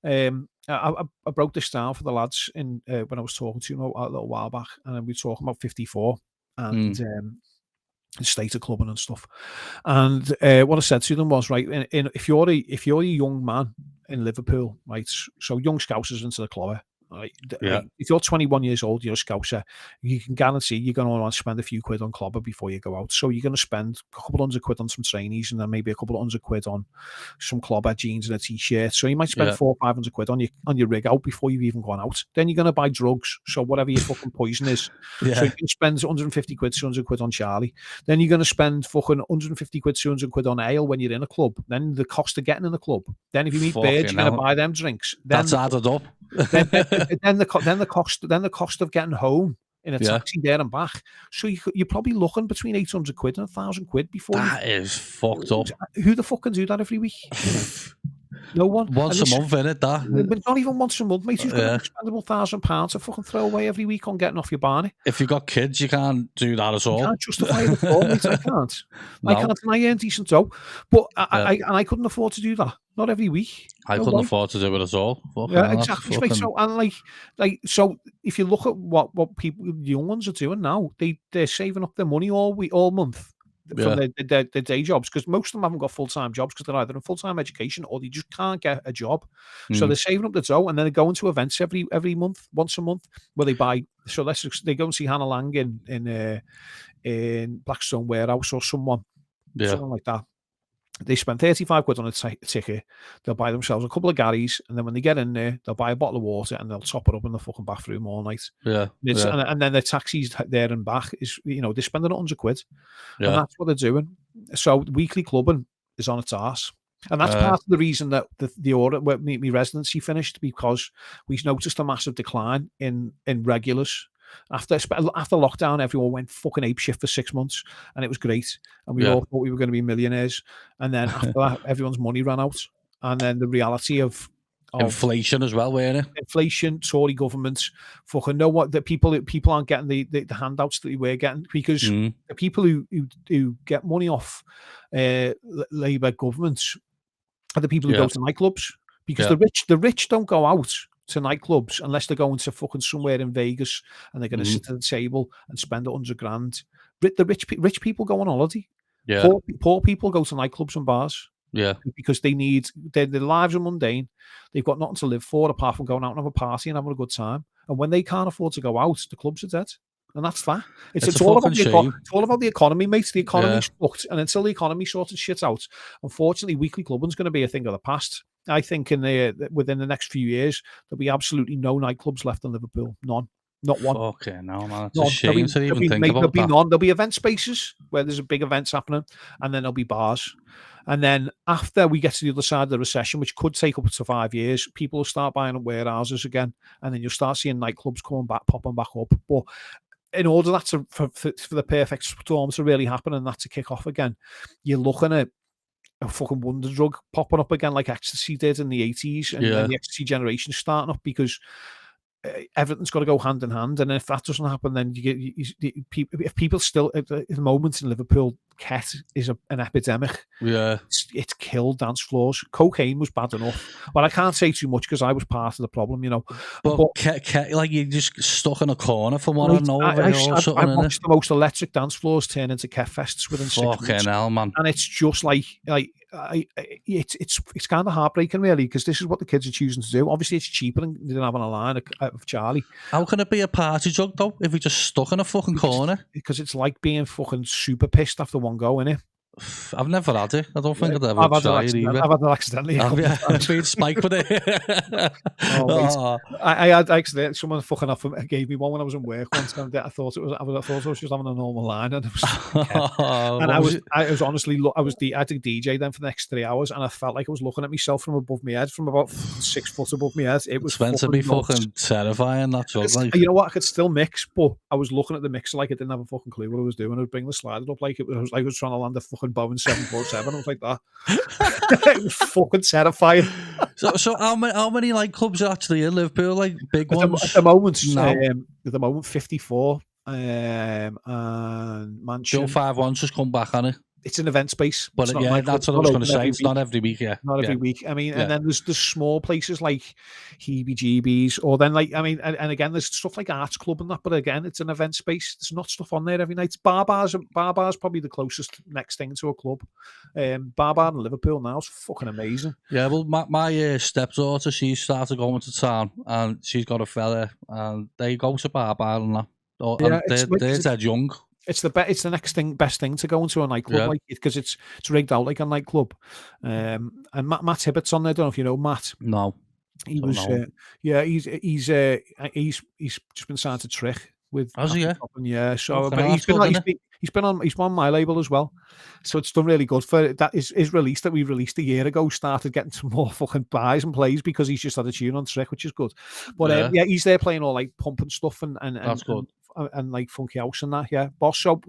I broke this down for the lads in when I was talking to them a little while back, and we were talking about 54 and the state of clubbing and stuff. And what I said to them was, right, if you're a young man in Liverpool, right, so young scousers into the club. Right. If you're 21 years old, you're a scouser, you can guarantee you're going to want to spend a few quid on clobber before you go out. So you're going to spend a couple hundred quid on some trainees and then maybe a couple of hundred quid on some clobber jeans and a t-shirt. So you might spend 400 or 500 quid on your rig out before you've even gone out. Then you're going to buy drugs. So whatever your fucking poison is. So you can spend 150 quid, 200 quid on Charlie. Then you're going to spend fucking 150 quid, 200 quid on ale when you're in a club. Then the cost of getting in the club. Then if you meet birds, you're going to buy them drinks. Then, that's added up. then the cost of getting home in a taxi there and back. So you're probably looking between 800 quid and 1,000 quid before. That is fucked up. Who the fuck can do that every week? No one. Once a month, innit, that? But not even once a month, mate. Who's going to spend about £1,000 to fucking throw away every week on getting off your barney? If you've got kids, you can't do that at all. You can't justify it at all, mate. I can't. No. I can't, and I earn decent dough. But I couldn't afford to do that. Not every week. I couldn't afford to do it at all. Exactly. Fucking... So, and so if you look at what people, the young ones are doing now, they're saving up their money all month from their day jobs, because most of them haven't got full-time jobs because they're either in full-time education or they just can't get a job. So they're saving up the dough, and then they're going to events every month, once a month, where they buy. So they go and see Hannah Lang in Blackstone Warehouse or someone like that. They spend 35 quid on a ticket. They'll buy themselves a couple of Garys, and then when they get in there, they'll buy a bottle of water and they'll top it up in the fucking bathroom all night. And then their taxis there and back is, they're spending £100 quid, and that's what they're doing. So weekly clubbing is on its arse, and that's part of the reason that the order where my residency finished, because we noticed a massive decline in regulars. After lockdown, everyone went fucking apeshit for 6 months, and it was great. And we all thought we were going to be millionaires. And then after that, everyone's money ran out. And then the reality of inflation as well, weren't it? Inflation, Tory governments, fucking know what the people aren't getting the handouts that we were getting, because the people who get money off Labour governments are the people who go to nightclubs, because the rich don't go out to nightclubs unless they're going to fucking somewhere in Vegas and they're going to sit at the table and spend $100 grand. The rich people go on holiday. Poor people go to nightclubs and bars. Because they need their lives are mundane. They've got nothing to live for apart from going out and have a party and having a good time. And when they can't afford to go out, the clubs are dead. And that's that. It's all about the economy, mate. The economy's fucked, and until the economy sorted shit out, unfortunately, weekly clubbing's going to be a thing of the past. I think within the next few years, there'll be absolutely no nightclubs left in Liverpool. None. Not one. Okay, no, man. It's a shame to even think about that. There'll be event spaces where there's a big events happening, and then there'll be bars. And then after we get to the other side of the recession, which could take up to 5 years, people will start buying up warehouses again, and then you'll start seeing nightclubs popping back up. But in order for the perfect storm to really happen and that to kick off again, you're looking at a fucking wonder drug popping up again, like ecstasy did in the 80s, and the ecstasy generation starting up, because everything's got to go hand in hand. And if that doesn't happen, then if people still at the moment in Liverpool, ket is an epidemic. It's killed dance floors. Cocaine was bad enough, but I can't say too much because I was part of the problem, But ket, like, you're just stuck in a corner for what I know. I watched the most electric dance floors turn into ket fests within 6 months. Fucking hell, man! And it's just it's kind of heartbreaking, really, because this is what the kids are choosing to do. Obviously, it's cheaper than having a line of Charlie. How can it be a party drug, though, if you're just stuck in a fucking corner? Because it's like being fucking super pissed after one go, innit? I've never had it. I don't think I've ever tried it either. I've had it accidentally. I've been spiked with it. I had accidentally, someone fucking off gave me one when I was in work once. I thought I was just having a normal line, and it was, I had to DJ then for the next 3 hours, and I felt like I was looking at myself from above my head, from about 6 foot above my head. It was meant to be fucking terrifying. That's like, you know what? I could still mix, but I was looking at the mixer like I didn't have a fucking clue what I was doing. I was bringing the slider up like it was like I was trying to land a fucking Boeing 747. I was like that. It was fucking terrifying. So how many like clubs are actually in Liverpool? Like big ones? At the moment, 54. And Mansion. 5-1's just come back on it. It's an event space. But that's what I was going to say. It's not every week, Not every week. I mean, and then there's small places like Heebie-Jeebies, or then and again, there's stuff like Arts Club and that, but again, it's an event space. There's not stuff on there every night. Bar bar's probably the closest next thing to a club. Bar in Liverpool now is fucking amazing. Yeah, well, my stepdaughter, she started going to town, and she's got a fella, and they go to bar and that. They're dead young. It's the next best thing to go into a nightclub, because it's rigged out like a nightclub. And Matt Hibbert's on there. I don't know if you know Matt. No, he was. He's just been signed to Trick with. Has he? Yeah. So, but he's been on my label as well. So it's done really good for that. His release that we released a year ago started getting some more fucking buys and plays because he's just had a tune on Trick, which is good. But he's there playing all like pump and stuff and that's good. And like funky house and that, boss. So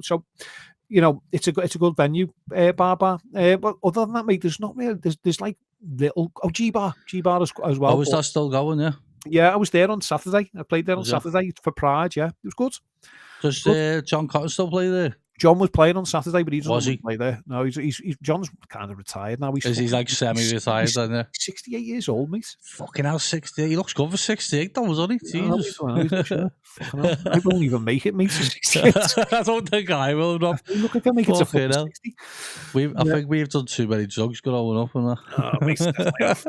it's a good venue, bar. But other than that, mate, there's not really. There's like little G-Bar as well. Oh, is that still going? Yeah, I was there on Saturday. I played there on Saturday for Pride. Yeah, it was good. Does John Cotton still play there? John was playing on Saturday, but he doesn't Was he? play there. No, he's John's kind of retired now. He's like semi-retired, he's isn't he? 68 years old, mate. Fucking hell, 68. He looks good for 68, though, doesn't he? Jesus. I won't even make it, mate. I don't think I will, Rob. Look, I can make it to 60. I think we've done too many drugs growing up, and that. Oh, mate, definitely off.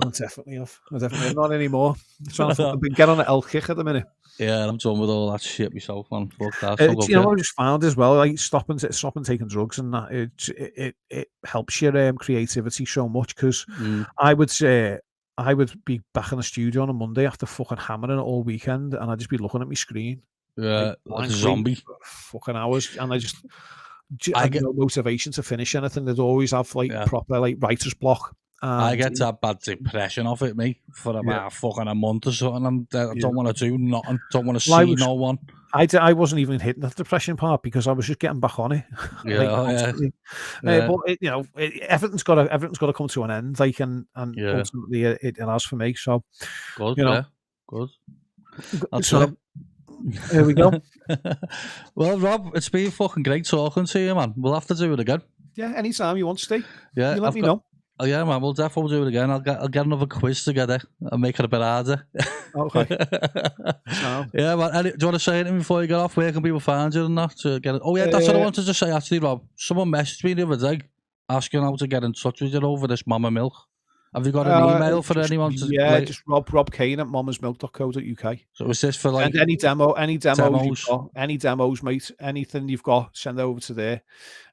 I'm definitely off. I'm definitely not anymore. Trying to get on an L kick at the minute. Yeah, I'm done with all that shit myself, man. Fuck that. You know, I just found as well, like stopping taking drugs and that it helps your creativity so much, because I would say I would be back in the studio on a Monday after fucking hammering it all weekend, and I'd just be looking at my screen, like a zombie, for fucking hours, and I get no motivation to finish anything. They'd always have proper writer's block. I get that bad depression off it, me, for about fucking a month or something. I don't want to do nothing. Don't want to see no one. I wasn't even hitting the depression part because I was just getting back on it. But everything's got to come to an end. Ultimately it has for me. So good, good. So here we go. Well, Rob, it's been fucking great talking to you, man. We'll have to do it again. Yeah, anytime you want to stay. Yeah, you let me know. Oh yeah, man, we'll definitely do it again. I'll get another quiz together and make it a bit harder. Okay. Yeah, man. Do you want to say anything before you get off? Where can people find you and that to get it? Oh yeah, that's what I wanted to say actually, Rob. Someone messaged me the other day asking how to get in touch with you over this Mama Milk. Have you got an email for anyone to? Yeah, just Rob Cain at mamasmilk.co.uk. So is this for like any demos, any demos, mate? Anything you've got, send over to there.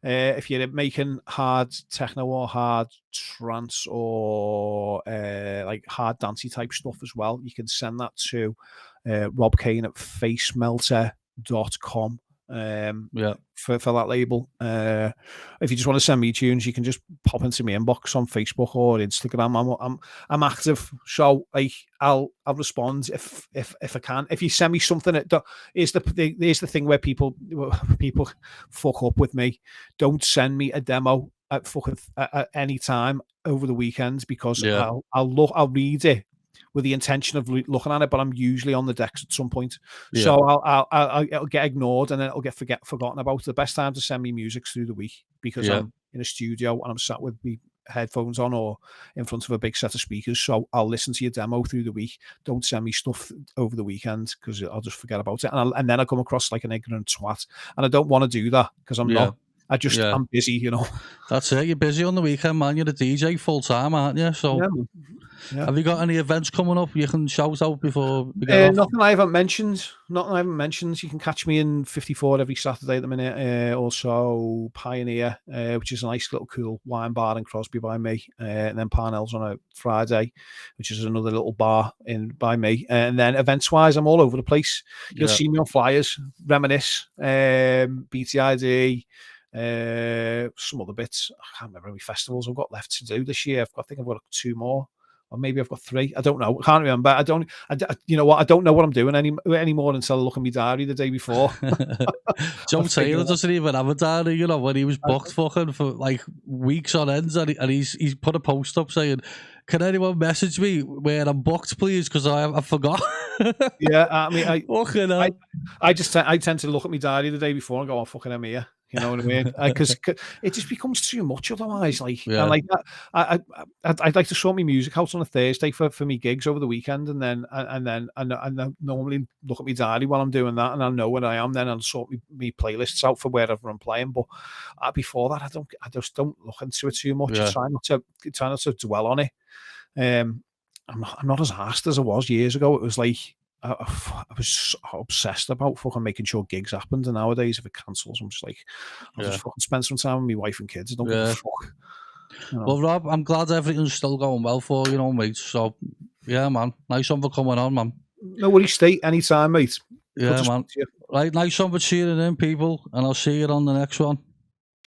If you're making hard techno or hard trance or like hard dancey type stuff as well, you can send that to Rob Cain at facemelter.com. For that label. If you just want to send me tunes, you can just pop into my inbox on Facebook or Instagram. I'm active, so I'll respond if I can. If you send me something that is the thing where people fuck up with me. Don't send me a demo at any time over the weekends, because I'll read it with the intention of looking at it, but I'm usually on the decks at some point. So it'll get ignored and then it'll get forgotten about. The best time to send me music's through the week, because I'm in a studio and I'm sat with me headphones on or in front of a big set of speakers. So I'll listen to your demo through the week. Don't send me stuff over the weekend, because I'll just forget about it. And then I come across like an ignorant twat. And I don't want to do that, because I'm not. I'm busy, you know. That's it. You're busy on the weekend, man. You're a DJ full time, aren't you? So have you got any events coming up you can shout out before we get off? Nothing I haven't mentioned. You can catch me in 54 every Saturday at the minute. Also Pioneer, which is a nice little cool wine bar in Crosby by me. And then Parnell's on a Friday, which is another little bar in by me. And then events wise, I'm all over the place. You'll see me on flyers, Reminisce, BTID, some other bits. I can't remember how many festivals I've got left to do this year. I think I've got 2 more, or maybe I've got 3. I don't know. I can't remember. You know what? I don't know what I'm doing anymore until I look at my diary the day before. Joe Taylor doesn't even have a diary, you know, when he was booked fucking for like weeks on end, and he's put a post up saying, "Can anyone message me where I'm booked, please? Because I forgot." Yeah, I mean, I tend to look at my diary the day before and go, "Oh, fucking I'm here." You know what I mean? Because it just becomes too much otherwise. And like that, I'd like to sort my music out on a Thursday for me gigs over the weekend, and then I normally look at my diary while I'm doing that, and I'll know where I am. Then I'll sort me playlists out for wherever I'm playing. But before that, I just don't look into it too much. I try not to dwell on it. I'm not as arsed as I was years ago. It was like I was obsessed about fucking making sure gigs happened, and nowadays if it cancels, I'm just like, I'll just fucking spend some time with my wife and kids. I don't give a fuck. You know? Well, Rob, I'm glad everything's still going well for you, know, mate. So yeah, man, nice one for coming on, man. No worries, stay anytime, mate. Yeah, man. Right, nice one for cheering in, people, and I'll see you on the next one.